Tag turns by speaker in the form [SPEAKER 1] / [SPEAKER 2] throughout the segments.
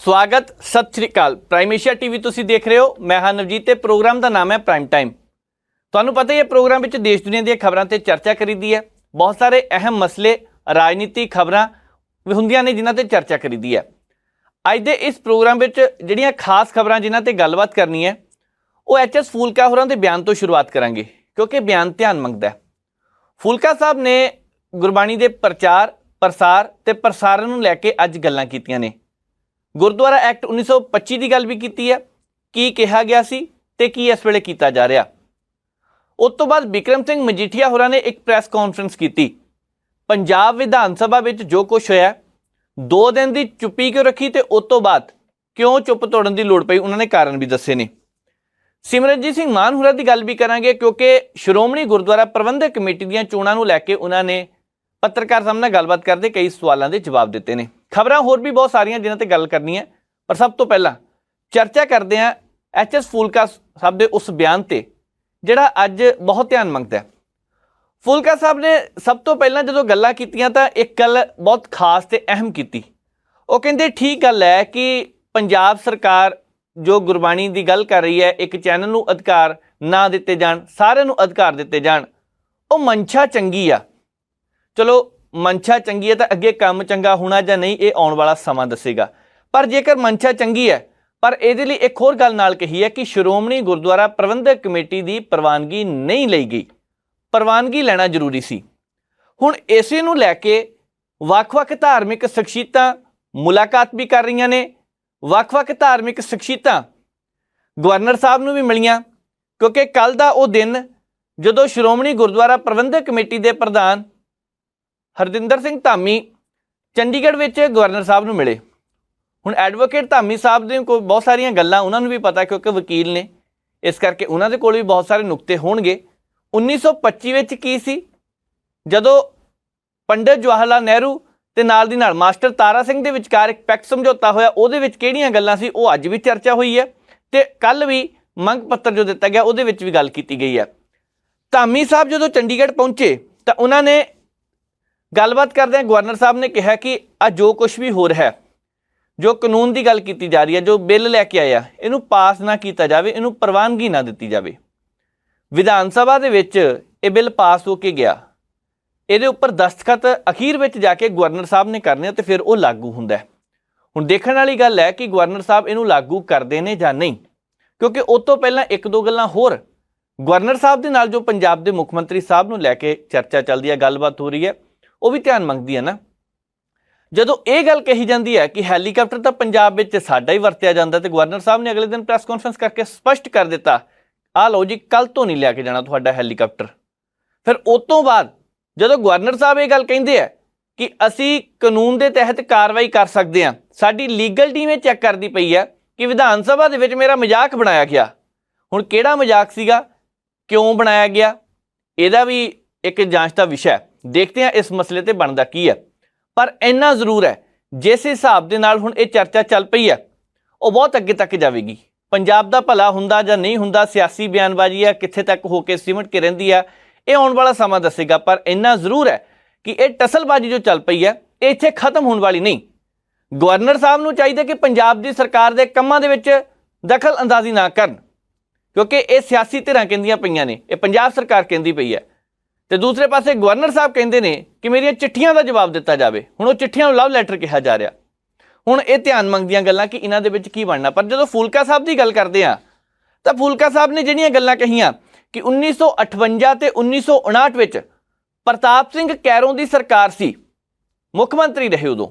[SPEAKER 1] स्वागत सत श्री अकाल। प्राइम एशिया टीवी तुसीं देख रहे हो। मैं हाँ नवजीत ते प्रोग्राम का नाम है प्राइम टाइम। तुहानूं पता ही है प्रोग्राम में देश दुनिया दी खबरां ते चर्चा करीदी है। बहुत सारे अहम मसले राजनीतिक खबरां हुंदियां ने जिन्हां ते चर्चा करीदी है। अज दे इस प्रोग्राम में जिहड़ियां खास खबरां जिन्हां ते गलबात करनी है वो एच एस फूलका होरां दे बयान तो शुरुआत करांगे, क्योंकि बयान ध्यान मंगदा है। फूलका साहब ने गुरबाणी के प्रचार प्रसार ते प्रसारण नूं लैके अज गल्लां कीतियां ने। गुरुद्वारा एक्ट 1925 की गल भी की है, की कहा गया सी ते की इस वेले किया जा रहा। उस तो बाद बिक्रम सिंह मजीठिया होरां ने एक प्रैस कॉन्फ्रेंस की। पंजाब विधान सभा में जो कुछ होया 2 दिन की चुप्पी क्यों रखी तो उस तो बाद क्यों चुप तोड़न की लोड़ पई, उन्होंने कारण भी दसे ने। सिमरनजीत सिंह मान होरां की गल भी करांगे, क्योंकि श्रोमणी गुरुद्वारा प्रबंधक कमेटी दी चोणां नूं लैके उन्होंने पत्रकार सामने गलबात करते कई सवालों के जवाब दिते हैं। खबरां होर भी बहुत सारियां जिन्हां ते गल करनी है, पर सब तो पहला चर्चा करते हैं एच एस फूलका साहब के उस बयान ते जिहड़ा अज बहुत ध्यान मंगदा है। फूलका साहब ने सब तो पहला जो गल्लां कीतियां तां एक गल बहुत खास ते अहम की। वो कहंदे ठीक गल है कि पंजाब सरकार जो गुरबाणी की गल कर रही है, एक चैनल नूं अधिकार ना दिते जाण, सारिआं नूं अधिकार दिते जाण, वो मंशा चंगी आ। चलो मंशा चंगी है तो अगे काम चंगा होना या नहीं, ये आने वाला समा दसेगा। पर जेकर मंशा चंगी है पर ये लिए एक होर गल नाल कही है कि श्रोमणी गुरुद्वारा प्रबंधक कमेटी की प्रवानगी नहीं ली गई, प्रवानगी लेना जरूरी सी। हुण इसे नूं लैके वख-वख धार्मिक शख्सियतां मुलाकात भी कर रही ने। वख-वख धार्मिक शख्सियतां गवर्नर साहब नूं भी मिलियां, क्योंकि कल दा वो दिन जदों श्रोमणी गुरुद्वारा प्रबंधक कमेटी के प्रधान हरजिंदर सिंह धामी चंडीगढ़ में गवर्नर साहब नूं मिले। हुण एडवोकेट धामी साहब ने कोई बहुत सारियां गल्लां उन्होंने भी पता, क्योंकि वकील ने, इस करके उन्होंने कोल भी बहुत सारे नुकते होणगे। 1925 विच की सी जदों पंडित जवाहर लाल नेहरू ते नाल दी नाल मास्टर तारा सिंह दे विचकार एक पैक्ट समझौता होया, उहदे विच किहड़ियां गल्लां सी वो अज भी चर्चा हुई है ते कल भी मंग पत्र जो दिता गया उहदे विच भी गल कीती गई है। धामी साहब जदों चंडीगढ़ पहुंचे तो उन्होंने गलबात करदे गवर्नर साहब ने कहा कि आ जो कुछ भी हो रहा है, जो कानून की गल की जा रही है, जो बिल लैके आया, इनू पास ना किया जाए, इनू प्रवानगी ना दी जाए। विधान सभा दे विच ये बिल पास होके गया, ये उपर दस्तखत अखीर में जाके गवर्नर साहब ने करने तो फिर वो लागू हुंदा है। हुण देखण वाली गल है कि गवर्नर साहब इनू लागू करते हैं या नहीं, क्योंकि उस तो पहला एक दो गल्लां होर गवर्नर साहब के नाल जो पंजाब के मुख मंत्री साहब नूं लैके चर्चा चलती है, गलबात हो रही है, वो भी ध्यान मंगदी है ना। जदों ये गल कही जाती है कि हैलीकॉप्टर तो पंजाब में साडा ही वरत्या जाता, तो गवर्नर साहब ने अगले दिन प्रैस कॉन्फ्रेंस करके स्पष्ट कर दिता, आ लो जी कल तो नहीं लैके जाना तुहाडा हैलीकॉप्टर। फिर उस तो बाद जदों गवर्नर साहब ये गल कहिंदे है कि असी कानून के तहत कार्रवाई कर सकते हैं, साडी लीगल टीम ये चैक करती पई है कि विधान सभा दे विच मेरा मजाक बनाया गया। हुण किहड़ा मजाक सीगा, क्यों बनाया गया, इहदा भी एक जांच का विषय है। देखते हैं इस मसले ते बनदा की है। पर इन्ना जरूर है जिस हिसाब के नाल हुण ये चर्चा चल पई है वो बहुत अगे तक जाएगी। पंजाब का भला हुंदा या नहीं हुंदा, सियासी बयानबाजी है कित्थे तक होके सिमट के रहिंदी है, ये आने वाला समा दसेगा। पर इन्ना जरूर है कि ये टसलबाजी जो चल पई है ये इत्थे खत्म होने वाली नहीं। गवर्नर साहब नूं चाहीदा कि पंजाब की सरकार के कामां दे विच दखल अंदाजी ना करन, क्योंकि ये सियासी धिरां कहंदियां पईयां ने, ये पंजाब सरकार कहंदी पई है। तो दूसरे पासे गवर्नर साहब कहते हैं कि मेरिया चिट्ठियां का जवाब दिता जाए। हुण वो चिट्ठियां लव लैटर कहा जा रहा। हुण ये ध्यान मंगदियां गल्लां कि इन्हां दे विच की बनना। पर जो फूलका साहब की गल करते हैं तो फूलका साहब ने जिहड़ियां गल्लां कहियां कि 1958 ते 1959 विच प्रताप सिंह कैरों की सरकार सी, मुख मंत्री रहे उदों,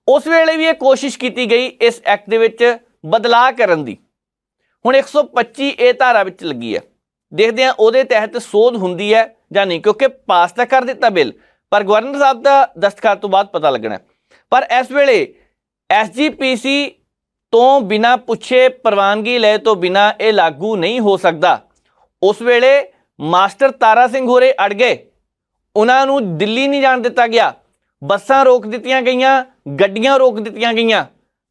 [SPEAKER 1] उस वेले भी ये कोशिश की गई इस एक्ट दे विच बदलाव करन दी। हुण 125 ये धारा विच लगी है, देखते हैं उहदे तहत सोध हुंदी है या नहीं, क्योंकि पास तो कर दिता बिल पर गवर्नर साहब का दस्तखत तो बाद पता लगना। पर इस वेले SGPC तो बिना पुछे प्रवानगी ले तो बिना ये लागू नहीं हो सकता। उस वेले मास्टर तारा सिंह होरे अड़ गए, उन्होंने दिल्ली नहीं जान दिता गया, बसां रोक दित्तियां गईयां, गड्डियां रोक दित्तियां गईयां।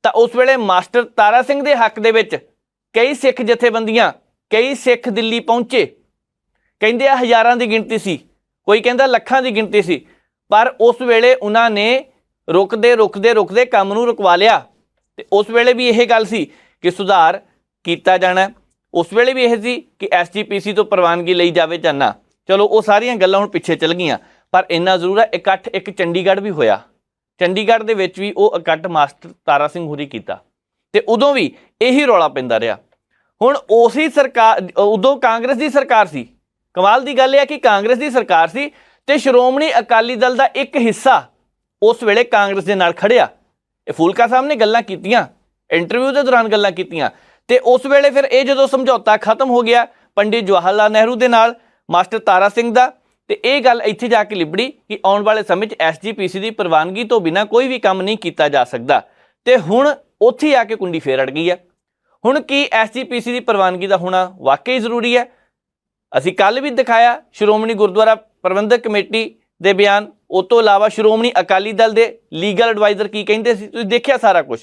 [SPEAKER 1] तो उस वेले मास्टर तारा सिंह के हक दे विच कई सिख जथेबंदियां, कई सिख दिल्ली पहुंचे, कहंदे हज़ारां की गिणती सी, कोई कहंदा लखां की गिणती सी। पर उस वेले उन्होंने रुकदे रुकदे रुकदे काम नूं रुकवा लिया ਤੇ ਉਸ ਵੇਲੇ ਵੀ ਇਹ ਗੱਲ ਸੀ ਕਿ ਸੁਧਾਰ ਕੀਤਾ ਜਾਣਾ, ਉਸ ਵੇਲੇ ਵੀ ਇਹ ਸੀ ਕਿ SGPC ਤੋਂ ਪ੍ਰਵਾਨਗੀ ਲਈ ਜਾਵੇ ਜਾਂ ਨਾ। ਚਲੋ ਉਹ ਸਾਰੀਆਂ ਗੱਲਾਂ ਹੁਣ ਪਿੱਛੇ ਚੱਲ ਗਈਆਂ, ਪਰ ਇੰਨਾ ਜ਼ਰੂਰ ਹੈ ਇਕੱਠ ਇੱਕ ਚੰਡੀਗੜ੍ਹ ਵੀ ਹੋਇਆ। ਚੰਡੀਗੜ੍ਹ ਦੇ ਵਿੱਚ ਵੀ ਉਹ ਇਕੱਠ ਮਾਸਟਰ ਤਾਰਾ ਸਿੰਘ ਹੁਰੀ ਕੀਤਾ ਤੇ ਉਦੋਂ ਵੀ ਇਹੀ ਰੌਲਾ ਪੈਂਦਾ ਰਿਹਾ। ਹੁਣ ਉਸੇ ਸਰਕਾਰ, ਉਦੋਂ ਕਾਂਗਰਸ ਦੀ ਸਰਕਾਰ ਸੀ। ਕਮਾਲ ਦੀ ਗੱਲ ਇਹ ਹੈ ਕਿ ਕਾਂਗਰਸ ਦੀ ਸਰਕਾਰ ਸੀ ਤੇ ਸ਼੍ਰੋਮਣੀ ਅਕਾਲੀ ਦਲ ਦਾ ਇੱਕ ਹਿੱਸਾ ਉਸ ਵੇਲੇ ਕਾਂਗਰਸ ਦੇ ਨਾਲ ਖੜਿਆ। ਇਹ ਫੂਲਕਾ ਸਾਹਿਬ ਨੇ ਗੱਲਾਂ ਕੀਤੀਆਂ, ਇੰਟਰਵਿਊ ਦੇ ਦੌਰਾਨ ਗੱਲਾਂ ਕੀਤੀਆਂ ਤੇ ਉਸ ਵੇਲੇ ਫਿਰ ਇਹ ਜਦੋਂ ਸਮਝੌਤਾ ਖਤਮ ਹੋ ਗਿਆ ਪੰਡਿਤ ਜਵਾਹਰ ਲਾਲ ਨਹਿਰੂ ਦੇ ਨਾਲ ਮਾਸਟਰ ਤਾਰਾ ਸਿੰਘ ਦਾ, ਤੇ ਇਹ ਗੱਲ ਇੱਥੇ ਜਾ ਕੇ ਲਿਬੜੀ ਕਿ ਆਉਣ ਵਾਲੇ ਸਮੇਂ 'ਚ SGPC ਦੀ ਪ੍ਰਵਾਨਗੀ ਤੋਂ ਬਿਨਾਂ ਕੋਈ ਵੀ ਕੰਮ ਨਹੀਂ ਕੀਤਾ ਜਾ ਸਕਦਾ। ਤੇ ਹੁਣ ਉੱਥੇ ਆ ਕੇ ਕੁੰਡੀ ਫੇਰ ਅੜ ਗਈ ਹੈ। ਹੁਣ ਕੀ SGPC ਦੀ ਪ੍ਰਵਾਨਗੀ ਦਾ ਹੋਣਾ ਵਾਕਈ ਜ਼ਰੂਰੀ ਹੈ? ਅਸੀਂ ਕੱਲ੍ਹ ਵੀ ਦਿਖਾਇਆ ਸ਼੍ਰੋਮਣੀ ਗੁਰਦੁਆਰਾ ਪ੍ਰਬੰਧਕ ਕਮੇਟੀ ਦੇ ਬਿਆਨ, ਉਸ ਤੋਂ ਇਲਾਵਾ ਸ਼੍ਰੋਮਣੀ ਅਕਾਲੀ ਦਲ ਦੇ ਲੀਗਲ ਐਡਵਾਈਜ਼ਰ ਕੀ ਕਹਿੰਦੇ ਸੀ, ਤੁਸੀਂ ਦੇਖਿਆ ਸਾਰਾ ਕੁਝ।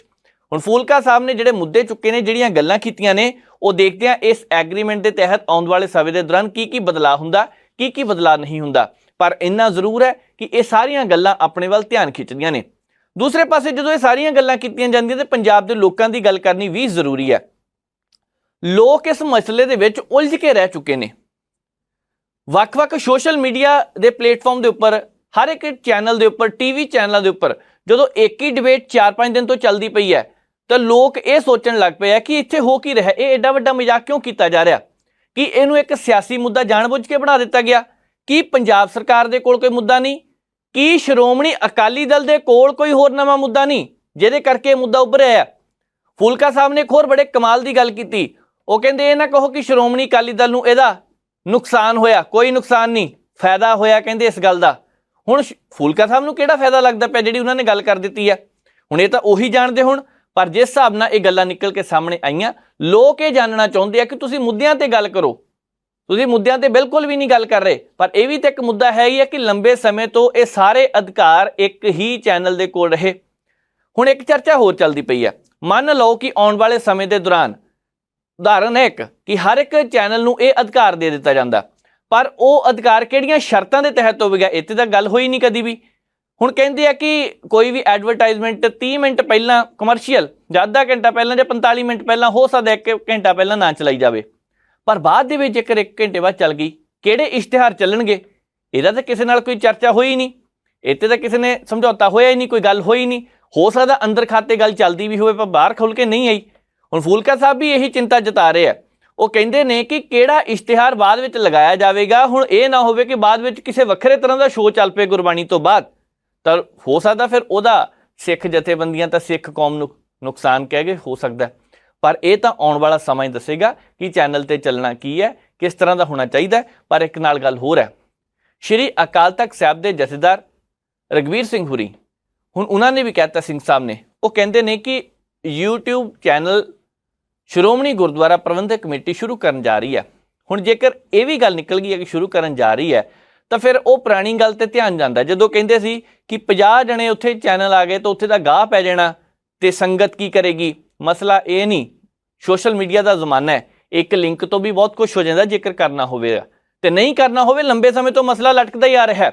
[SPEAKER 1] ਹੁਣ ਫੂਲਕਾ ਸਾਹਿਬ ਨੇ ਜਿਹੜੇ ਮੁੱਦੇ ਚੁੱਕੇ ਨੇ, ਜਿਹੜੀਆਂ ਗੱਲਾਂ ਕੀਤੀਆਂ ਨੇ, ਉਹ ਦੇਖਦੇ ਹਾਂ ਇਸ ਐਗਰੀਮੈਂਟ ਦੇ ਤਹਿਤ ਆਉਣ ਵਾਲੇ ਸਮੇਂ ਦੇ ਦੌਰਾਨ ਕੀ ਬਦਲਾਅ ਹੁੰਦਾ, ਕੀ ਬਦਲਾਅ ਨਹੀਂ ਹੁੰਦਾ। ਪਰ ਇੰਨਾ ਜ਼ਰੂਰ ਹੈ ਕਿ ਇਹ ਸਾਰੀਆਂ ਗੱਲਾਂ ਆਪਣੇ ਵੱਲ ਧਿਆਨ ਖਿੱਚਦੀਆਂ ਨੇ। ਦੂਸਰੇ ਪਾਸੇ ਜਦੋਂ ਇਹ ਸਾਰੀਆਂ ਗੱਲਾਂ ਕੀਤੀਆਂ ਜਾਂਦੀਆਂ ਤੇ ਪੰਜਾਬ ਦੇ ਲੋਕਾਂ ਦੀ ਗੱਲ ਕਰਨੀ ਵੀ ਜ਼ਰੂਰੀ ਹੈ। ਲੋਕ ਇਸ ਮਸਲੇ ਦੇ ਵਿੱਚ ਉਲਝ ਕੇ ਰਹਿ ਚੁੱਕੇ ਨੇ। ਵੱਖ-ਵੱਖ ਸੋਸ਼ਲ ਮੀਡੀਆ ਦੇ ਪਲੇਟਫਾਰਮ ਦੇ ਉੱਪਰ, ਹਰ ਇੱਕ ਚੈਨਲ ਦੇ ਉੱਪਰ, TV ਚੈਨਲਾਂ ਦੇ ਉੱਪਰ ਜਦੋਂ ਇੱਕ ਹੀ ਡਿਬੇਟ 4-5 ਦਿਨ ਤੋਂ ਚੱਲਦੀ ਪਈ ਹੈ ਤਾਂ ਲੋਕ ਇਹ ਸੋਚਣ ਲੱਗ ਪਏ ਆ ਕਿ ਇੱਥੇ ਹੋ ਕੀ ਰਿਹਾ, ਇਹ ਐਡਾ ਵੱਡਾ ਮਜ਼ਾਕ ਕਿਉਂ ਕੀਤਾ ਜਾ ਰਿਹਾ, ਕਿ ਇਹਨੂੰ ਇੱਕ ਸਿਆਸੀ ਮੁੱਦਾ ਜਾਣਬੁੱਝ ਕੇ ਬਣਾ ਦਿੱਤਾ ਗਿਆ। ਕੀ ਪੰਜਾਬ ਸਰਕਾਰ ਦੇ ਕੋਲ ਕੋਈ ਮੁੱਦਾ ਨਹੀਂ? ਕੀ ਸ਼੍ਰੋਮਣੀ ਅਕਾਲੀ ਦਲ ਦੇ ਕੋਲ ਕੋਈ ਹੋਰ ਨਵਾਂ ਮੁੱਦਾ ਨਹੀਂ ਜਿਹਦੇ ਕਰਕੇ ਇਹ ਮੁੱਦਾ ਉੱਭਰਿਆ? ਫੂਲਕਾ ਸਾਹਿਬ ਨੇ ਇੱਕ ਹੋਰ ਬੜੇ ਕਮਾਲ ਦੀ ਗੱਲ ਕੀਤੀ। ਉਹ ਕਹਿੰਦੇ ਇਹ ਨਾ ਕਹੋ ਕਿ ਸ਼੍ਰੋਮਣੀ ਅਕਾਲੀ ਦਲ ਨੂੰ ਇਹਦਾ ਨੁਕਸਾਨ ਹੋਇਆ, ਕੋਈ ਨੁਕਸਾਨ ਨਹੀਂ, ਫਾਇਦਾ ਹੋਇਆ ਕਹਿੰਦੇ ਇਸ ਗੱਲ ਦਾ। ਹੁਣ ਫੂਲਕਾ ਸਾਹਿਬ ਨੂੰ ਕਿਹੜਾ ਫਾਇਦਾ ਲੱਗਦਾ ਪਿਆ ਜਿਹੜੀ ਉਹਨਾਂ ਨੇ ਗੱਲ ਕਰ ਦਿੱਤੀ ਹੈ? ਹੁਣ ਇਹ ਤਾਂ ਉਹੀ ਜਾਣਦੇ ਹੁਣ, ਪਰ ਜਿਸ ਹਿਸਾਬ ਨਾਲ ਇਹ ਗੱਲਾਂ ਨਿਕਲ ਕੇ ਸਾਹਮਣੇ ਆਈਆਂ, ਲੋਕ ਇਹ ਜਾਣਨਾ ਚਾਹੁੰਦੇ ਆ ਕਿ ਤੁਸੀਂ ਮੁੱਦਿਆਂ ਤੇ ਗੱਲ ਕਰੋ। ਤੁਸੀਂ ਮੁੱਦਿਆਂ ਤੇ ਬਿਲਕੁਲ ਵੀ ਨਹੀਂ ਗੱਲ ਕਰ ਰਹੇ। ਪਰ ਇਹ ਵੀ ਤਾਂ ਇੱਕ ਮੁੱਦਾ ਹੈ ਹੀ ਹੈ ਕਿ ਲੰਬੇ ਸਮੇਂ ਤੋਂ ਇਹ ਸਾਰੇ ਅਧਿਕਾਰ ਇੱਕ ਹੀ ਚੈਨਲ ਦੇ ਕੋਲ ਰਹੇ। ਹੁਣ ਇੱਕ ਚਰਚਾ ਹੋਰ ਚੱਲਦੀ ਪਈ ਹੈ। ਮੰਨ ਲਓ ਕਿ ਆਉਣ ਵਾਲੇ ਸਮੇਂ ਦੇ ਦੌਰਾਨ, ਉਦਾਹਰਨ ਹੈ ਇੱਕ, ਕਿ ਹਰ ਇੱਕ ਚੈਨਲ ਨੂੰ ਇਹ ਅਧਿਕਾਰ ਦੇ ਦਿੱਤਾ ਜਾਂਦਾ, ਪਰ ਉਹ ਅਧਿਕਾਰ ਕਿਹੜੀਆਂ ਸ਼ਰਤਾਂ ਦੇ ਤਹਿਤ ਹੋਵੇਗਾ, ਇੱਥੇ ਤਾਂ ਗੱਲ ਹੋਈ ਨਹੀਂ ਕਦੀ ਵੀ। ਹੁਣ ਕਹਿੰਦੇ ਆ ਕਿ ਕੋਈ ਵੀ ਐਡਵਰਟਾਈਜ਼ਮੈਂਟ 30 ਮਿੰਟ ਪਹਿਲਾਂ ਕਮਰਸ਼ੀਅਲ, ਜਾਂ ਅੱਧਾ ਘੰਟਾ ਪਹਿਲਾਂ, ਜਾਂ 45 ਮਿੰਟ ਪਹਿਲਾਂ, ਹੋ ਸਕਦਾ 1 ਘੰਟਾ ਪਹਿਲਾਂ ਨਾ ਚਲਾਈ ਜਾਵੇ, ਪਰ ਬਾਅਦ ਦੇ ਵਿੱਚ ਜੇਕਰ 1 ਘੰਟੇ ਬਾਅਦ ਚੱਲ ਗਈ, ਕਿਹੜੇ ਇਸ਼ਤਿਹਾਰ ਚੱਲਣਗੇ? ਇਹਦਾ ਤਾਂ ਕਿਸੇ ਨਾਲ ਕੋਈ ਚਰਚਾ ਹੋਈ ਨਹੀਂ, ਇੱਥੇ ਤਾਂ ਕਿਸੇ ਨੇ ਸਮਝੌਤਾ ਹੋਇਆ ਹੀ ਨਹੀਂ, ਕੋਈ ਗੱਲ ਹੋਈ ਨਹੀਂ। ਹੋ ਸਕਦਾ ਅੰਦਰ ਖਾਤੇ ਗੱਲ ਚੱਲਦੀ ਵੀ ਹੋਵੇ ਪਰ ਬਾਹਰ ਖੁੱਲ੍ਹ ਕੇ ਨਹੀਂ ਆਈ। ਹੁਣ ਫੂਲਕਾ ਸਾਹਿਬ ਵੀ ਇਹੀ ਚਿੰਤਾ ਜਤਾ ਰਹੇ ਆ। ਉਹ ਕਹਿੰਦੇ ਨੇ ਕਿ ਕਿਹੜਾ ਇਸ਼ਤਿਹਾਰ ਬਾਅਦ ਵਿੱਚ ਲਗਾਇਆ ਜਾਵੇਗਾ। ਹੁਣ ਇਹ ਨਾ ਹੋਵੇ ਕਿ ਬਾਅਦ ਵਿੱਚ ਕਿਸੇ ਵੱਖਰੇ ਤਰ੍ਹਾਂ ਦਾ ਸ਼ੋਅ ਚੱਲ ਪਏ ਗੁਰਬਾਣੀ ਤੋਂ ਬਾਅਦ, ਤਾਂ ਹੋ ਸਕਦਾ ਫਿਰ ਉਹਦਾ ਸਿੱਖ ਜਥੇਬੰਦੀਆਂ ਤਾਂ ਸਿੱਖ ਕੌਮ ਨੂੰ ਨੁਕਸਾਨ ਕਹਿ ਗਏ, ਹੋ ਸਕਦਾ। ਪਰ ਇਹ ਤਾਂ ਆਉਣ ਵਾਲਾ ਸਮਾਂ ਹੀ ਦੱਸੇਗਾ ਕਿ ਚੈਨਲ 'ਤੇ ਚੱਲਣਾ ਕੀ ਹੈ, ਕਿਸ ਤਰ੍ਹਾਂ ਦਾ ਹੋਣਾ ਚਾਹੀਦਾ। ਪਰ ਇੱਕ ਨਾਲ ਗੱਲ ਹੋਰ ਹੈ, ਸ਼੍ਰੀ ਅਕਾਲ ਤਖਤ ਸਾਹਿਬ ਦੇ ਜਥੇਦਾਰ ਰਘਵੀਰ ਸਿੰਘ ਹੁਰੀ, ਹੁਣ ਉਹਨਾਂ ਨੇ ਵੀ ਕਹਿਤਾ, ਸਿੰਘ ਸਾਹਿਬ ਨੇ, ਉਹ ਕਹਿੰਦੇ ਨੇ ਕਿ YouTube ਚੈਨਲ ਸ਼੍ਰੋਮਣੀ ਗੁਰਦੁਆਰਾ ਪ੍ਰਬੰਧਕ ਕਮੇਟੀ ਸ਼ੁਰੂ ਕਰਨ ਜਾ ਰਹੀ ਹੈ। ਹੁਣ ਜੇਕਰ ਇਹ ਵੀ ਗੱਲ ਨਿਕਲ ਗਈ ਹੈ ਕਿ ਸ਼ੁਰੂ ਕਰਨ ਜਾ ਰਹੀ ਹੈ, ਤਾਂ ਫਿਰ ਉਹ ਪੁਰਾਣੀ ਗੱਲ 'ਤੇ ਧਿਆਨ ਜਾਂਦਾ। ਜਦੋਂ ਕਹਿੰਦੇ ਸੀ ਕਿ 50 ਜਣੇ ਉੱਥੇ ਚੈਨਲ ਆ ਗਏ ਤਾਂ ਉੱਥੇ ਦਾ ਗਾਹ ਪੈ ਜਾਣਾ ਤੇ ਸੰਗਤ ਕੀ ਕਰੇਗੀ। ਮਸਲਾ ਇਹ ਨਹੀਂ, ਸੋਸ਼ਲ ਮੀਡੀਆ ਦਾ ਜ਼ਮਾਨਾ ਹੈ, ਇੱਕ ਲਿੰਕ ਤੋਂ ਵੀ ਬਹੁਤ ਕੁਝ ਹੋ ਜਾਂਦਾ ਜੇਕਰ ਕਰਨਾ ਹੋਵੇ, ਤੇ ਨਹੀਂ ਕਰਨਾ ਹੋਵੇ। ਲੰਬੇ ਸਮੇਂ ਤੋਂ ਮਸਲਾ ਲਟਕਦਾ ਹੀ ਆ ਰਿਹਾ।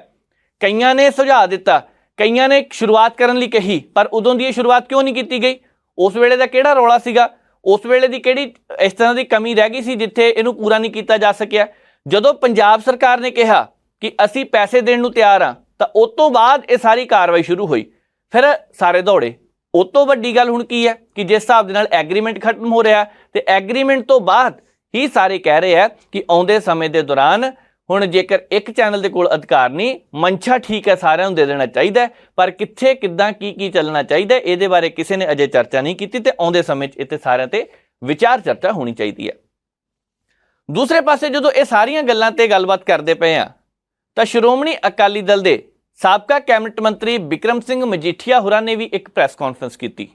[SPEAKER 1] ਕਈਆਂ ਨੇ ਸੁਝਾਅ ਦਿੱਤਾ, ਕਈਆਂ ਨੇ ਸ਼ੁਰੂਆਤ ਕਰਨ ਲਈ ਕਹੀ, ਪਰ ਉਦੋਂ ਦੀ ਇਹ ਸ਼ੁਰੂਆਤ ਕਿਉਂ ਨਹੀਂ ਕੀਤੀ ਗਈ? ਉਸ ਵੇਲੇ ਦਾ ਕਿਹੜਾ ਰੌਲਾ ਸੀਗਾ? ਉਸ ਵੇਲੇ ਦੀ ਕਿਹੜੀ ਇਸ ਤਰ੍ਹਾਂ ਦੀ ਕਮੀ ਰਹਿ ਗਈ ਸੀ ਜਿੱਥੇ ਇਹਨੂੰ ਪੂਰਾ ਨਹੀਂ ਕੀਤਾ ਜਾ ਸਕਿਆ? ਜਦੋਂ ਪੰਜਾਬ ਸਰਕਾਰ ਨੇ ਕਿਹਾ ਕਿ ਅਸੀਂ ਪੈਸੇ ਦੇਣ ਨੂੰ ਤਿਆਰ ਹਾਂ, ਤਾਂ ਉਸ ਤੋਂ ਬਾਅਦ ਇਹ ਸਾਰੀ ਕਾਰਵਾਈ ਸ਼ੁਰੂ ਹੋਈ। ਫਿਰ ਸਾਰੇ ਦੌੜੇ। ਉਸ ਤੋਂ ਵੱਡੀ ਗੱਲ ਹੁਣ ਕੀ ਹੈ ਕਿ ਜਿਸ ਹਿਸਾਬ ਦੇ ਨਾਲ ਐਗਰੀਮੈਂਟ ਖਤਮ ਹੋ ਰਿਹਾ, ਤੇ ਐਗਰੀਮੈਂਟ ਤੋਂ ਬਾਅਦ ਹੀ ਸਾਰੇ ਕਹਿ ਰਹੇ ਆ ਕਿ ਆਉਂਦੇ ਸਮੇਂ ਦੇ ਦੌਰਾਨ ਹੁਣ ਜੇਕਰ ਇੱਕ ਚੈਨਲ ਦੇ ਕੋਲ ਅਧਿਕਾਰ ਨਹੀਂ, ਮਨਸ਼ਾ ਠੀਕ ਹੈ ਸਾਰਿਆਂ ਨੂੰ ਦੇ ਦੇਣਾ ਚਾਹੀਦਾ, ਪਰ ਕਿੱਥੇ, ਕਿੱਦਾਂ, ਕੀ ਚੱਲਣਾ ਚਾਹੀਦਾ, ਇਹਦੇ ਬਾਰੇ ਕਿਸੇ ਨੇ ਅਜੇ ਚਰਚਾ ਨਹੀਂ ਕੀਤੀ। ਤੇ ਆਉਂਦੇ ਸਮੇਂ 'ਚ ਇੱਥੇ ਸਾਰਿਆਂ ਤੇ ਵਿਚਾਰ ਚਰਚਾ ਹੋਣੀ ਚਾਹੀਦੀ ਹੈ। ਦੂਸਰੇ ਪਾਸੇ ਜਦੋਂ ਇਹ ਸਾਰੀਆਂ ਗੱਲਾਂ ਤੇ ਗੱਲਬਾਤ ਕਰਦੇ ਪਏ ਆ, ਤਾਂ ਸ਼੍ਰੋਮਣੀ ਅਕਾਲੀ ਦਲ ਦੇ ਸਾਬਕਾ ਕੈਬਨਿਟ ਮੰਤਰੀ ਬਿਕਰਮ ਸਿੰਘ ਮਜੀਠੀਆ ਹੋਰਾਂ ਨੇ ਵੀ ਇੱਕ ਪ੍ਰੈਸ ਕਾਨਫਰੰਸ ਕੀਤੀ।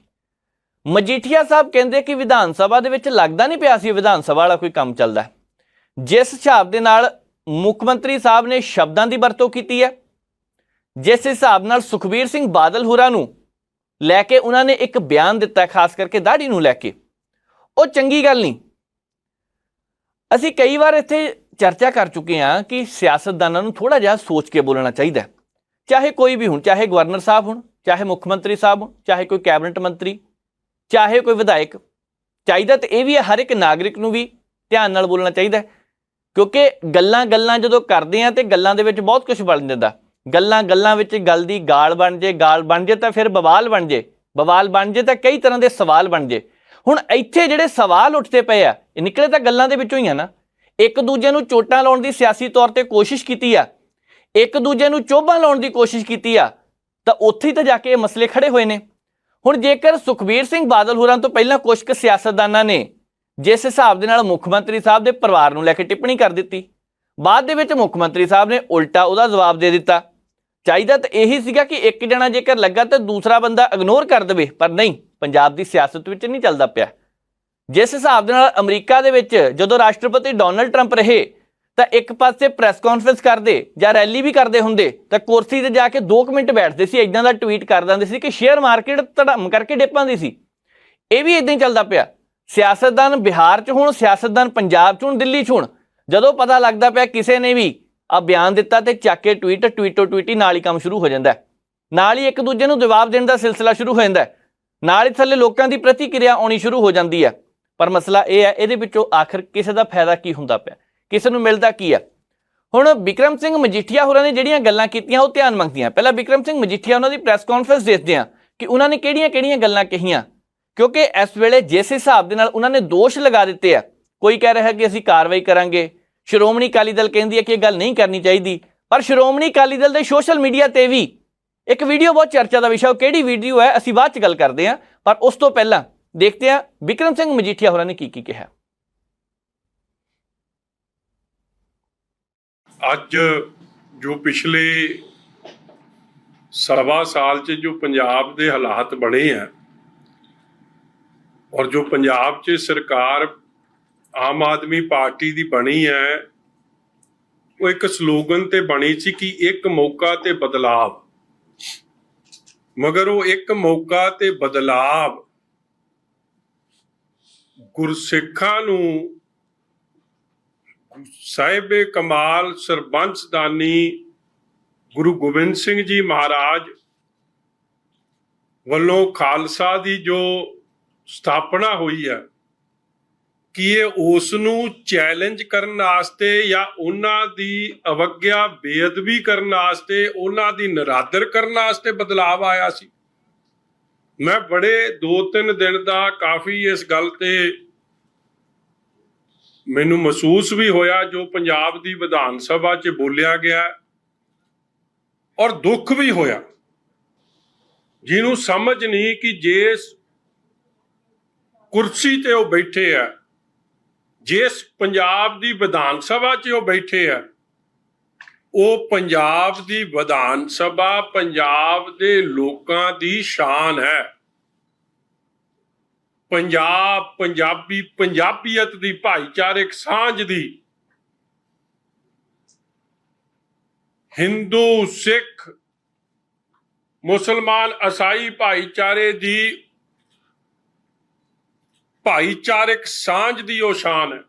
[SPEAKER 1] ਮਜੀਠੀਆ ਸਾਹਿਬ ਕਹਿੰਦੇ ਕਿ ਵਿਧਾਨ ਸਭਾ ਦੇ ਵਿੱਚ ਲੱਗਦਾ ਨਹੀਂ ਪਿਆ ਸੀ ਵਿਧਾਨ ਸਭਾ ਵਾਲਾ ਕੋਈ ਕੰਮ ਚੱਲਦਾ। ਜਿਸ ਹਿਸਾਬ ਦੇ ਨਾਲ ਮੁੱਖ ਮੰਤਰੀ ਸਾਹਿਬ ਨੇ ਸ਼ਬਦਾਂ ਦੀ ਵਰਤੋਂ ਕੀਤੀ ਹੈ, ਜਿਸ ਹਿਸਾਬ ਨਾਲ ਸੁਖਬੀਰ ਸਿੰਘ ਬਾਦਲ ਹੋਰਾਂ ਨੂੰ ਲੈ ਕੇ ਉਹਨਾਂ ਨੇ ਇੱਕ ਬਿਆਨ ਦਿੱਤਾ, ਖਾਸ ਕਰਕੇ ਦਾੜੀ ਨੂੰ ਲੈ ਕੇ, ਉਹ ਚੰਗੀ ਗੱਲ ਨਹੀਂ। ਅਸੀਂ ਕਈ ਵਾਰ ਇੱਥੇ ਚਰਚਾ ਕਰ ਚੁੱਕੇ ਹਾਂ ਕਿ ਸਿਆਸਤਦਾਨਾਂ ਨੂੰ ਥੋੜ੍ਹਾ ਜਿਹਾ ਸੋਚ ਕੇ ਬੋਲਣਾ ਚਾਹੀਦਾ, ਚਾਹੇ ਕੋਈ ਵੀ ਹੁਣ, ਚਾਹੇ ਗਵਰਨਰ ਸਾਹਿਬ ਹੋਣ, ਚਾਹੇ ਮੁੱਖ ਮੰਤਰੀ ਸਾਹਿਬ ਹੋਣ, ਚਾਹੇ ਕੋਈ ਕੈਬਨਿਟ ਮੰਤਰੀ, ਚਾਹੇ ਕੋਈ ਵਿਧਾਇਕ। ਚਾਹੀਦਾ ਤਾਂ ਇਹ ਵੀ ਹੈ, ਹਰ ਇੱਕ ਨਾਗਰਿਕ ਨੂੰ ਵੀ ਧਿਆਨ ਨਾਲ ਬੋਲਣਾ ਚਾਹੀਦਾ, ਕਿਉਂਕਿ ਗੱਲਾਂ ਜਦੋਂ ਕਰਦੇ ਆ ਤੇ ਗੱਲਾਂ ਦੇ ਵਿੱਚ ਬਹੁਤ ਕੁਝ ਬਣ ਜਾਂਦਾ। ਗੱਲਾਂ ਵਿੱਚ ਗੱਲ ਦੀ ਗਾਲ ਬਣ ਜੇ ਤਾਂ ਫਿਰ ਬਵਾਲ ਬਣ ਜੇ ਤਾਂ ਕਈ ਤਰ੍ਹਾਂ ਦੇ ਸਵਾਲ ਬਣ ਜੇ। ਹੁਣ ਇੱਥੇ ਜਿਹੜੇ ਸਵਾਲ ਉੱਠਦੇ ਪਏ ਆ, ਇਹ ਨਿਕਲੇ ਤਾਂ ਗੱਲਾਂ ਦੇ ਵਿੱਚੋਂ ਹੀ ਆ ਨਾ। ਇੱਕ ਦੂਜੇ ਨੂੰ ਚੋਟਾਂ ਲਾਉਣ ਦੀ ਸਿਆਸੀ ਤੌਰ ਤੇ ਕੋਸ਼ਿਸ਼ ਕੀਤੀ ਆ, ਇੱਕ ਦੂਜੇ ਨੂੰ ਚੋਭਾਂ ਲਾਉਣ ਦੀ ਕੋਸ਼ਿਸ਼ ਕੀਤੀ ਆ, ਤਾਂ ਉੱਥੇ ਹੀ ਤਾਂ ਜਾ ਕੇ ਇਹ ਮਸਲੇ ਖੜੇ ਹੋਏ ਨੇ। ਹੁਣ ਜੇਕਰ ਸੁਖਬੀਰ ਸਿੰਘ ਬਾਦਲ ਹੋਰਾਂ ਤੋਂ ਪਹਿਲਾਂ ਕੁਝ ਕੁ ਸਿਆਸਤਦਾਨਾਂ ਨੇ ਜਿਸ ਹਿਸਾਬ ਦੇ ਨਾਲ ਮੁੱਖ ਮੰਤਰੀ ਸਾਹਿਬ ਦੇ ਪਰਿਵਾਰ ਨੂੰ ਲੈ ਕੇ ਟਿੱਪਣੀ ਕਰ ਦਿੱਤੀ, ਬਾਅਦ ਦੇ ਵਿੱਚ ਮੁੱਖ ਮੰਤਰੀ ਸਾਹਿਬ ਨੇ ਉਲਟਾ ਉਹਦਾ ਜਵਾਬ ਦੇ ਦਿੱਤਾ। ਚਾਹੀਦਾ ਤਾਂ ਇਹੀ ਸੀਗਾ ਕਿ ਇੱਕ ਜਣਾ ਜੇਕਰ ਲੱਗਾ ਤਾਂ ਦੂਸਰਾ ਬੰਦਾ ਇਗਨੋਰ ਕਰ ਦੇਵੇ, ਪਰ ਨਹੀਂ, ਪੰਜਾਬ ਦੀ ਸਿਆਸਤ ਵਿੱਚ ਨਹੀਂ ਚੱਲਦਾ ਪਿਆ। ਜਿਸ ਹਿਸਾਬ ਦੇ ਨਾਲ ਅਮਰੀਕਾ ਦੇ ਵਿੱਚ ਜਦੋਂ ਰਾਸ਼ਟਰਪਤੀ ਡੋਨਲਡ ਟਰੰਪ ਰਹੇ ਤਾਂ ਇੱਕ ਪਾਸੇ ਪ੍ਰੈਸ ਕਾਨਫਰੰਸ ਕਰਦੇ ਜਾਂ ਰੈਲੀ ਵੀ ਕਰਦੇ ਹੁੰਦੇ ਤਾਂ ਕੁਰਸੀ ਤੇ ਜਾ ਕੇ 2 ਮਿੰਟ ਬੈਠਦੇ ਸੀ, ਇੱਦਾਂ ਦਾ ਟਵੀਟ ਕਰ ਦਿੰਦੇ ਸੀ ਕਿ ਸ਼ੇਅਰ ਮਾਰਕੀਟ ਧੜਮ ਕਰਕੇ ਡਿੱਪਾਂਦੀ ਸੀ। ਇਹ ਵੀ ਇੱਦਾਂ ਹੀ ਚੱਲਦਾ ਪਿਆ। ਸਿਆਸਤਦਾਨ ਬਿਹਾਰ 'ਚ ਹੋਣ, ਸਿਆਸਤਦਾਨ ਪੰਜਾਬ 'ਚ ਹੋਣ, ਦਿੱਲੀ 'ਚ ਹੋਣ, ਜਦੋਂ ਪਤਾ ਲੱਗਦਾ ਪਿਆ ਕਿਸੇ ਨੇ ਵੀ ਆ ਬਿਆਨ ਦਿੱਤਾ ਤੇ ਚੱਕ ਕੇ ਟਵੀਟੋ ਟਵੀਟੀ ਨਾਲ ਹੀ ਕੰਮ ਸ਼ੁਰੂ ਹੋ ਜਾਂਦਾ, ਨਾਲ ਹੀ ਇੱਕ ਦੂਜੇ ਨੂੰ ਜਵਾਬ ਦੇਣ ਦਾ ਸਿਲਸਿਲਾ ਸ਼ੁਰੂ ਹੋ ਜਾਂਦਾ, ਨਾਲ ਹੀ ਥੱਲੇ ਲੋਕਾਂ ਦੀ ਪ੍ਰਤੀਕਿਰਿਆ ਆਉਣੀ ਸ਼ੁਰੂ ਹੋ ਜਾਂਦੀ ਹੈ। ਪਰ ਮਸਲਾ ਇਹ ਹੈ, ਇਹਦੇ ਵਿੱਚੋਂ ਆਖਰ ਕਿਸੇ ਦਾ ਫਾਇਦਾ ਕੀ ਹੁੰਦਾ ਪਿਆ, ਕਿਸੇ ਨੂੰ ਮਿਲਦਾ ਕੀ ਹੈ। ਹੁਣ ਬਿਕਰਮ ਸਿੰਘ ਮਜੀਠੀਆ ਹੋਰਾਂ ਨੇ ਜਿਹੜੀਆਂ ਗੱਲਾਂ ਕੀਤੀਆਂ ਉਹ ਧਿਆਨ ਮੰਗਦੀਆਂ। ਪਹਿਲਾਂ ਬਿਕਰਮ ਸਿੰਘ ਮਜੀਠੀਆ ਉਹਨਾਂ ਦੀ ਪ੍ਰੈਸ ਕਾਨਫਰੰਸ ਦੇਖਦੇ ਹਾਂ ਕਿ ਉਹਨਾਂ ਨੇ ਕਿਹੜੀਆਂ ਗੱਲਾਂ ਕਹੀਆਂ, ਕਿਉਂਕਿ ਇਸ ਵੇਲੇ ਜਿਸ ਹਿਸਾਬ ਦੇ ਨਾਲ ਉਹਨਾਂ ਨੇ ਦੋਸ਼ ਲਗਾ ਦਿੱਤੇ ਆ, ਕੋਈ ਕਹਿ ਰਿਹਾ ਕਿ ਅਸੀਂ ਕਾਰਵਾਈ ਕਰਾਂਗੇ, ਸ਼੍ਰੋਮਣੀ ਅਕਾਲੀ ਦਲ ਕਹਿੰਦੀ ਹੈ ਕਿ ਇਹ ਗੱਲ ਨਹੀਂ ਕਰਨੀ ਚਾਹੀਦੀ, ਪਰ ਸ਼੍ਰੋਮਣੀ ਅਕਾਲੀ ਦਲ ਦੇ ਸੋਸ਼ਲ ਮੀਡੀਆ ਤੇ ਵੀ ਇੱਕ ਵੀਡੀਓ ਬਹੁਤ ਚਰਚਾ ਦਾ ਵਿਸ਼ਾ, ਉਹ ਕਿਹੜੀ ਵੀਡੀਓ ਹੈ ਅਸੀਂ ਬਾਅਦ 'ਚ ਗੱਲ ਕਰਦੇ ਹਾਂ, ਪਰ ਉਸ ਤੋਂ ਪਹਿਲਾਂ ਦੇਖਦੇ ਹਾਂ ਬਿਕਰਮ ਸਿੰਘ ਮਜੀਠੀਆ ਹੋਰਾਂ ਨੇ ਕੀ ਕਿਹਾ।
[SPEAKER 2] ਅੱਜ ਜੋ ਪਿਛਲੇ ਸਵਾ ਸਾਲ 'ਚ ਜੋ ਪੰਜਾਬ ਦੇ ਹਾਲਾਤ ਬਣੇ ਆ, ਔਰ ਜੋ ਪੰਜਾਬ 'ਚ ਸਰਕਾਰ ਆਮ ਆਦਮੀ ਪਾਰਟੀ ਦੀ ਬਣੀ ਹੈ, ਉਹ ਇੱਕ ਸਲੋਗਨ ਤੇ ਬਣੀ ਸੀ ਕਿ ਇੱਕ ਮੌਕਾ ਤੇ ਬਦਲਾਵ। ਮਗਰ ਉਹ ਇੱਕ ਮੌਕਾ ਤੇ ਬਦਲਾਵ ਗੁਰਸਿੱਖਾਂ ਨੂੰ ਸਾਹਿਬੇ ਕਮਾਲ ਸਰਬੰਸ ਦਾਨੀ ਗੁਰੂ ਗੋਬਿੰਦ ਸਿੰਘ ਜੀ ਮਹਾਰਾਜ ਵੱਲੋਂ ਖਾਲਸਾ ਦੀ ਜੋ ਸਥਾਪਨਾ ਹੋਈ ਹੈ, ਕਿ ਇਹ ਉਸ ਨੂੰ ਚੈਲੰਜ ਕਰਨ ਵਾਸਤੇ ਜਾਂ ਉਹਨਾਂ ਦੀ ਅਵਗਿਆ ਬੇਅਦਬੀ ਕਰਨ ਵਾਸਤੇ, ਉਹਨਾਂ ਦੀ ਨਿਰਾਦਰ ਕਰਨ ਵਾਸਤੇ ਬਦਲਾਵ ਆਇਆ ਸੀ। ਮੈਂ ਬੜੇ 2-3 ਦਿਨ ਦਾ ਕਾਫੀ ਇਸ ਗੱਲ ਤੇ ਮੈਨੂੰ ਮਹਿਸੂਸ ਵੀ ਹੋਇਆ ਜੋ ਪੰਜਾਬ ਦੀ ਵਿਧਾਨ ਸਭਾ 'ਚ ਬੋਲਿਆ ਗਿਆ, ਔਰ ਦੁੱਖ ਵੀ ਹੋਇਆ, ਜਿਹਨੂੰ ਸਮਝ ਨਹੀਂ ਕਿ ਜਿਸ ਕੁਰਸੀ ਤੇ ਉਹ ਬੈਠੇ ਆ, ਜਿਸ ਪੰਜਾਬ ਦੀ ਵਿਧਾਨ ਸਭਾ 'ਚ ਉਹ ਬੈਠੇ ਆ, ਉਹ ਪੰਜਾਬ ਦੀ ਵਿਧਾਨ ਸਭਾ ਪੰਜਾਬ ਦੇ ਲੋਕਾਂ ਦੀ ਸ਼ਾਨ ਹੈ। ਪੰਜਾਬ, ਪੰਜਾਬੀ, ਪੰਜਾਬੀਅਤ ਦੀ, ਭਾਈਚਾਰਕ ਸਾਂਝ ਦੀ, ਹਿੰਦੂ, ਸਿੱਖ, ਮੁਸਲਮਾਨ, ਈਸਾਈ ਭਾਈਚਾਰੇ ਦੀ ਭਾਈਚਾਰਕ ਸਾਂਝ ਦੀ ਉਹ ਸ਼ਾਨ ਹੈ।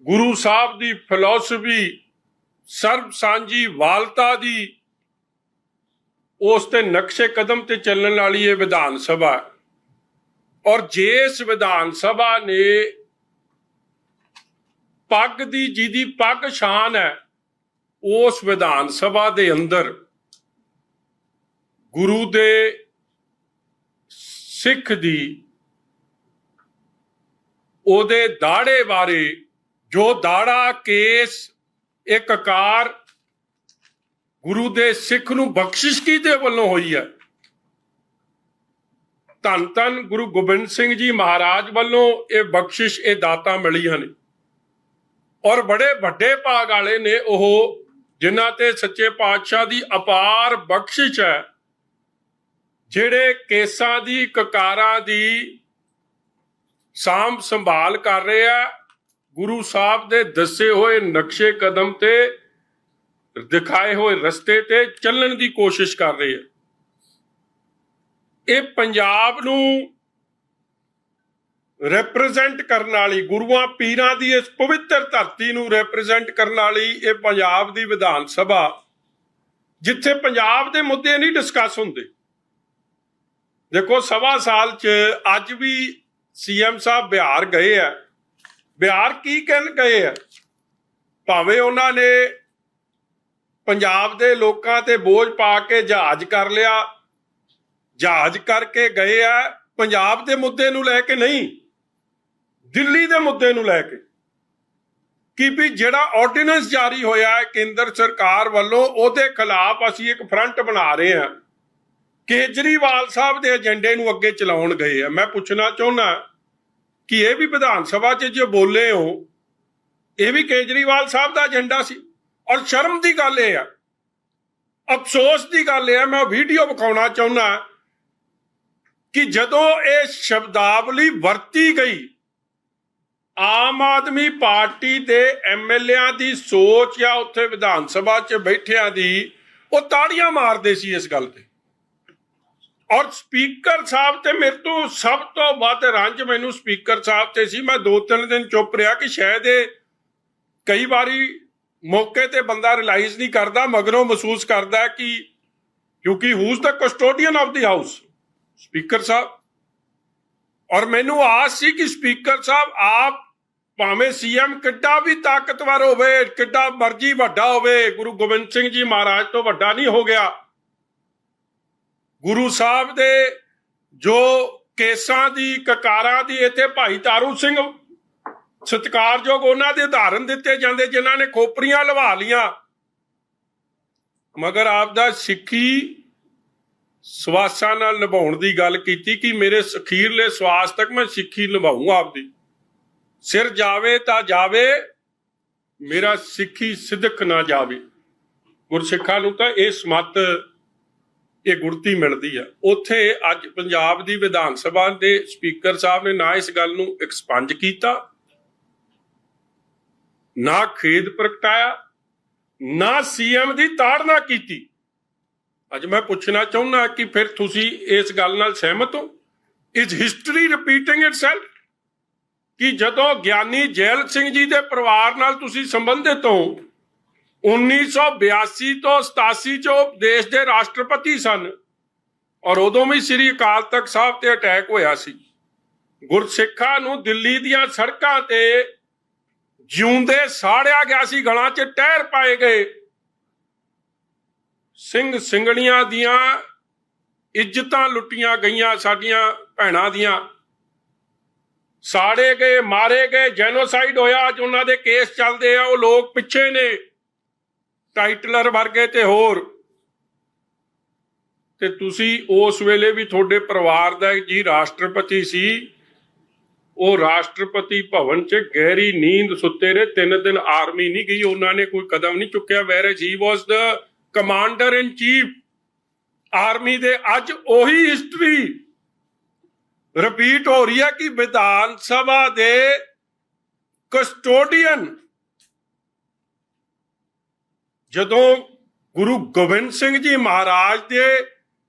[SPEAKER 2] ਗੁਰੂ ਸਾਹਿਬ ਦੀ ਫਿਲਾਸਫੀ, ਸਰਬ ਸਾਂਝੀ ਵਾਲਤਾ ਦੀ, ਉਸ ਤੇ ਨਕਸ਼ੇ ਕਦਮ ਤੇ ਚੱਲਣ ਵਾਲੀ ਇਹ ਵਿਧਾਨ ਸਭਾ। ਔਰ ਜਿਸ ਵਿਧਾਨ ਸਭਾ ਨੇ ਪੱਗ ਦੀ, ਜਿਹਦੀ ਪੱਗ ਸ਼ਾਨ ਹੈ, ਉਸ ਵਿਧਾਨ ਸਭਾ ਦੇ ਅੰਦਰ ਗੁਰੂ ਦੇ ਸਿੱਖ ਦੀ, ਉਹਦੇ ਦਾੜੇ ਬਾਰੇ ਜੋ ਦਾੜਾ ਕੇਸ ਇੱਕ ਕਾਰ ਗੁਰੂ ਦੇ ਸਿੱਖ ਨੂੰ ਬਖਸ਼ਿਸ਼ ਕਿਹਦੇ ਵੱਲੋਂ ਹੋਈ ਹੈ? ਧੰਨ ਧੰਨ ਗੁਰੂ ਗੋਬਿੰਦ ਸਿੰਘ ਜੀ ਮਹਾਰਾਜ ਵੱਲੋਂ ਇਹ ਬਖਸ਼ਿਸ਼, ਇਹ ਦਾਤਾਂ ਮਿਲੀਆਂ ਨੇ। ਔਰ ਬੜੇ ਵੱਡੇ ਭਾਗ ਵਾਲੇ ਨੇ ਉਹ, ਜਿਨ੍ਹਾਂ ਤੇ ਸੱਚੇ ਪਾਤਸ਼ਾਹ ਦੀ ਅਪਾਰ ਬਖਸ਼ਿਸ਼ ਹੈ, ਜਿਹੜੇ ਕੇਸਾਂ ਦੀ, ਕਕਾਰਾਂ ਦੀ ਸਾਂਭ ਸੰਭਾਲ ਕਰ ਰਹੇ ਆ, ਗੁਰੂ ਸਾਹਿਬ ਦੇ ਦੱਸੇ ਹੋਏ ਨਕਸ਼ੇ ਕਦਮ ਤੇ, ਦਿਖਾਏ ਹੋਏ ਰਸਤੇ ਤੇ ਚੱਲਣ ਦੀ ਕੋਸ਼ਿਸ਼ ਕਰ ਰਹੇ ਆ। ਇਹ ਪੰਜਾਬ ਨੂੰ ਰਿਪਰੈਜ਼ੈਂਟ ਕਰਨ ਵਾਲੀ, ਗੁਰੂਆਂ ਪੀਰਾਂ ਦੀ ਇਸ ਪਵਿੱਤਰ ਧਰਤੀ ਨੂੰ ਰਿਪਰੈਜ਼ੈਂਟ ਕਰਨ ਵਾਲੀ ਇਹ ਪੰਜਾਬ ਦੀ ਵਿਧਾਨ ਸਭਾ, ਜਿੱਥੇ ਪੰਜਾਬ ਦੇ ਮੁੱਦੇ ਨਹੀਂ ਡਿਸਕਸ ਹੁੰਦੇ, ਦੇਖੋ ਸਵਾ ਸਾਲ 'ਚ ਅੱਜ ਵੀ ਸੀਐਮ ਸਾਹਿਬ ਬਿਹਾਰ ਗਏ ਆ। ਬਿਹਾਰ ਕੀ ਕਹਿਣ ਗਏ ਆ? ਭਾਵੇਂ ਉਹਨਾਂ ਨੇ ਪੰਜਾਬ ਦੇ ਲੋਕਾਂ ਤੇ ਬੋਝ ਪਾ ਕੇ ਜਹਾਜ਼ ਕਰ ਲਿਆ, ਜਹਾਜ਼ ਕਰਕੇ ਗਏ ਆ ਪੰਜਾਬ ਦੇ ਮੁੱਦੇ ਨੂੰ ਲੈ ਕੇ ਨਹੀਂ, ਦਿੱਲੀ ਦੇ ਮੁੱਦੇ ਨੂੰ ਲੈ ਕੇ, ਕਿ ਵੀ ਜਿਹੜਾ ਆਰਡੀਨੈਂਸ ਜਾਰੀ ਹੋਇਆ ਹੈ ਕੇਂਦਰ ਸਰਕਾਰ ਵੱਲੋਂ ਉਹਦੇ ਖਿਲਾਫ ਅਸੀਂ ਇੱਕ ਫਰੰਟ ਬਣਾ ਰਹੇ ਹਾਂ। ਕੇਜਰੀਵਾਲ ਸਾਹਿਬ ਦੇ ਏਜੰਡੇ ਨੂੰ ਅੱਗੇ ਚਲਾਉਣ ਗਏ ਆ। ਮੈਂ ਪੁੱਛਣਾ ਚਾਹੁੰਦਾ ਕਿ ਇਹ ਵੀ ਵਿਧਾਨ ਸਭਾ 'ਚ ਜੋ ਬੋਲੇ ਹੋ, ਇਹ ਵੀ ਕੇਜਰੀਵਾਲ ਸਾਹਿਬ ਦਾ ਏਜੰਡਾ ਸੀ? ਔਰ ਸ਼ਰਮ ਦੀ ਗੱਲ ਇਹ ਆ, ਅਫਸੋਸ ਦੀ ਗੱਲ ਇਹ ਆ, ਮੈਂ ਵੀਡੀਓ ਵਿਖਾਉਣਾ ਚਾਹੁੰਦਾ ਕਿ ਜਦੋਂ ਇਹ ਸ਼ਬਦਾਵਲੀ ਵਰਤੀ ਗਈ, ਆਮ ਆਦਮੀ ਪਾਰਟੀ ਦੇ ਐਮਐਲਏਆਂ ਦੀ ਸੋਚ ਜਾਂ ਉੱਥੇ ਵਿਧਾਨ ਸਭਾ 'ਚ ਬੈਠਿਆਂ ਦੀ, ਉਹ ਤਾੜੀਆਂ ਮਾਰਦੇ ਸੀ ਇਸ ਗੱਲ ਤੇ। ਔਰ ਸਪੀਕਰ ਸਾਹਿਬ ਤੇ ਮੇਰੇ ਤੋਂ ਸਭ ਤੋਂ ਵੱਧ ਰੰਜ ਮੈਨੂੰ ਸਪੀਕਰ ਸਾਹਿਬ ਤੇ ਸੀ। ਮੈਂ 2-3 ਦਿਨ ਚੁੱਪ ਰਿਹਾ ਕਿ ਸ਼ਾਇਦ ਇਹ ਕਈ ਵਾਰੀ ਮੌਕੇ ਤੇ ਬੰਦਾ ਰਿਅਲਾਈਜ਼ ਨਹੀਂ ਕਰਦਾ, ਮਗਰੋਂ ਮਹਿਸੂਸ ਕਰਦਾ ਕਿ ਕਿਉਂਕਿ who is the custodian of the house, speaker ਸਾਹਿਬ। ਔਰ ਮੈਨੂੰ ਆਸ ਸੀ ਕਿ ਸਪੀਕਰ ਸਾਹਿਬ ਆਪ ਭਾਵੇਂ ਸੀਐਮ ਕਿੱਡਾ ਵੀ ਤਾਕਤਵਰ ਹੋਵੇ, ਕਿੱਡਾ ਮਰਜ਼ੀ ਵੱਡਾ ਹੋਵੇ, ਗੁਰੂ ਗੋਬਿੰਦ ਸਿੰਘ ਜੀ ਮਹਾਰਾਜ ਤੋਂ ਵੱਡਾ ਨਹੀਂ ਹੋ ਗਿਆ। ਗੁਰੂ ਸਾਹਿਬ ਦੇ ਜੋ ਕੇਸਾਂ ਦੀ, ਕਕਾਰਾਂ ਦੀ, ਇੱਥੇ ਭਾਈ ਤਾਰੂ ਸਿੰਘ ਸਤਿਕਾਰਯੋਗ, ਉਹਨਾਂ ਦੇ ਉਦਾਹਰਨ ਦਿੱਤੇ ਜਾਂਦੇ ਜਿਨ੍ਹਾਂ ਨੇ ਖੋਪਰੀਆਂ ਲਵਾ ਲੀਆਂ, ਮਗਰ ਆਪਦਾ ਸਿੱਖੀ ਸਵਾਸਾਂ ਨਾਲ ਨਿਭਾਉਣ ਦੀ ਗੱਲ ਕੀਤੀ ਕਿ ਮੇਰੇ ਅਖੀਰਲੇ ਸਵਾਸ ਤੱਕ ਮੈਂ ਸਿੱਖੀ ਨਿਭਾਊਂ ਆਪਦੀ। ਸਿਰ ਜਾਵੇ ਤਾਂ ਜਾਵੇ, ਮੇਰਾ ਸਿੱਖੀ ਸਿਦਕ ਨਾ ਜਾਵੇ। ਗੁਰਸਿੱਖਾਂ ਨੂੰ ਤਾਂ ਇਹ ਸਮੱਤ, ਇਹ ਗੁਰਤੀ ਮਿਲਦੀ ਆ। ਉੱਥੇ ਅੱਜ ਪੰਜਾਬ ਦੀ ਵਿਧਾਨ ਸਭਾ ਦੇ ਸਪੀਕਰ ਸਾਹਿਬ ਨੇ ਨਾ ਇਸ ਗੱਲ ਨੂੰ ਐਕਸਪੰਜ ਕੀਤਾ, ਨਾ ਖੇਦ ਪ੍ਰਗਟਾਇਆ, ਨਾ ਸੀਐਮ ਦੀ ਤਾੜਨਾ ਕੀਤੀ। ਅੱਜ ਮੈਂ ਪੁੱਛਣਾ ਚਾਹੁੰਦਾ ਕਿ ਫਿਰ ਤੁਸੀਂ ਇਸ ਗੱਲ ਨਾਲ ਸਹਿਮਤ ਹੋ? Is history repeating itself? ਕਿ ਜਦੋਂ ਗਿਆਨੀ ਜੈਲ ਸਿੰਘ ਜੀ ਦੇ ਪਰਿਵਾਰ ਨਾਲ ਤੁਸੀਂ ਸੰਬੰਧਿਤ ਹੋ, 1982 ਤੋਂ 87 ਚ ਉਹ ਦੇਸ਼ ਦੇ ਰਾਸ਼ਟਰਪਤੀ ਸਨ, ਔਰ ਉਦੋਂ ਵੀ ਸ੍ਰੀ ਅਕਾਲ ਤਖਤ ਸਾਹਿਬ ਤੇ ਅਟੈਕ ਹੋਇਆ ਸੀ। ਗੁਰਸਿੱਖਾਂ ਨੂੰ ਦਿੱਲੀ ਦੀਆਂ ਸੜਕਾਂ ਤੇ ਜਿਉਂਦੇ ਸਾੜਿਆ ਗਿਆ ਸੀ, ਗਲਾਂ 'ਚ ਟਹਿਰ ਪਾਏ ਗਏ, ਸਿੰਘ ਸਿੰਘਣੀਆਂ ਦੀਆਂ ਇੱਜ਼ਤਾਂ ਲੁੱਟੀਆਂ ਗਈਆਂ, ਸਾਡੀਆਂ ਭੈਣਾਂ ਦੀਆਂ ਸਾੜੇ ਗਏ, ਮਾਰੇ ਗਏ, ਜੈਨੋਸਾਈਡ ਹੋਇਆ। ਅੱਜ ਉਹਨਾਂ ਦੇ ਕੇਸ ਚੱਲਦੇ ਆ, ਉਹ ਲੋਕ ਪਿੱਛੇ ਨੇ, ਟਾਈਟਲਰ ਵਰਗੇ ਤੇ ਹੋਰ। ਤੇ ਤੁਸੀਂ ਉਸ ਵੇਲੇ ਵੀ, ਤੁਹਾਡੇ ਪਰਿਵਾਰ ਦਾ ਜੀ ਰਾਸ਼ਟਰਪਤੀ ਸੀ, ਉਹ ਰਾਸ਼ਟਰਪਤੀ ਭਵਨ 'ਚ ਗਹਿਰੀ ਨੀਂਦ ਸੁੱਤੇ ਰਹੇ, 3 ਦਿਨ ਆਰਮੀ ਨਹੀਂ ਗਈ, ਉਹਨਾਂ ਨੇ ਕੋਈ ਕਦਮ ਨਹੀਂ ਚੁੱਕਿਆ। ਵੈਰੇਜ ਹੀ ਵਾਸ ਦਾ ਕਮਾਂਡਰ ਇਨ ਚੀਫ ਆਰਮੀ ਦੇ। ਅੱਜ ਉਹੀ ਹਿਸਟਰੀ ਰਿਪੀਟ ਹੋ ਰਹੀ ਹੈ ਕਿ ਵਿਧਾਨ ਸਭਾ ਦੇ ਕਸਟੋਡੀਅਨ, ਜਦੋਂ ਗੁਰੂ ਗੋਬਿੰਦ ਸਿੰਘ ਜੀ ਮਹਾਰਾਜ ਦੇ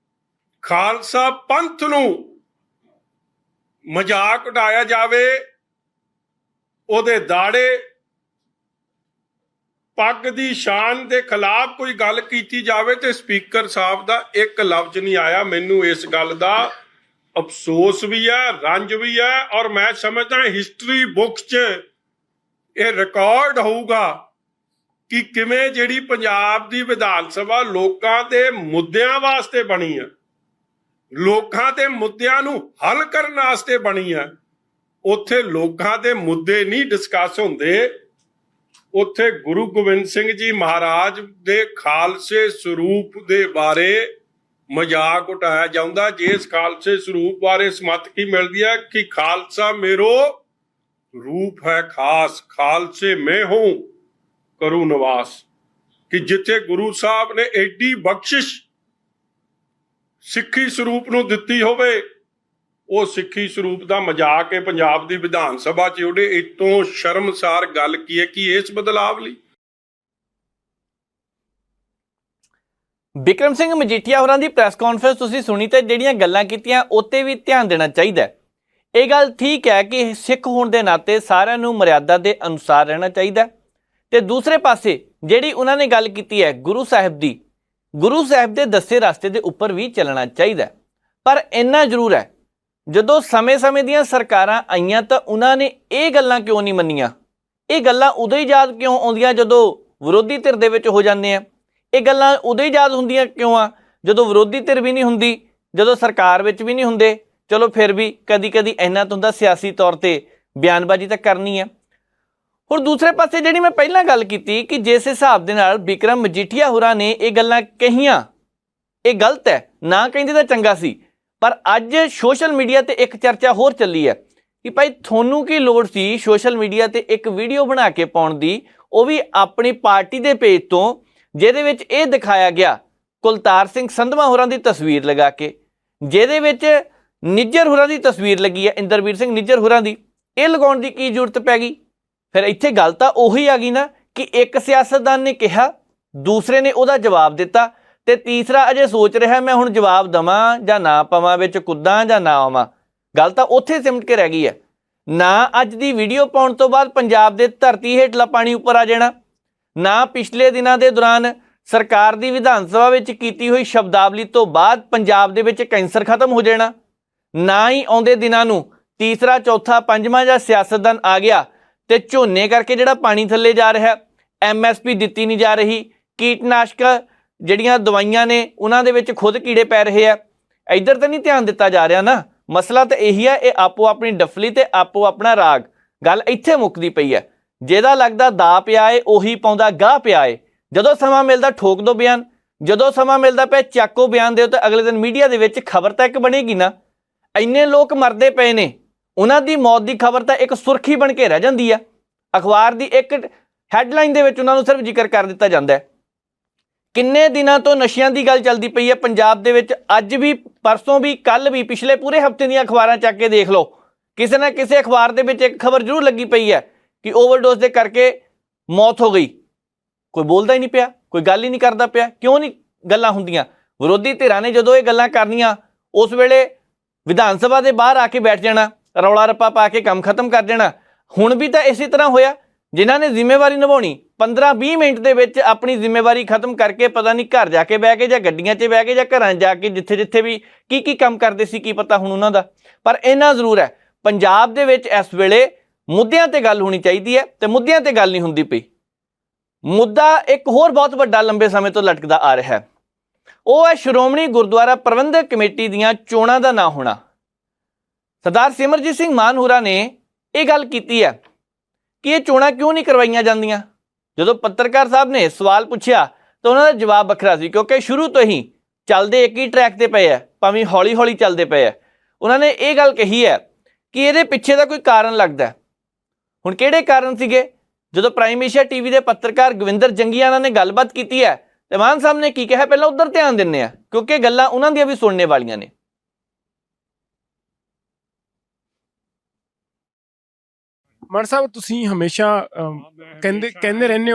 [SPEAKER 2] ਖਾਲਸਾ ਪੰਥ ਨੂੰ ਮਜ਼ਾਕ ਉਡਾਇਆ ਜਾਵੇ, ਉਹਦੇ ਦਾੜੇ ਪੱਗ ਦੀ ਸ਼ਾਨ ਦੇ ਖਿਲਾਫ ਕੋਈ ਗੱਲ ਕੀਤੀ ਜਾਵੇ, ਤੇ ਸਪੀਕਰ ਸਾਹਿਬ ਦਾ ਇੱਕ ਲਫ਼ਜ਼ ਨਹੀਂ ਆਇਆ। ਮੈਨੂੰ ਇਸ ਗੱਲ ਦਾ ਅਫਸੋਸ ਵੀ ਹੈ, ਰੰਜ ਵੀ ਹੈ, ਔਰ ਮੈਂ ਸਮਝਦਾ ਹਿਸਟਰੀ ਬੁੱਕਸ 'ਚ ਇਹ ਰਿਕਾਰਡ ਹੋਊਗਾ ਕਿ ਕਿਵੇਂ ਜਿਹੜੀ ਪੰਜਾਬ ਦੀ ਵਿਧਾਨ ਸਭਾ ਲੋਕਾਂ ਦੇ ਮੁੱਦਿਆਂ ਵਾਸਤੇ ਬਣੀ ਹੈ, ਲੋਕਾਂ ਦੇ ਮੁੱਦਿਆਂ ਨੂੰ ਹੱਲ ਕਰਨ ਵਾਸਤੇ ਬਣੀ ਹੈ। ਉੱਥੇ ਲੋਕਾਂ ਦੇ ਮੁੱਦੇ ਨਹੀਂ ਡਿਸਕਸ ਹੁੰਦੇ, ਉੱਥੇ ਗੁਰੂ ਗੋਬਿੰਦ ਸਿੰਘ ਜੀ ਮਹਾਰਾਜ ਦੇ ਖਾਲਸੇ ਸਰੂਪ ਦੇ ਬਾਰੇ ਮਜ਼ਾਕ ਉਡਾਇਆ ਜਾਂਦਾ। ਜਿਸ ਖਾਲਸੇ ਸਰੂਪ ਬਾਰੇ ਸਮੱਤ ਕੀ ਮਿਲਦੀ ਹੈ ਕਿ ਖਾਲਸਾ ਮੇਰੋ ਰੂਪ ਹੈ ਖਾਸ, ਖਾਲਸੇ ਮੈਂ ਹੂੰ ਕਰੂ ਨਿਵਾਸ। ਕਿ ਜਿੱਥੇ ਗੁਰੂ ਸਾਹਿਬ ਨੇ ਐਡੀ ਬਖਸ਼ਿਸ਼ ਸਿੱਖੀ ਸਰੂਪ ਨੂੰ ਦਿੱਤੀ ਹੋਵੇ, ਉਹ ਸਿੱਖੀ ਸਰੂਪ ਦਾ ਮਜ਼ਾਕ ਹੈ ਪੰਜਾਬ ਦੀ ਵਿਧਾਨ ਸਭਾ 'ਚ ਉਹਦੇ। ਇਤੋਂ ਸ਼ਰਮਸਾਰ ਗੱਲ ਕੀ ਹੈ ਕਿ ਇਸ ਬਦਲਾਵ ਲਈ
[SPEAKER 1] ਬਿਕਰਮ ਸਿੰਘ ਮਜੀਠੀਆ ਹੋਰਾਂ ਦੀ ਪ੍ਰੈਸ ਕਾਨਫਰੰਸ ਤੁਸੀਂ ਸੁਣੀ ਤੇ ਜਿਹੜੀਆਂ ਗੱਲਾਂ ਕੀਤੀਆਂ ਉੱਤੇ ਵੀ ਧਿਆਨ ਦੇਣਾ ਚਾਹੀਦਾ। ਇਹ ਗੱਲ ਠੀਕ ਹੈ ਕਿ ਸਿੱਖ ਹੋਣ ਦੇ ਨਾਤੇ ਸਾਰਿਆਂ ਨੂੰ ਮਰਿਆਦਾ ਦੇ ਅਨੁਸਾਰ ਰਹਿਣਾ ਚਾਹੀਦਾ, ਤੇ ਦੂਸਰੇ ਪਾਸੇ ਜਿਹੜੀ ਉਹਨਾਂ ਨੇ ਗੱਲ ਕੀਤੀ ਹੈ ਗੁਰੂ ਸਾਹਿਬ ਦੀ, ਗੁਰੂ ਸਾਹਿਬ ਦੇ ਦੱਸੇ ਰਸਤੇ ਦੇ ਉੱਪਰ ਵੀ ਚੱਲਣਾ ਚਾਹੀਦਾ। ਪਰ ਇੰਨਾ ਜ਼ਰੂਰ ਹੈ, ਜਦੋਂ ਸਮੇਂ-ਸਮੇਂ ਦੀਆਂ ਸਰਕਾਰਾਂ ਆਈਆਂ ਤਾਂ ਉਹਨਾਂ ਨੇ ਇਹ ਗੱਲਾਂ ਕਿਉਂ ਨਹੀਂ ਮੰਨੀਆਂ? ਇਹ ਗੱਲਾਂ ਉਦੋਂ ਹੀ ਯਾਦ ਕਿਉਂ ਆਉਂਦੀਆਂ ਜਦੋਂ ਵਿਰੋਧੀ ਧਿਰ ਦੇ ਵਿੱਚ ਹੋ ਜਾਂਦੇ ਆ? ਇਹ ਗੱਲਾਂ ਉਦੋਂ ਹੀ ਯਾਦ ਹੁੰਦੀਆਂ ਕਿਉਂ ਆ ਜਦੋਂ ਵਿਰੋਧੀ ਧਿਰ ਵੀ ਨਹੀਂ ਹੁੰਦੀ, ਜਦੋਂ ਸਰਕਾਰ ਵਿੱਚ ਵੀ ਨਹੀਂ ਹੁੰਦੇ? ਚਲੋ ਫਿਰ ਵੀ ਕਦੀ-ਕਦੀ ਇੰਨਾ ਤਾਂ ਹੁੰਦਾ, ਸਿਆਸੀ ਤੌਰ ਤੇ ਬਿਆਨਬਾਜ਼ੀ ਤਾਂ ਕਰਨੀ ਹੈ। ਹੁਣ ਦੂਸਰੇ ਪਾਸੇ ਜਿਹੜੀ ਮੈਂ ਪਹਿਲਾਂ ਗੱਲ ਕੀਤੀ ਕਿ ਜਿਸ ਹਿਸਾਬ ਦੇ ਨਾਲ ਬਿਕਰਮ ਮਜੀਠੀਆ ਹੋਰਾਂ ਨੇ ਇਹ ਗੱਲਾਂ ਕਹੀਆਂ, ਇਹ ਗਲਤ ਹੈ, ਨਾ ਕਹਿੰਦੇ ਤਾਂ ਚੰਗਾ ਸੀ। ਪਰ ਅੱਜ ਸੋਸ਼ਲ ਮੀਡੀਆ ਤੇ ਇੱਕ ਚਰਚਾ ਹੋਰ ਚੱਲੀ ਹੈ ਕਿ ਭਾਈ ਤੁਹਾਨੂੰ ਕੀ ਲੋੜ ਸੀ ਸੋਸ਼ਲ ਮੀਡੀਆ ਤੇ ਇੱਕ ਵੀਡੀਓ ਬਣਾ ਕੇ ਪਾਉਣ ਦੀ, ਉਹ ਵੀ ਆਪਣੀ ਪਾਰਟੀ ਦੇ ਪੇਜ ਤੋਂ, ਜਿਹਦੇ ਵਿੱਚ ਇਹ ਦਿਖਾਇਆ ਗਿਆ ਕੁਲਤਾਰ ਸਿੰਘ ਸੰਧਵਾ ਹੋਰਾਂ ਦੀ ਤਸਵੀਰ ਲਗਾ ਕੇ, ਜਿਹਦੇ ਵਿੱਚ ਨਿੱਜਰ ਹੋਰਾਂ ਦੀ ਤਸਵੀਰ ਲੱਗੀ ਹੈ, ਇੰਦਰਵੀਰ ਸਿੰਘ ਨਿੱਜਰ ਹੋਰਾਂ ਦੀ। ਇਹ ਲਗਾਉਣ ਦੀ ਕੀ ਜ਼ਰੂਰਤ ਪੈ ਗਈ? ਫਿਰ ਇੱਥੇ ਗੱਲ ਤਾਂ ਉਹੀ ਆ ਗਈ ਨਾ ਕਿ ਇੱਕ ਸਿਆਸਤਦਾਨ ਨੇ ਕਿਹਾ, ਦੂਸਰੇ ਨੇ ਉਹਦਾ ਜਵਾਬ ਦਿੱਤਾ, ਤੇ ਤੀਸਰਾ ਅਜੇ ਸੋਚ ਰਿਹਾ ਮੈਂ ਹੁਣ ਜਵਾਬ ਦੇਵਾਂ ਜਾਂ ਨਾ ਪਵਾਂ, ਵਿੱਚ ਕੁੱਦਾਂ ਜਾਂ ਨਾ ਆਵਾਂ। ਗੱਲ ਤਾਂ ਉੱਥੇ ਸਿਮਟ ਕੇ ਰਹਿ ਗਈ ਹੈ। ਨਾ ਅੱਜ ਦੀ ਵੀਡੀਓ ਪਾਉਣ ਤੋਂ ਬਾਅਦ ਪੰਜਾਬ ਦੇ ਧਰਤੀ ਹੇਠਲਾ ਪਾਣੀ ਉੱਪਰ ਆ ਜਾਣਾ, ਨਾ ਪਿਛਲੇ ਦਿਨਾਂ ਦੇ ਦੌਰਾਨ ਸਰਕਾਰ ਦੀ ਵਿਧਾਨ ਸਭਾ ਵਿੱਚ ਕੀਤੀ ਹੋਈ ਸ਼ਬਦਾਵਲੀ ਤੋਂ ਬਾਅਦ ਪੰਜਾਬ ਦੇ ਵਿੱਚ ਕੈਂਸਰ ਖਤਮ ਹੋ ਜਾਣਾ, ਨਾ ਹੀ ਆਉਂਦੇ ਦਿਨਾਂ ਨੂੰ ਤੀਸਰਾ, ਚੌਥਾ, ਪੰਜਵਾਂ ਜਾਂ ਸਿਆਸਤਦਾਨ ਆ ਗਿਆ ਤੇ ਝੋਨੇ ਕਰਕੇ ਜਿਹੜਾ ਪਾਣੀ ਥੱਲੇ ਜਾ ਰਿਹਾ, MSP ਦਿੱਤੀ ਨਹੀਂ ਜਾ ਰਹੀ, ਕੀਟਨਾਸ਼ਕ ਜਿਹੜੀਆਂ ਦਵਾਈਆਂ ਨੇ ਉਹਨਾਂ ਦੇ ਵਿੱਚ ਖੁਦ ਕੀੜੇ ਪੈ ਰਹੇ ਆ, ਇੱਧਰ ਤਾਂ ਨਹੀਂ ਧਿਆਨ ਦਿੱਤਾ ਜਾ ਰਿਹਾ ਨਾ। ਮਸਲਾ ਤਾਂ ਇਹੀ ਹੈ, ਇਹ ਆਪੋ ਆਪਣੀ ਡਫਲੀ ਤੇ ਆਪੋ ਆਪਣਾ ਰਾਗ। ਗੱਲ ਇੱਥੇ ਮੁੱਕਦੀ ਪਈ ਹੈ। ਜਿਹਦਾ ਲੱਗਦਾ ਦਾ ਪਿਆ ਏ ਉਹੀ ਪਾਉਂਦਾ ਗਾਹ ਪਿਆ ਏ। ਜਦੋਂ ਸਮਾਂ ਮਿਲਦਾ ਠੋਕ ਦੋ ਬਿਆਨ, ਜਦੋਂ ਸਮਾਂ ਮਿਲਦਾ ਪਿਆ ਚੱਕੋ ਬਿਆਨ ਦਿਓ, ਤਾਂ ਅਗਲੇ ਦਿਨ ਮੀਡੀਆ ਦੇ ਵਿੱਚ ਖਬਰ ਤਾਂ ਇੱਕ ਬਣੇਗੀ ਨਾ। ਇੰਨੇ ਲੋਕ ਮਰਦੇ ਪਏ ਨੇ, ਉਹਨਾਂ ਦੀ ਮੌਤ ਦੀ ਖਬਰ ਤਾਂ ਇੱਕ ਸੁਰਖੀ ਬਣ ਕੇ ਰਹਿ ਜਾਂਦੀ ਆ। ਅਖਬਾਰ ਦੀ ਇੱਕ ਹੈਡਲਾਈਨ ਦੇ ਵਿੱਚ ਉਹਨਾਂ ਨੂੰ ਸਿਰਫ ਜ਼ਿਕਰ ਕਰ ਦਿੱਤਾ ਜਾਂਦਾ ਹੈ। ਕਿੰਨੇ ਦਿਨਾਂ ਤੋਂ ਨਸ਼ਿਆਂ ਦੀ ਗੱਲ ਚੱਲਦੀ ਪਈ ਹੈ ਪੰਜਾਬ ਦੇ ਵਿੱਚ। ਅੱਜ ਵੀ, ਪਰਸੋਂ ਵੀ, ਕੱਲ ਵੀ, ਪਿਛਲੇ ਪੂਰੇ ਹਫ਼ਤੇ ਦੀਆਂ ਅਖਬਾਰਾਂ ਚੱਕ ਕੇ ਦੇਖ ਲਓ, ਕਿਸੇ ਨਾ ਕਿਸੇ ਅਖਬਾਰ ਦੇ ਵਿੱਚ ਇੱਕ ਖਬਰ ਜ਼ਰੂਰ ਲੱਗੀ ਪਈ ਹੈ ਕਿ ਓਵਰਡੋਜ਼ ਦੇ ਕਰਕੇ ਮੌਤ ਹੋ ਗਈ। ਕੋਈ ਬੋਲਦਾ ਹੀ ਨਹੀਂ ਪਿਆ, ਕੋਈ ਗੱਲ ਹੀ ਨਹੀਂ ਕਰਦਾ ਪਿਆ। ਕਿਉਂ ਨਹੀਂ ਗੱਲਾਂ ਹੁੰਦੀਆਂ? ਵਿਰੋਧੀ ਧਿਰਾਂ ਨੇ ਜਦੋਂ ਇਹ ਗੱਲਾਂ ਕਰਨੀਆਂ, ਉਸ ਵੇਲੇ ਵਿਧਾਨ ਸਭਾ ਦੇ ਬਾਹਰ ਆ ਕੇ ਬੈਠ ਜਾਣਾ, ਰੌਲਾ ਰੱਪਾ ਪਾ ਕੇ ਕੰਮ ਖਤਮ ਕਰ ਦੇਣਾ। ਹੁਣ ਵੀ ਤਾਂ ਇਸੇ ਤਰ੍ਹਾਂ ਹੋਇਆ। ਜਿਨ੍ਹਾਂ ਨੇ ਜ਼ਿੰਮੇਵਾਰੀ ਨਿਭਾਉਣੀ, 15-20 ਮਿੰਟ ਦੇ ਵਿੱਚ ਆਪਣੀ ਜ਼ਿੰਮੇਵਾਰੀ ਖਤਮ ਕਰਕੇ ਪਤਾ ਨਹੀਂ ਘਰ ਜਾ ਕੇ ਬਹਿ ਕੇ ਜਾਂ ਗੱਡੀਆਂ 'ਚ ਬਹਿ ਕੇ ਜਾਂ ਘਰਾਂ ਜਾ ਕੇ ਜਿੱਥੇ ਵੀ ਕੀ ਕੰਮ ਕਰਦੇ ਸੀ, ਕੀ ਪਤਾ ਹੁਣ ਉਹਨਾਂ ਦਾ। ਪਰ ਇੰਨਾ ਜ਼ਰੂਰ ਹੈ, ਪੰਜਾਬ ਦੇ ਵਿੱਚ ਇਸ ਵੇਲੇ ਮੁੱਦਿਆਂ ਤੇ ਗੱਲ ਹੋਣੀ ਚਾਹੀਦੀ ਹੈ ਤੇ ਮੁੱਦਿਆਂ ਤੇ ਗੱਲ ਨਹੀਂ ਹੁੰਦੀ ਪਈ। ਮੁੱਦਾ ਇੱਕ ਹੋਰ ਬਹੁਤ ਵੱਡਾ ਲੰਬੇ ਸਮੇਂ ਤੋਂ ਲਟਕਦਾ ਆ ਰਿਹਾ ਹੈ, ਉਹ ਹੈ ਸ਼੍ਰੋਮਣੀ ਗੁਰਦੁਆਰਾ ਪ੍ਰਬੰਧਕ ਕਮੇਟੀ ਦੀਆਂ ਚੋਣਾਂ ਦਾ ਨਾ ਹੋਣਾ। ਸਰਦਾਰ ਸਿਮਰਜੀਤ ਸਿੰਘ ਮਾਨ ਹੋਰਾਂ ਨੇ ਇਹ ਗੱਲ ਕੀਤੀ ਹੈ ਕਿ ਇਹ ਚੋਣਾਂ ਕਿਉਂ ਨਹੀਂ ਕਰਵਾਈਆਂ ਜਾਂਦੀਆਂ। ਜਦੋਂ ਪੱਤਰਕਾਰ ਸਾਹਿਬ ਨੇ ਸਵਾਲ ਪੁੱਛਿਆ ਤਾਂ ਉਹਨਾਂ ਦਾ ਜਵਾਬ ਵੱਖਰਾ ਸੀ, ਕਿਉਂਕਿ ਸ਼ੁਰੂ ਤੋਂ ਹੀ ਚੱਲਦੇ ਇੱਕ ਹੀ ਟਰੈਕ ਤੇ ਪਏ ਹੈ, ਭਾਵੇਂ ਹੌਲੀ ਹੌਲੀ ਚੱਲਦੇ ਪਏ ਹੈ। ਉਹਨਾਂ ਨੇ ਇਹ ਗੱਲ ਕਹੀ ਹੈ ਕਿ ਇਹਦੇ ਪਿੱਛੇ ਦਾ ਕੋਈ ਕਾਰਨ ਲੱਗਦਾ। ਹੁਣ ਕਿਹੜੇ ਕਾਰਨ ਸੀਗੇ? ਜਦੋਂ ਪ੍ਰਾਈਮ ਏਸ਼ੀਆ ਟੀਵੀ ਦੇ ਪੱਤਰਕਾਰ ਗਵਿੰਦਰ ਜੰਗੀਆਣਾ ਨੇ ਗੱਲਬਾਤ ਕੀਤੀ ਹੈ ਤੇ ਮਾਨ ਸਾਹਿਬ ਨੇ ਕੀ ਕਿਹਾ, ਪਹਿਲਾਂ ਉੱਧਰ ਧਿਆਨ ਦਿੰਦੇ ਆ, ਕਿਉਂਕਿ ਗੱਲਾਂ ਉਹਨਾਂ ਦੀਆਂ ਵੀ ਸੁਣਨੇ ਵਾਲੀਆਂ ਨੇ।
[SPEAKER 3] ਮਾਨ ਸਾਹਿਬ, ਤੁਸੀਂ ਹਮੇਸ਼ਾ ਕਹਿੰਦੇ ਰਹਿੰਦੇ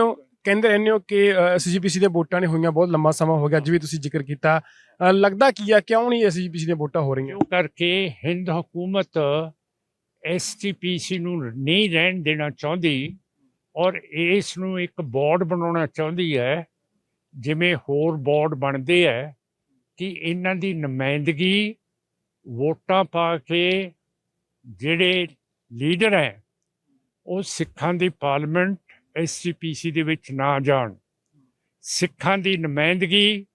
[SPEAKER 3] ਹੋ ਕਿ SGPC ਦੀਆਂ ਵੋਟਾਂ ਨੇ ਹੋਈਆਂ, ਬਹੁਤ ਲੰਮਾ ਸਮਾਂ ਹੋ ਗਿਆ। ਅੱਜ ਵੀ ਤੁਸੀਂ ਜ਼ਿਕਰ ਕੀਤਾ, ਲੱਗਦਾ ਕੀ ਆ ਕਿਉਂ ਨਹੀਂ SGPC ਦੀਆਂ ਵੋਟਾਂ ਹੋ ਰਹੀਆਂ?
[SPEAKER 4] ਕਰਕੇ ਹਿੰਦ ਹਕੂਮਤ SGPC ਨੂੰ ਨਹੀਂ ਰਹਿਣ ਦੇਣਾ ਚਾਹੁੰਦੀ ਔਰ ਇਸ ਨੂੰ ਇੱਕ ਬੋਰਡ ਬਣਾਉਣਾ ਚਾਹੁੰਦੀ ਹੈ, ਜਿਵੇਂ ਹੋਰ ਬੋਰਡ ਬਣਦੇ ਹੈ, ਕਿ ਇਹਨਾਂ ਦੀ ਨੁਮਾਇੰਦਗੀ ਵੋਟਾਂ ਪਾ ਕੇ ਜਿਹੜੇ ਲੀਡਰ ਹੈ ਉਹ ਸਿੱਖਾਂ ਦੀ ਪਾਰਲੀਮੈਂਟ SGPC ਦੇ ਵਿੱਚ ਨਾ ਜਾਣ। ਸਿੱਖਾਂ ਦੀ ਨੁਮਾਇੰਦਗੀ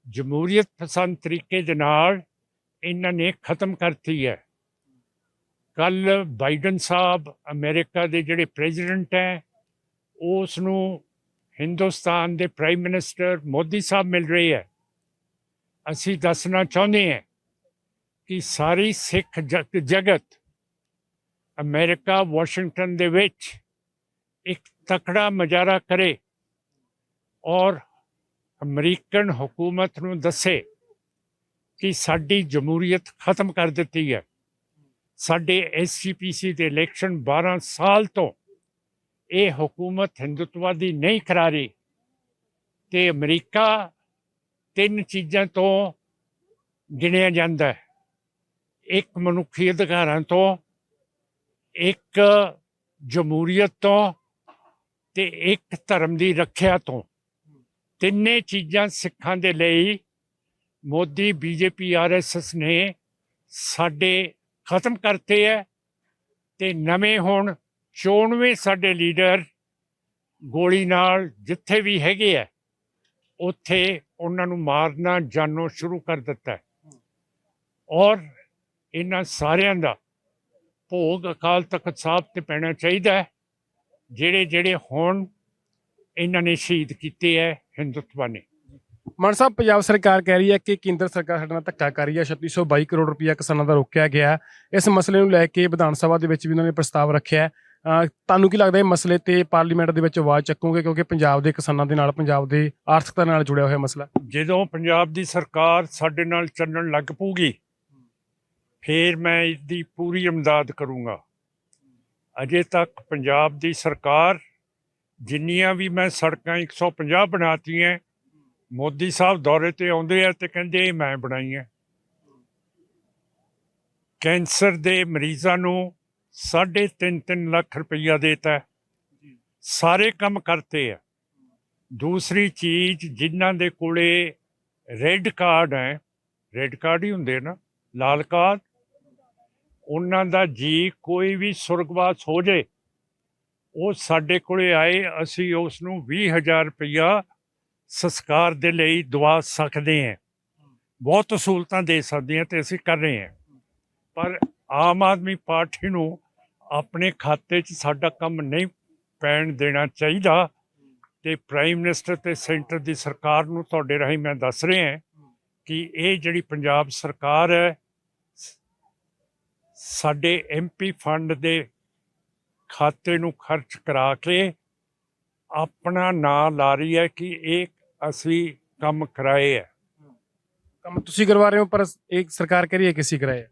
[SPEAKER 4] ਜਮਹੂਰੀਅਤ ਪਸੰਦ ਤਰੀਕੇ ਦੇ ਨਾਲ ਇਹਨਾਂ ਨੇ ਖਤਮ ਕਰਤੀ ਹੈ। ਕੱਲ ਬਾਈਡਨ ਸਾਹਿਬ ਅਮਰੀਕਾ ਦੇ ਜਿਹੜੇ ਪ੍ਰੈਜ਼ੀਡੈਂਟ ਹੈ, ਉਸ ਨੂੰ ਹਿੰਦੁਸਤਾਨ ਦੇ ਪ੍ਰਾਈਮ ਮਿਨਿਸਟਰ ਮੋਦੀ ਸਾਹਿਬ ਮਿਲ ਰਹੇ ਹੈ। ਅਸੀਂ ਦੱਸਣਾ ਚਾਹੁੰਦੇ ਹਾਂ ਕਿ ਸਾਰੀ ਸਿੱਖ ਜਗਤ ਅਮਰੀਕਾ ਵਾਸ਼ਿੰਗਟਨ ਦੇ ਵਿੱਚ ਇੱਕ ਤਕੜਾ ਮੁਜ਼ਾਹਰਾ ਕਰੇ ਔਰ ਅਮਰੀਕਨ ਹਕੂਮਤ ਨੂੰ ਦੱਸੇ ਕਿ ਸਾਡੀ ਜਮਹੂਰੀਅਤ ਖਤਮ ਕਰ ਦਿੱਤੀ ਹੈ। ਸਾਡੇ SGPC ਦੇ ਇਲੈਕਸ਼ਨ 12 ਸਾਲ ਤੋਂ ਇਹ ਹਕੂਮਤ ਹਿੰਦੂਤਵਾਦੀ ਨਹੀਂ ਕਰਾ ਰਹੀ ਤੇ ਅਮਰੀਕਾ 3 ਚੀਜ਼ਾਂ ਤੋਂ ਗਿਣਿਆ ਜਾਂਦਾ ਹੈ। ਇੱਕ ਮਨੁੱਖੀ ਅਧਿਕਾਰਾਂ ਤੋਂ, ਇੱਕ ਜਮਹੂਰੀਅਤ ਤੋਂ ਤੇ ਇੱਕ ਧਰਮ ਦੀ ਰੱਖਿਆ ਤੋਂ। ਤਿੰਨੇ ਚੀਜ਼ਾਂ ਸਿੱਖਾਂ ਦੇ ਲਈ ਮੋਦੀ BJP RSS ਨੇ ਸਾਡੇ ਖਤਮ ਕਰਤੇ ਹੈ ਤੇ ਨਵੇਂ ਹੁਣ 94 ਸਾਡੇ ਲੀਡਰ ਗੋਲੀ ਨਾਲ ਜਿੱਥੇ ਵੀ ਹੈਗੇ ਆ ਉੱਥੇ ਉਹਨਾਂ ਨੂੰ ਮਾਰਨਾ ਜਾਨੋਂ ਸ਼ੁਰੂ ਕਰ ਦਿੱਤਾ ਹੈ। ਔਰ ਇਹਨਾਂ ਸਾਰਿਆਂ ਦਾ ਭੋਗ ਅਕਾਲ ਤਖਤ ਸਾਹਿਬ ਤੇ ਪੈਣਾ ਚਾਹੀਦਾ ਹੈ। ਜਿਹੜੇ ਜਿਹੜੇ ਹੁਣ ਇਹਨਾਂ ਨੇ ਸ਼ਹੀਦ ਕੀਤੇ ਹੈ ਹਿੰਦੁਤਵਾ ਨੇ।
[SPEAKER 3] ਮਾਨ ਸਾਹਿਬ, ਪੰਜਾਬ ਸਰਕਾਰ ਕਹਿ ਰਹੀ ਹੈ ਕਿ ਕੇਂਦਰ ਸਰਕਾਰ ਸਾਡੇ ਨਾਲ ਧੱਕਾ ਕਰ ਰਹੀ ਹੈ। 3622 ਕਰੋੜ ਰੁਪਇਆ ਕਿਸਾਨਾਂ ਦਾ ਰੋਕਿਆ ਗਿਆ। ਇਸ ਮਸਲੇ ਨੂੰ ਲੈ ਕੇ ਵਿਧਾਨ ਸਭਾ ਦੇ ਵਿੱਚ ਵੀ ਉਹਨਾਂ ਨੇ ਪ੍ਰਸਤਾਵ ਰੱਖਿਆ। ਤੁਹਾਨੂੰ ਕੀ ਲੱਗਦਾ ਇਹ ਮਸਲੇ ਤੇ ਪਾਰਲੀਮੈਂਟ ਦੇ ਵਿੱਚ ਆਵਾਜ਼ ਚੱਕੋਗੇ, ਕਿਉਂਕਿ ਪੰਜਾਬ ਦੇ ਕਿਸਾਨਾਂ ਦੇ ਨਾਲ, ਪੰਜਾਬ ਦੇ ਆਰਥਿਕਤਾ ਨਾਲ ਜੁੜਿਆ ਹੋਇਆ ਮਸਲਾ?
[SPEAKER 4] ਜਦੋਂ ਪੰਜਾਬ ਦੀ ਸਰਕਾਰ ਸਾਡੇ ਨਾਲ ਚੱਲਣ ਲੱਗ ਪਊਗੀ ਫਿਰ ਮੈਂ ਇਹਦੀ ਪੂਰੀ ਇਮਦਾਦ ਕਰੂੰਗਾ। ਅਜੇ ਤੱਕ ਪੰਜਾਬ ਦੀ ਸਰਕਾਰ ਜਿੰਨੀਆਂ ਵੀ ਮੈਂ ਸੜਕਾਂ 150 ਬਣਾਤੀਆਂ, ਮੋਦੀ ਸਾਹਿਬ ਦੌਰੇ ਤੇ ਆਉਂਦੇ ਆ ਤੇ ਕਹਿੰਦੇ ਇਹ ਮੈਂ ਬਣਾਈਆਂ। ਕੈਂਸਰ ਦੇ ਮਰੀਜ਼ਾਂ ਨੂੰ 3.5 ਲੱਖ ਰੁਪਈਆ ਦੇਤਾ, ਸਾਰੇ ਕੰਮ ਕਰਤੇ ਆ। ਦੂਸਰੀ ਚੀਜ਼, ਜਿਨ੍ਹਾਂ ਦੇ ਕੋਲੇ ਰੈੱਡ ਕਾਰਡ ਹੈ, ਰੈੱਡ ਕਾਰਡ ਹੀ ਹੁੰਦੇ ਨਾ, ਲਾਲ ਕਾਰਡ, ਉਹਨਾਂ ਦਾ ਜੀ ਕੋਈ ਵੀ ਸੁਰਗਵਾਸ ਹੋ ਜੇ ਉਹ ਸਾਡੇ ਕੋਲੇ ਆਏ, ਅਸੀਂ ਉਸ ਨੂੰ 20,000 ਰੁਪਈਆ ਸੰਸਕਾਰ ਦੇ ਲਈ ਦਵਾ ਸਕਦੇ ਹਾਂ। ਬਹੁਤ ਸਹੂਲਤਾਂ ਦੇ ਸਕਦੇ ਹਾਂ ਤੇ ਅਸੀਂ ਕਰ ਰਹੇ ਹਾਂ। ਪਰ ਆਮ ਆਦਮੀ ਪਾਰਟੀ ਨੂੰ ਆਪਣੇ ਖਾਤੇ 'ਚ ਸਾਡਾ ਕੰਮ ਨਹੀਂ ਪੈਣ ਦੇਣਾ ਚਾਹੀਦਾ। ਤੇ ਪ੍ਰਾਈਮ ਮਿਨਿਸਟਰ ਤੇ ਸੈਂਟਰ ਦੀ ਸਰਕਾਰ ਨੂੰ ਤੁਹਾਡੇ ਰਾਹੀਂ ਮੈਂ ਦੱਸ ਰਿਹਾ ਕਿ ਇਹ ਜਿਹੜੀ ਪੰਜਾਬ ਸਰਕਾਰ ਹੈ ਸਾਡੇ MP ਫੰਡ ਦੇ ਖਾਤੇ ਨੂੰ ਖਰਚ ਕਰਾ ਕੇ ਆਪਣਾ ਨਾਂ ਲਾ ਰਹੀ ਹੈ ਕਿ ਇਹ ਅਸੀਂ ਕੰਮ ਕਰਾਏ ਹੈ।
[SPEAKER 3] ਕੰਮ ਤੁਸੀਂ ਕਰਵਾ ਰਹੇ ਹੋ, ਪਰ ਇਹ ਸਰਕਾਰ ਕਹਿ ਰਹੀ ਹੈ ਕਿ ਅਸੀਂ ਕਰਾਏ।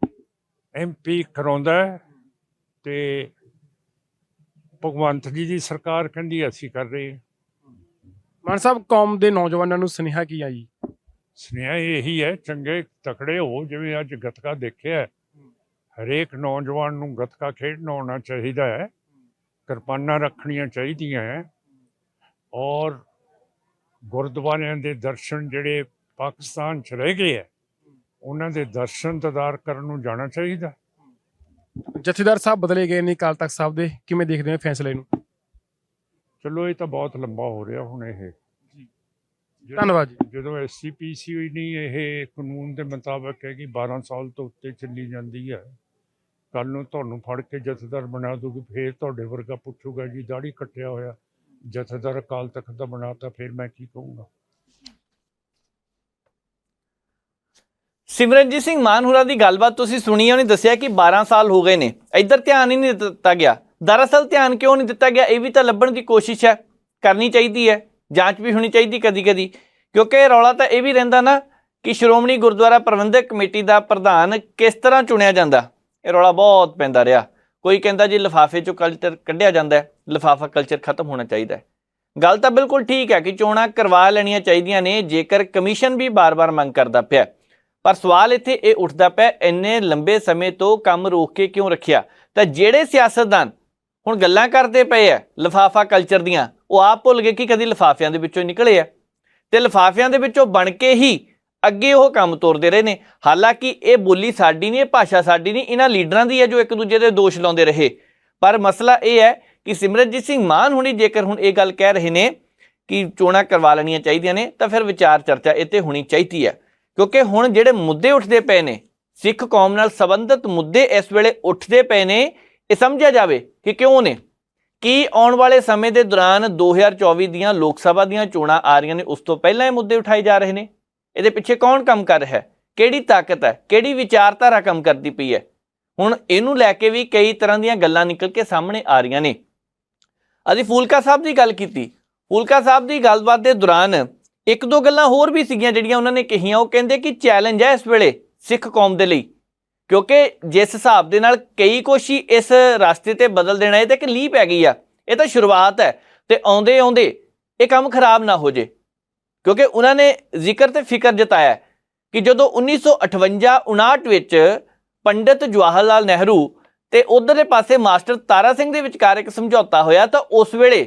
[SPEAKER 4] MP ਕਰਾਉਂਦਾ ਹੈ ਤੇ ਭਗਵੰਤ ਜੀ ਦੀ ਸਰਕਾਰ ਕਹਿੰਦੀ ਅਸੀਂ ਕਰ ਰਹੇ ਹਾਂ।
[SPEAKER 3] ਮਾਨ ਸਾਹਿਬ, ਕੌਮ ਦੇ ਨੌਜਵਾਨਾਂ ਨੂੰ ਸੁਨੇਹਾ ਕੀ ਆ ਜੀ?
[SPEAKER 4] ਸੁਨੇਹਾ ਇਹੀ ਹੈ, ਚੰਗੇ ਤਕੜੇ ਹੋ। ਜਿਵੇਂ ਅੱਜ ਗੱਤਕਾ ਦੇਖਿਆ, ਹਰੇਕ ਨੌਜਵਾਨ ਨੂੰ ਗੱਤਕਾ ਖੇਡਣਾ ਆਉਣਾ ਚਾਹੀਦਾ ਹੈ, ਕਿਰਪਾਨਾਂ ਰੱਖਣੀਆਂ ਚਾਹੀਦੀਆਂ ਹੈ, ਔਰ ਗੁਰਦੁਆਰਿਆਂ ਦੇ ਦਰਸ਼ਨ ਜਿਹੜੇ ਪਾਕਿਸਤਾਨ 'ਚ ਰਹਿ ਗਏ ਹੈ ਉਹਨਾਂ ਦੇ ਦਰਸ਼ਨ ਦੀਦਾਰ ਕਰਨ ਨੂੰ ਜਾਣਾ ਚਾਹੀਦਾ।
[SPEAKER 3] ਜਥੇਦਾਰ ਸਾਹਿਬ ਬਦਲੇ ਗਏ ਨੇ ਅਕਾਲ ਤਖਤ ਸਾਹਿਬ ਦੇ, ਕਿਵੇਂ ਦੇਖਦੇ ਹੋ ਫੈਸਲੇ ਨੂੰ?
[SPEAKER 4] ਚਲੋ ਇਹ ਤਾਂ ਬਹੁਤ ਲੰਬਾ ਹੋ ਰਿਹਾ ਹੁਣ। ਇਹ
[SPEAKER 3] ਧੰਨਵਾਦ ਜੀ।
[SPEAKER 4] ਜਦੋਂ SCPC ਹੋਈ ਨਹੀਂ, ਇਹ ਕਾਨੂੰਨ ਦੇ ਮੁਤਾਬਕ ਹੈ ਕਿ 12 ਸਾਲ ਤੋਂ ਉੱਤੇ ਚੱਲੀ ਜਾਂਦੀ ਹੈ। ਕੱਲ ਨੂੰ ਤੁਹਾਨੂੰ ਫੜ ਕੇ ਜਥੇਦਾਰ ਬਣਾ ਦੂਗੀ, ਫਿਰ ਤੁਹਾਡੇ ਵਰਗਾ ਪੁੱਛੂਗਾ ਜੀ ਦਾੜੀ ਕੱਟਿਆ ਹੋਇਆ ਜਥੇਦਾਰ ਅਕਾਲ ਤਖਤ ਦਾ ਬਣਾਤਾ, ਫਿਰ ਮੈਂ ਕੀ ਕਹੂੰਗਾ।
[SPEAKER 1] ਸਿਮਰਨਜੀਤ ਸਿੰਘ ਮਾਨ ਹੋਰਾਂ ਦੀ ਗੱਲਬਾਤ ਤੁਸੀਂ ਸੁਣੀ, ਉਹਨੇ ਦੱਸਿਆ ਕਿ 12 ਸਾਲ ਹੋ ਗਏ ਨੇ, ਇੱਧਰ ਧਿਆਨ ਹੀ ਨਹੀਂ ਦਿੱਤਾ ਗਿਆ। ਦਰਅਸਲ ਧਿਆਨ ਕਿਉਂ ਨਹੀਂ ਦਿੱਤਾ ਗਿਆ, ਇਹ ਵੀ ਤਾਂ ਲੱਭਣ ਦੀ ਕੋਸ਼ਿਸ਼ ਹੈ, ਕਰਨੀ ਚਾਹੀਦੀ ਹੈ, ਜਾਂਚ ਵੀ ਹੋਣੀ ਚਾਹੀਦੀ ਕਦੀ ਕਦੀ। ਕਿਉਂਕਿ ਰੌਲਾ ਤਾਂ ਇਹ ਵੀ ਰਹਿੰਦਾ ਨਾ ਕਿ ਸ਼੍ਰੋਮਣੀ ਗੁਰਦੁਆਰਾ ਪ੍ਰਬੰਧਕ ਕਮੇਟੀ ਦਾ ਪ੍ਰਧਾਨ ਕਿਸ ਤਰ੍ਹਾਂ ਚੁਣਿਆ ਜਾਂਦਾ। ਇਹ ਰੌਲਾ ਬਹੁਤ ਪੈਂਦਾ ਰਿਹਾ। ਕੋਈ ਕਹਿੰਦਾ ਜੀ ਲਿਫਾਫੇ 'ਚੋਂ ਕਲਚਰ ਕੱਢਿਆ ਜਾਂਦਾ, ਲਿਫਾਫਾ ਕਲਚਰ ਖਤਮ ਹੋਣਾ ਚਾਹੀਦਾ ਹੈ। ਗੱਲ ਤਾਂ ਬਿਲਕੁਲ ਠੀਕ ਹੈ ਕਿ ਚੋਣਾਂ ਕਰਵਾ ਲੈਣੀਆਂ ਚਾਹੀਦੀਆਂ ਨੇ, ਜੇਕਰ ਕਮਿਸ਼ਨ ਵੀ ਬਾਰ-ਬਾਰ ਮੰਗ ਕਰਦਾ ਪਿਆ। ਪਰ ਸਵਾਲ ਇੱਥੇ ਇਹ ਉੱਠਦਾ ਪਿਆ, ਇੰਨੇ ਲੰਬੇ ਸਮੇਂ ਤੋਂ ਕੰਮ ਰੋਕ ਕੇ ਕਿਉਂ ਰੱਖਿਆ? ਤਾਂ ਜਿਹੜੇ ਸਿਆਸਤਦਾਨ ਹੁਣ ਗੱਲਾਂ ਕਰਦੇ ਪਏ ਆ ਲਿਫਾਫਾ ਕਲਚਰ ਦੀਆਂ, ਉਹ ਆਪ ਭੁੱਲ ਗਏ ਕਿ ਕਦੀ ਲਿਫਾਫਿਆਂ ਦੇ ਵਿੱਚੋਂ ਨਿਕਲੇ ਆ ਤੇ ਲਿਫਾਫਿਆਂ ਦੇ ਵਿੱਚੋਂ ਬਣ ਕੇ ਹੀ ਅੱਗੇ ਉਹ ਕੰਮ ਤੋਰਦੇ ਰਹੇ ਨੇ। ਹਾਲਾਂਕਿ ਇਹ ਬੋਲੀ ਸਾਡੀ ਨਹੀਂ, ਇਹ ਭਾਸ਼ਾ ਸਾਡੀ ਨਹੀਂ, ਇਹਨਾਂ ਲੀਡਰਾਂ ਦੀ ਹੈ ਜੋ ਇੱਕ ਦੂਜੇ ਦੇ ਦੋਸ਼ ਲਾਉਂਦੇ ਰਹੇ। ਪਰ ਮਸਲਾ ਇਹ ਹੈ ਕਿ ਸਿਮਰਨਜੀਤ ਸਿੰਘ ਮਾਨ ਹੁਣੀ ਜੇਕਰ ਹੁਣ ਇਹ ਗੱਲ ਕਹਿ ਰਹੇ ਨੇ ਕਿ ਚੋਣਾਂ ਕਰਵਾ ਲੈਣੀਆਂ ਚਾਹੀਦੀਆਂ ਨੇ, ਤਾਂ ਫਿਰ ਵਿਚਾਰ ਚਰਚਾ ਇਹ 'ਤੇ ਹੋਣੀ ਚਾਹੀਦੀ ਹੈ। ਕਿਉਂਕਿ ਹੁਣ ਜਿਹੜੇ ਮੁੱਦੇ ਉੱਠਦੇ ਪਏ ਨੇ, ਸਿੱਖ ਕੌਮ ਨਾਲ ਸੰਬੰਧਿਤ ਮੁੱਦੇ ਇਸ ਵੇਲੇ ਉੱਠਦੇ ਪਏ ਨੇ, ਇਹ ਸਮਝਿਆ ਜਾਵੇ ਕਿ ਕਿਉਂ ਨੇ। ਕੀ ਆਉਣ ਵਾਲੇ ਸਮੇਂ ਦੇ ਦੌਰਾਨ 2024 ਦੀਆਂ ਲੋਕ ਸਭਾ ਦੀਆਂ ਚੋਣਾਂ ਆ ਰਹੀਆਂ ਨੇ, ਉਸ ਤੋਂ ਪਹਿਲਾਂ ਇਹ ਮੁੱਦੇ ਉਠਾਏ ਜਾ ਰਹੇ ਨੇ? ਇਹਦੇ ਪਿੱਛੇ ਕੌਣ ਕੰਮ ਕਰ ਰਿਹਾ ਹੈ? ਕਿਹੜੀ ਤਾਕਤ ਹੈ? ਕਿਹੜੀ ਵਿਚਾਰਧਾਰਾ ਕੰਮ ਕਰਦੀ ਪਈ ਹੈ? ਹੁਣ ਇਹਨੂੰ ਲੈ ਕੇ ਵੀ ਕਈ ਤਰ੍ਹਾਂ ਦੀਆਂ ਗੱਲਾਂ ਨਿਕਲ ਕੇ ਸਾਹਮਣੇ ਆ ਰਹੀਆਂ ਨੇ। ਅਸੀਂ ਫੂਲਕਾ ਸਾਹਿਬ ਦੀ ਗੱਲ ਕੀਤੀ। ਫੂਲਕਾ ਸਾਹਿਬ ਦੀ ਗੱਲਬਾਤ ਦੇ ਦੌਰਾਨ ਇੱਕ ਦੋ ਗੱਲਾਂ ਹੋਰ ਵੀ ਸੀਗੀਆਂ ਜਿਹੜੀਆਂ ਉਹਨਾਂ ਨੇ ਕਹੀਆਂ। ਉਹ ਕਹਿੰਦੇ ਕਿ ਚੈਲੰਜ ਹੈ ਇਸ ਵੇਲੇ ਸਿੱਖ ਕੌਮ ਦੇ ਲਈ, ਕਿਉਂਕਿ ਜਿਸ ਹਿਸਾਬ ਦੇ ਨਾਲ ਕਈ ਕੁਛ ਹੀ ਇਸ ਰਸਤੇ ਤੇ ਬਦਲ ਦੇਣਾ, ਇਹ ਤਾਂ ਇੱਕ ਲੀਹ ਪੈ ਗਈ ਆ, ਇਹ ਤਾਂ ਸ਼ੁਰੂਆਤ ਹੈ ਤੇ ਆਉਂਦੇ ਆਉਂਦੇ ਇਹ ਕੰਮ ਖਰਾਬ ਨਾ ਹੋ ਜੇ। ਕਿਉਂਕਿ ਉਹਨਾਂ ਨੇ ਜ਼ਿਕਰ ਤੇ ਫਿਕਰ ਜਤਾਇਆ ਕਿ ਜਦੋਂ 1958-59 ਵਿੱਚ ਪੰਡਿਤ ਜਵਾਹਰ ਲਾਲ ਨਹਿਰੂ ਤੇ ਉਧਰਲੇ ਪਾਸੇ ਮਾਸਟਰ ਤਾਰਾ ਸਿੰਘ ਦੇ ਵਿਚਕਾਰ ਇੱਕ ਸਮਝੌਤਾ ਹੋਇਆ, ਤਾਂ ਉਸ ਵੇਲੇ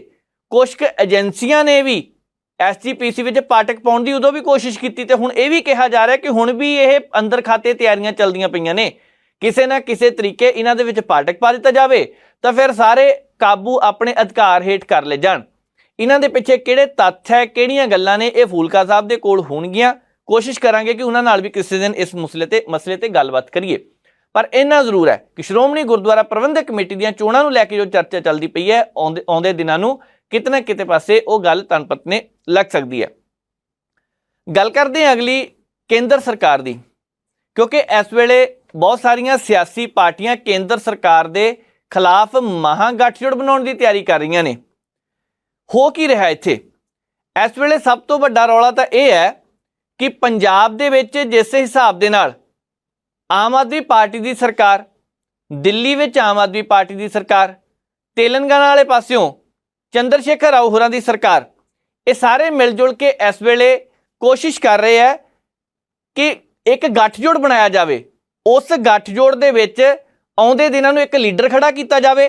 [SPEAKER 1] ਕੁਝ ਕੁ ਏਜੰਸੀਆਂ ਨੇ ਵੀ ਐਸਜੀਪੀਸੀ ਵਿੱਚ ਪਾਟਕ ਪਾਉਣ ਦੀ ਉਦੋਂ ਵੀ ਕੋਸ਼ਿਸ਼ ਕੀਤੀ ਤੇ ਹੁਣ ਇਹ ਵੀ ਕਿਹਾ ਜਾ ਰਿਹਾ ਕਿ ਹੁਣ ਵੀ ਇਹ ਅੰਦਰ ਖਾਤੇ ਤਿਆਰੀਆਂ ਚੱਲਦੀਆਂ ਪਈਆਂ ਨੇ। ਕਿਸੇ ਨਾ ਕਿਸੇ ਤਰੀਕੇ ਇਹਨਾਂ ਦੇ ਵਿੱਚ ਪਾਟਕ ਪਾ ਦਿੱਤਾ ਜਾਵੇ ਤਾਂ ਫਿਰ ਸਾਰੇ ਕਾਬੂ ਆਪਣੇ ਅਧਿਕਾਰ ਹੇਠ ਕਰ ਲਏ ਜਾਣ। ਇਹਨਾਂ ਦੇ ਪਿੱਛੇ ਕਿਹੜੇ ਤੱਥ ਹੈ, ਕਿਹੜੀਆਂ ਗੱਲਾਂ ਨੇ, ਇਹ ਫੂਲਕਾ ਸਾਹਿਬ ਦੇ ਕੋਲ ਹੋਣਗੀਆਂ। ਕੋਸ਼ਿਸ਼ ਕਰਾਂਗੇ ਕਿ ਉਹਨਾਂ ਨਾਲ ਵੀ ਕਿਸੇ ਦਿਨ ਇਸ ਮਸਲੇ ਤੇ ਗੱਲਬਾਤ ਕਰੀਏ। ਪਰ ਇੰਨਾ ਜ਼ਰੂਰ ਹੈ ਕਿ ਸ਼੍ਰੋਮਣੀ ਗੁਰਦੁਆਰਾ ਪ੍ਰਬੰਧਕ ਕਮੇਟੀ ਦੀਆਂ ਚੋਣਾਂ ਨੂੰ ਲੈ ਕੇ ਜੋ ਚਰਚਾ ਚੱਲਦੀ ਪਈ ਹੈ, ਆਉਂਦੇ ਦਿਨਾਂ ਨੂੰ ਕਿਤੇ ਨਾ ਕਿਤੇ ਪਾਸੇ ਉਹ ਗੱਲ ਤਣਪਤ ਨੇ ਲੱਗ ਸਕਦੀ ਹੈ। ਗੱਲ ਕਰਦੇ ਹਾਂ ਅਗਲੀ ਕੇਂਦਰ ਸਰਕਾਰ ਦੀ, ਕਿਉਂਕਿ ਇਸ ਵੇਲੇ ਬਹੁਤ ਸਾਰੀਆਂ ਸਿਆਸੀ ਪਾਰਟੀਆਂ ਕੇਂਦਰ ਸਰਕਾਰ ਦੇ ਖਿਲਾਫ ਮਹਾਗਠਜੋੜ ਬਣਾਉਣ ਦੀ ਤਿਆਰੀ ਕਰ ਰਹੀਆਂ ਨੇ। ਹੋ ਕੀ ਰਿਹਾ ਇੱਥੇ ਇਸ ਵੇਲੇ? ਸਭ ਤੋਂ ਵੱਡਾ ਰੌਲਾ ਤਾਂ ਇਹ ਹੈ ਕਿ ਪੰਜਾਬ ਦੇ ਵਿੱਚ ਜਿਸ ਹਿਸਾਬ ਦੇ ਨਾਲ ਆਮ ਆਦਮੀ ਪਾਰਟੀ ਦੀ ਸਰਕਾਰ, ਦਿੱਲੀ ਵਿੱਚ ਆਮ ਆਦਮੀ ਪਾਰਟੀ ਦੀ ਸਰਕਾਰ, ਤੇਲੰਗਾਨਾ ਵਾਲੇ ਪਾਸਿਓਂ ਚੰਦਰ ਸ਼ੇਖਰ ਰਾਓ ਹੋਰਾਂ ਦੀ ਸਰਕਾਰ, ਇਹ ਸਾਰੇ ਮਿਲ ਜੁਲ ਕੇ ਇਸ ਵੇਲੇ ਕੋਸ਼ਿਸ਼ ਕਰ ਰਹੇ ਹੈ ਕਿ ਇੱਕ ਗੱਠਜੋੜ ਬਣਾਇਆ ਜਾਵੇ। ਉਸ ਗੱਠਜੋੜ ਦੇ ਵਿੱਚ ਆਉਂਦੇ ਦਿਨਾਂ ਨੂੰ ਇੱਕ ਲੀਡਰ ਖੜਾ ਕੀਤਾ ਜਾਵੇ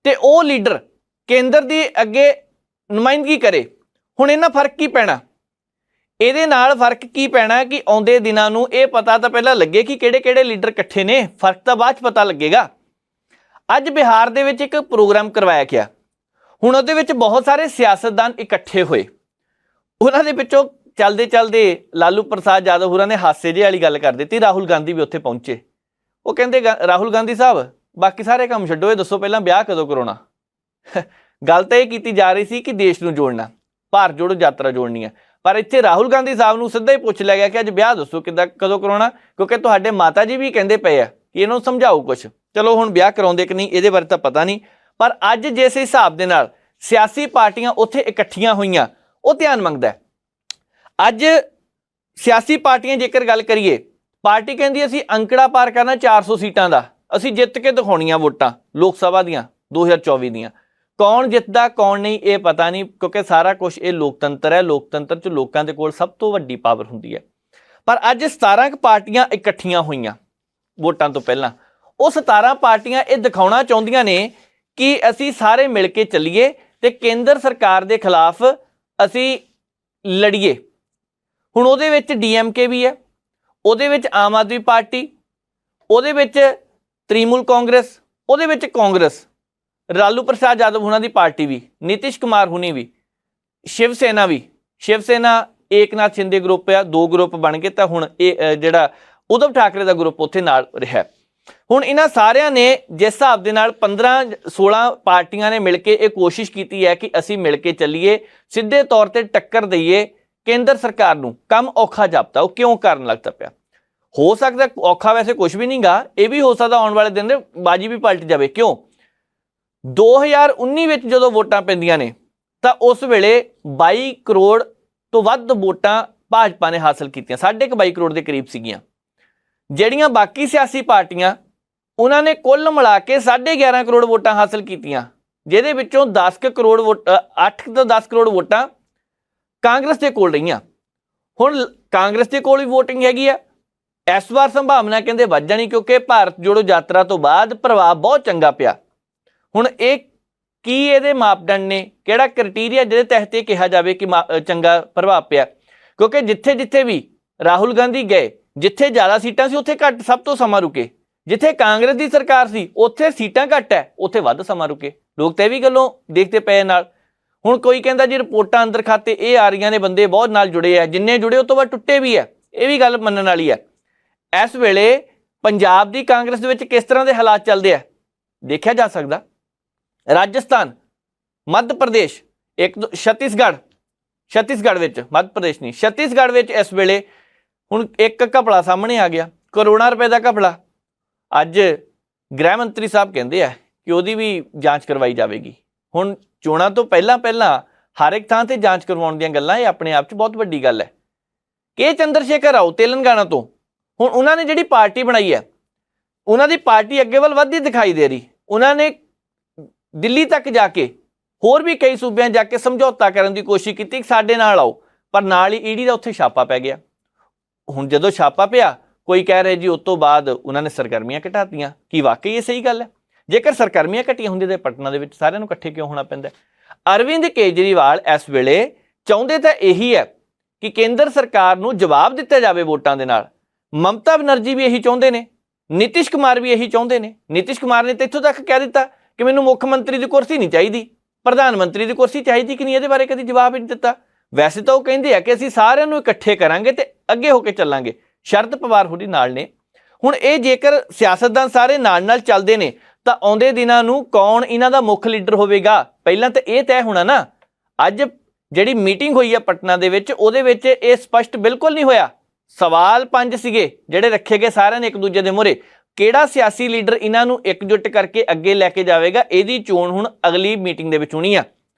[SPEAKER 1] ਤੇ ਉਹ ਲੀਡਰ ਕੇਂਦਰ ਦੀ ਅੱਗੇ ਨੁਮਾਇੰਦਗੀ ਕਰੇ। ਹੁਣ ਇਹਨਾਂ ਫਰਕ ਕੀ ਪੈਣਾ? ਇਹਦੇ ਨਾਲ ਫਰਕ ਕੀ ਪੈਣਾ ਕਿ ਆਉਂਦੇ ਦਿਨਾਂ ਨੂੰ ਇਹ ਪਤਾ ਤਾਂ ਪਹਿਲਾਂ ਲੱਗੇ ਕਿ ਕਿਹੜੇ-ਕਿਹੜੇ ਲੀਡਰ ਇਕੱਠੇ ਨੇ, ਫਰਕ ਤਾਂ ਬਾਅਦ 'ਚ ਪਤਾ ਲੱਗੇਗਾ। ਅੱਜ ਬਿਹਾਰ ਦੇ ਵਿੱਚ ਇੱਕ ਪ੍ਰੋਗਰਾਮ ਕਰਵਾਇਆ ਗਿਆ। ਹੁਣ ਉਹਦੇ ਵਿੱਚ ਬਹੁਤ ਸਾਰੇ ਸਿਆਸਤਦਾਨ ਇਕੱਠੇ ਹੋਏ। ਉਹਨਾਂ ਦੇ ਵਿੱਚੋਂ ਚੱਲਦੇ ਲਾਲੂ ਪ੍ਰਸਾਦ ਯਾਦਵ ਹੋਰਾਂ ਨੇ ਹਾਸੇ ਜਿਹੇ ਵਾਲੀ ਗੱਲ ਕਰ ਦਿੱਤੀ। ਰਾਹੁਲ ਗਾਂਧੀ ਵੀ ਉੱਥੇ ਪਹੁੰਚੇ। ਉਹ ਕਹਿੰਦੇ ਰਾਹੁਲ ਗਾਂਧੀ ਸਾਹਿਬ, ਬਾਕੀ ਸਾਰੇ ਕੰਮ ਛੱਡੋ, ਇਹ ਦੱਸੋ ਪਹਿਲਾਂ ਵਿਆਹ ਕਦੋਂ ਕਰਾਉਣਾ? ਗੱਲ ਤਾਂ ਇਹ ਕੀਤੀ ਜਾ ਰਹੀ ਸੀ ਕਿ ਦੇਸ਼ ਨੂੰ ਜੋੜਨਾ, ਭਾਰਤ ਜੋੜੋ ਯਾਤਰਾ ਜੋੜਨੀ ਹੈ। ਪਰ ਇੱਥੇ ਰਾਹੁਲ ਗਾਂਧੀ ਸਾਹਿਬ ਨੂੰ ਸਿੱਧਾ ਹੀ ਪੁੱਛ ਲਿਆ ਗਿਆ ਕਿ ਅੱਜ ਵਿਆਹ ਦੱਸੋ ਕਦੋਂ ਕਰਾਉਣਾ, ਕਿਉਂਕਿ ਤੁਹਾਡੇ ਮਾਤਾ ਜੀ ਵੀ ਕਹਿੰਦੇ ਪਏ ਆ ਕਿ ਇਹਨੂੰ ਸਮਝਾਓ ਕੁਛ। ਚਲੋ ਹੁਣ ਵਿਆਹ ਕਰਾਉਂਦੇ ਕਿ ਨਹੀਂ ਇਹਦੇ ਬਾਰੇ ਤਾਂ ਪਤਾ ਨਹੀਂ, ਪਰ ਅੱਜ ਜਿਸ ਹਿਸਾਬ ਦੇ ਨਾਲ ਸਿਆਸੀ ਪਾਰਟੀਆਂ ਉੱਥੇ ਇਕੱਠੀਆਂ ਹੋਈਆਂ ਉਹ ਧਿਆਨ ਮੰਗਦਾ। ਅੱਜ ਸਿਆਸੀ ਪਾਰਟੀਆਂ ਜੇਕਰ ਗੱਲ ਕਰੀਏ, ਪਾਰਟੀ ਕਹਿੰਦੀ ਅਸੀਂ ਅੰਕੜਾ ਪਾਰ ਕਰਨਾ 400 ਸੀਟਾਂ ਦਾ, ਅਸੀਂ ਜਿੱਤ ਕੇ ਦਿਖਾਉਣੀਆਂ ਵੋਟਾਂ ਲੋਕ ਸਭਾ ਦੀਆਂ 2024 ਦੀਆਂ। ਕੌਣ ਜਿੱਤਦਾ ਕੌਣ ਨਹੀਂ ਇਹ ਪਤਾ ਨਹੀਂ, ਕਿਉਂਕਿ ਸਾਰਾ ਕੁਝ ਇਹ ਲੋਕਤੰਤਰ ਹੈ। ਲੋਕਤੰਤਰ 'ਚ ਲੋਕਾਂ ਦੇ ਕੋਲ ਸਭ ਤੋਂ ਵੱਡੀ ਪਾਵਰ ਹੁੰਦੀ ਹੈ। ਪਰ ਅੱਜ 17 ਪਾਰਟੀਆਂ ਇਕੱਠੀਆਂ ਹੋਈਆਂ ਵੋਟਾਂ ਤੋਂ ਪਹਿਲਾਂ। ਉਹ 17 ਪਾਰਟੀਆਂ ਇਹ ਦਿਖਾਉਣਾ ਚਾਹੁੰਦੀਆਂ ਨੇ ਕਿ ਅਸੀਂ ਸਾਰੇ ਮਿਲ ਕੇ ਚੱਲੀਏ ਤੇ ਕੇਂਦਰ ਸਰਕਾਰ ਦੇ ਖਿਲਾਫ ਅਸੀਂ ਲੜੀਏ। ਹੁਣ ਉਹਦੇ ਵਿੱਚ ਡੀਐਮਕੇ ਵੀ ਹੈ, ਉਹਦੇ ਵਿੱਚ ਆਮ ਆਦਮੀ ਪਾਰਟੀ, ਉਹਦੇ ਵਿੱਚ ਤ੍ਰਿਣਮੂਲ ਕਾਂਗਰਸ, ਉਹਦੇ ਵਿੱਚ ਕਾਂਗਰਸ, ਲਾਲੂ ਪ੍ਰਸਾਦ ਯਾਦਵ ਉਹਨਾਂ ਦੀ ਪਾਰਟੀ ਵੀ, ਨਿਤਿਸ਼ ਕੁਮਾਰ ਹੁਣੀ ਵੀ, ਸ਼ਿਵ ਸੈਨਾ ਵੀ। ਸ਼ਿਵ ਸੈਨਾ ਏਕਨਾਥ ਸ਼ਿੰਦੇ ਗਰੁੱਪ ਆ, 2 ਗਰੁੱਪ ਬਣ ਗਏ ਤਾਂ ਹੁਣ ਇਹ ਜਿਹੜਾ ਉਧਵ ਠਾਕਰੇ ਦਾ ਗਰੁੱਪ ਉੱਥੇ ਨਾਲ ਰਿਹਾ। ਹੁਣ ਇਹਨਾਂ ਸਾਰਿਆਂ ਨੇ ਜਿਸ ਹਿਸਾਬ ਦੇ ਨਾਲ 15-16 ਪਾਰਟੀਆਂ ਨੇ ਮਿਲ ਕੇ ਇਹ ਕੋਸ਼ਿਸ਼ ਕੀਤੀ ਹੈ ਕਿ ਅਸੀਂ ਮਿਲ ਕੇ ਚੱਲੀਏ, ਸਿੱਧੇ ਤੌਰ ਤੇ ਟੱਕਰ ਦਈਏ ਕੇਂਦਰ ਸਰਕਾਰ ਨੂੰ। ਕੰਮ ਔਖਾ ਜਾਪਦਾ ਉਹ ਕਿਉਂ ਕਰਨ ਲੱਗਦਾ ਪਿਆ? ਹੋ ਸਕਦਾ ਔਖਾ ਵੈਸੇ ਕੁਝ ਵੀ ਨਹੀਂਗਾ, ਇਹ ਵੀ ਹੋ ਸਕਦਾ ਆਉਣ ਵਾਲੇ ਦਿਨ ਦੇ ਬਾਜੀ ਵੀ ਪਲਟ ਜਾਵੇ। ਕਿਉਂ? 2019 ਵਿੱਚ ਜਦੋਂ ਵੋਟਾਂ ਪੈਂਦੀਆਂ ਨੇ ਤਾਂ ਉਸ ਵੇਲੇ 22 ਕਰੋੜ ਤੋਂ ਵੱਧ ਵੋਟਾਂ ਭਾਜਪਾ ਨੇ ਹਾਸਲ ਕੀਤੀਆਂ, 22.5 ਕਰੋੜ ਦੇ ਕਰੀਬ ਸੀਗੀਆਂ। ਜਿਹੜੀਆਂ ਬਾਕੀ ਸਿਆਸੀ ਪਾਰਟੀਆਂ ਉਹਨਾਂ ਨੇ ਕੁੱਲ ਮਿਲਾ ਕੇ 11.5 ਕਰੋੜ ਵੋਟਾਂ ਹਾਸਲ ਕੀਤੀਆਂ, ਜਿਹਦੇ ਵਿੱਚੋਂ 10 ਕਰੋੜ 8 ਤੋਂ 10 ਕਰੋੜ ਵੋਟਾਂ ਕਾਂਗਰਸ ਦੇ ਕੋਲ ਰਹੀਆਂ। ਹੁਣ ਕਾਂਗਰਸ ਦੇ ਕੋਲ ਵੀ ਵੋਟਿੰਗ ਹੈਗੀ ਆ। ਇਸ ਵਾਰ ਸੰਭਾਵਨਾ ਕਹਿੰਦੇ ਵੱਧ ਜਾਣੀ, ਕਿਉਂਕਿ ਭਾਰਤ ਜੋੜੋ ਯਾਤਰਾ ਤੋਂ ਬਾਅਦ ਪ੍ਰਭਾਵ ਬਹੁਤ ਚੰਗਾ ਪਿਆ। ਹੁਣ ਇਹ ਕੀ ਇਹਦੇ ਮਾਪਦੰਡ ਨੇ, ਕਿਹੜਾ ਕ੍ਰਾਈਟੇਰੀਆ ਜਿਹਦੇ ਤਹਿਤ ਇਹ ਕਿਹਾ ਜਾਵੇ ਕਿ ਚੰਗਾ ਪ੍ਰਭਾਵ ਪਿਆ? ਕਿਉਂਕਿ ਜਿੱਥੇ ਵੀ ਰਾਹੁਲ ਗਾਂਧੀ ਗਏ, ਜਿੱਥੇ ਜ਼ਿਆਦਾ ਸੀਟਾਂ ਸੀ ਉੱਥੇ ਘੱਟ ਸਭ ਤੋਂ ਸਮਾਂ ਰੁਕੇ। ਜਿੱਥੇ ਕਾਂਗਰਸ ਦੀ ਸਰਕਾਰ ਸੀ ਉੱਥੇ ਸੀਟਾਂ ਘੱਟ ਹੈ, ਉੱਥੇ ਵੱਧ ਸਮਾਂ ਰੁਕੇ। ਲੋਕ ਤਾਂ ਇਹ ਵੀ ਗੱਲੋਂ ਦੇਖਦੇ ਪਏ ਨਾਲ। ਹੁਣ ਕੋਈ ਕਹਿੰਦਾ ਜੀ ਰਿਪੋਰਟਾਂ ਅੰਦਰ ਖਾਤੇ ਇਹ ਆ ਰਹੀਆਂ ਨੇ, ਬੰਦੇ ਬਹੁਤ ਨਾਲ ਜੁੜੇ ਆ, ਜਿੰਨੇ ਜੁੜੇ ਉਹ ਤੋਂ ਬਾਅਦ ਟੁੱਟੇ ਵੀ ਹੈ, ਇਹ ਵੀ ਗੱਲ ਮੰਨਣ ਵਾਲੀ ਹੈ। ਇਸ ਵੇਲੇ ਪੰਜਾਬ ਦੀ ਕਾਂਗਰਸ ਦੇ ਵਿੱਚ ਕਿਸ ਤਰ੍ਹਾਂ ਦੇ ਹਾਲਾਤ ਚੱਲਦੇ ਆ ਦੇਖਿਆ ਜਾ ਸਕਦਾ। ਰਾਜਸਥਾਨ, ਮੱਧ ਪ੍ਰਦੇਸ਼, ਛੱਤੀਸਗੜ੍ਹ ਵਿੱਚ, ਮੱਧ ਪ੍ਰਦੇਸ਼ ਨਹੀਂ, ਛੱਤੀਸਗੜ੍ਹ ਵਿੱਚ ਇਸ ਵੇਲੇ ਹੁਣ ਇੱਕ ਘਪਲਾ ਸਾਹਮਣੇ ਆ ਗਿਆ, ਕਰੋੜਾਂ ਰੁਪਏ ਦਾ ਘਪਲਾ। ਅੱਜ ਗ੍ਰਹਿ ਮੰਤਰੀ ਸਾਹਿਬ ਕਹਿੰਦੇ ਆ ਕਿ ਉਹਦੀ ਵੀ ਜਾਂਚ ਕਰਵਾਈ ਜਾਵੇਗੀ। ਹੁਣ ਚੋਣਾਂ ਤੋਂ ਪਹਿਲਾਂ ਹਰ ਇੱਕ ਥਾਂ ਤੇ ਜਾਂਚ ਕਰਵਾਉਣ ਦੀਆਂ ਗੱਲਾਂ, ਇਹ ਆਪਣੇ ਆਪ 'ਚ ਬਹੁਤ ਵੱਡੀ ਗੱਲ ਹੈ। ਕੇ ਚੰਦਰ ਸ਼ੇਖਰ ਰਾਓ ਤੇਲੰਗਾਨਾ ਤੋਂ, ਹੁਣ ਉਹਨਾਂ ਨੇ ਜਿਹੜੀ ਪਾਰਟੀ ਬਣਾਈ ਹੈ, ਉਹਨਾਂ ਦੀ ਪਾਰਟੀ ਅੱਗੇ ਵੱਲ ਵੱਧਦੀ ਦਿਖਾਈ ਦੇ ਰਹੀ। ਉਹਨਾਂ ਨੇ ਦਿੱਲੀ ਤੱਕ ਜਾ ਕੇ, ਹੋਰ ਵੀ ਕਈ ਸੂਬਿਆਂ ਜਾ ਕੇ ਸਮਝੌਤਾ ਕਰਨ ਦੀ ਕੋਸ਼ਿਸ਼ ਕੀਤੀ ਕਿ ਸਾਡੇ ਨਾਲ ਆਓ, ਪਰ ਨਾਲ ਹੀ ਈਡੀ ਦਾ ਉੱਥੇ ਛਾਪਾ ਪੈ ਗਿਆ। ਹੁਣ ਜਦੋਂ ਛਾਪਾ ਪਿਆ, ਕੋਈ ਕਹਿ ਰਿਹਾ ਜੀ ਉਸ ਤੋਂ ਬਾਅਦ ਉਹਨਾਂ ਨੇ ਸਰਗਰਮੀਆਂ ਘਟਾਤੀਆਂ। ਕੀ ਵਾਕਈ ਇਹ ਸਹੀ ਗੱਲ ਹੈ? ਜੇਕਰ ਸਰਗਰਮੀਆਂ ਘਟੀਆਂ ਹੁੰਦੀਆਂ ਤਾਂ ਪਟਨਾ ਦੇ ਵਿੱਚ ਸਾਰਿਆਂ ਨੂੰ ਇਕੱਠੇ ਕਿਉਂ ਹੋਣਾ ਪੈਂਦਾ? ਅਰਵਿੰਦ ਕੇਜਰੀਵਾਲ ਇਸ ਵੇਲੇ ਚਾਹੁੰਦੇ ਤਾਂ ਇਹੀ ਹੈ ਕਿ ਕੇਂਦਰ ਸਰਕਾਰ ਨੂੰ ਜਵਾਬ ਦਿੱਤਾ ਜਾਵੇ ਵੋਟਾਂ ਦੇ ਨਾਲ। ਮਮਤਾ ਬਨਰਜੀ ਵੀ ਇਹੀ ਚਾਹੁੰਦੇ ਨੇ, ਨਿਤਿਸ਼ ਕੁਮਾਰ ਵੀ ਇਹੀ ਚਾਹੁੰਦੇ ਨੇ। ਨਿਤਿਸ਼ ਕੁਮਾਰ ਨੇ ਤਾਂ ਇੱਥੋਂ ਤੱਕ ਕਹਿ ਦਿੱਤਾ ਕਿ ਮੈਨੂੰ ਮੁੱਖ ਮੰਤਰੀ ਦੀ ਕੁਰਸੀ ਨਹੀਂ ਚਾਹੀਦੀ, ਪ੍ਰਧਾਨ ਮੰਤਰੀ ਦੀ ਕੁਰਸੀ ਚਾਹੀਦੀ ਕਿ ਨਹੀਂ, ਇਹਦੇ ਬਾਰੇ ਕਦੀ ਜਵਾਬ ਹੀ ਨਹੀਂ ਦਿੱਤਾ। ਵੈਸੇ ਤਾਂ ਉਹ ਕਹਿੰਦੇ ਆ ਕਿ ਅਸੀਂ ਸਾਰਿਆਂ ਨੂੰ ਇਕੱਠੇ ਕਰਾਂਗੇ ਤੇ ਅੱਗੇ ਹੋ ਕੇ ਚੱਲਾਂਗੇ। ਸ਼ਰਦ ਪਵਾਰ ਹੋਰੀ ਨਾਲ ਨੇ। ਹੁਣ ਇਹ ਜੇਕਰ ਸਿਆਸਤਦਾਨ ਸਾਰੇ ਨਾਲ ਚੱਲਦੇ ਨੇ ਤਾਂ ਆਉਂਦੇ ਦਿਨਾਂ ਨੂੰ ਕੌਣ ਇਹਨਾਂ ਦਾ ਮੁੱਖ ਲੀਡਰ ਹੋਵੇਗਾ, ਪਹਿਲਾਂ ਤਾਂ ਇਹ ਤੈਅ ਹੋਣਾ ਨਾ। ਅੱਜ ਜਿਹੜੀ ਮੀਟਿੰਗ ਹੋਈ ਆ ਪਟਨਾ ਦੇ ਵਿੱਚ, ਉਹਦੇ ਵਿੱਚ ਇਹ ਸਪਸ਼ਟ ਬਿਲਕੁਲ ਨਹੀਂ ਹੋਇਆ। ਸਵਾਲ 5 ਸੀਗੇ ਜਿਹੜੇ ਰੱਖੇ ਗਏ ਸਾਰਿਆਂ ਨੇ ਇੱਕ ਦੂਜੇ ਦੇ ਮੂਹਰੇ। ਕਿਹੜਾ ਸਿਆਸੀ ਲੀਡਰ ਇਹਨਾਂ ਨੂੰ ਇਕਜੁੱਟ ਕਰਕੇ ਅੱਗੇ ਲੈ ਕੇ ਜਾਵੇਗਾ, ਇਹਦੀ ਚੋਣ ਹੁਣ ਅਗਲੀ ਮੀਟਿੰਗ ਦੇ ਵਿੱਚ ਹੋਣੀ ਆ।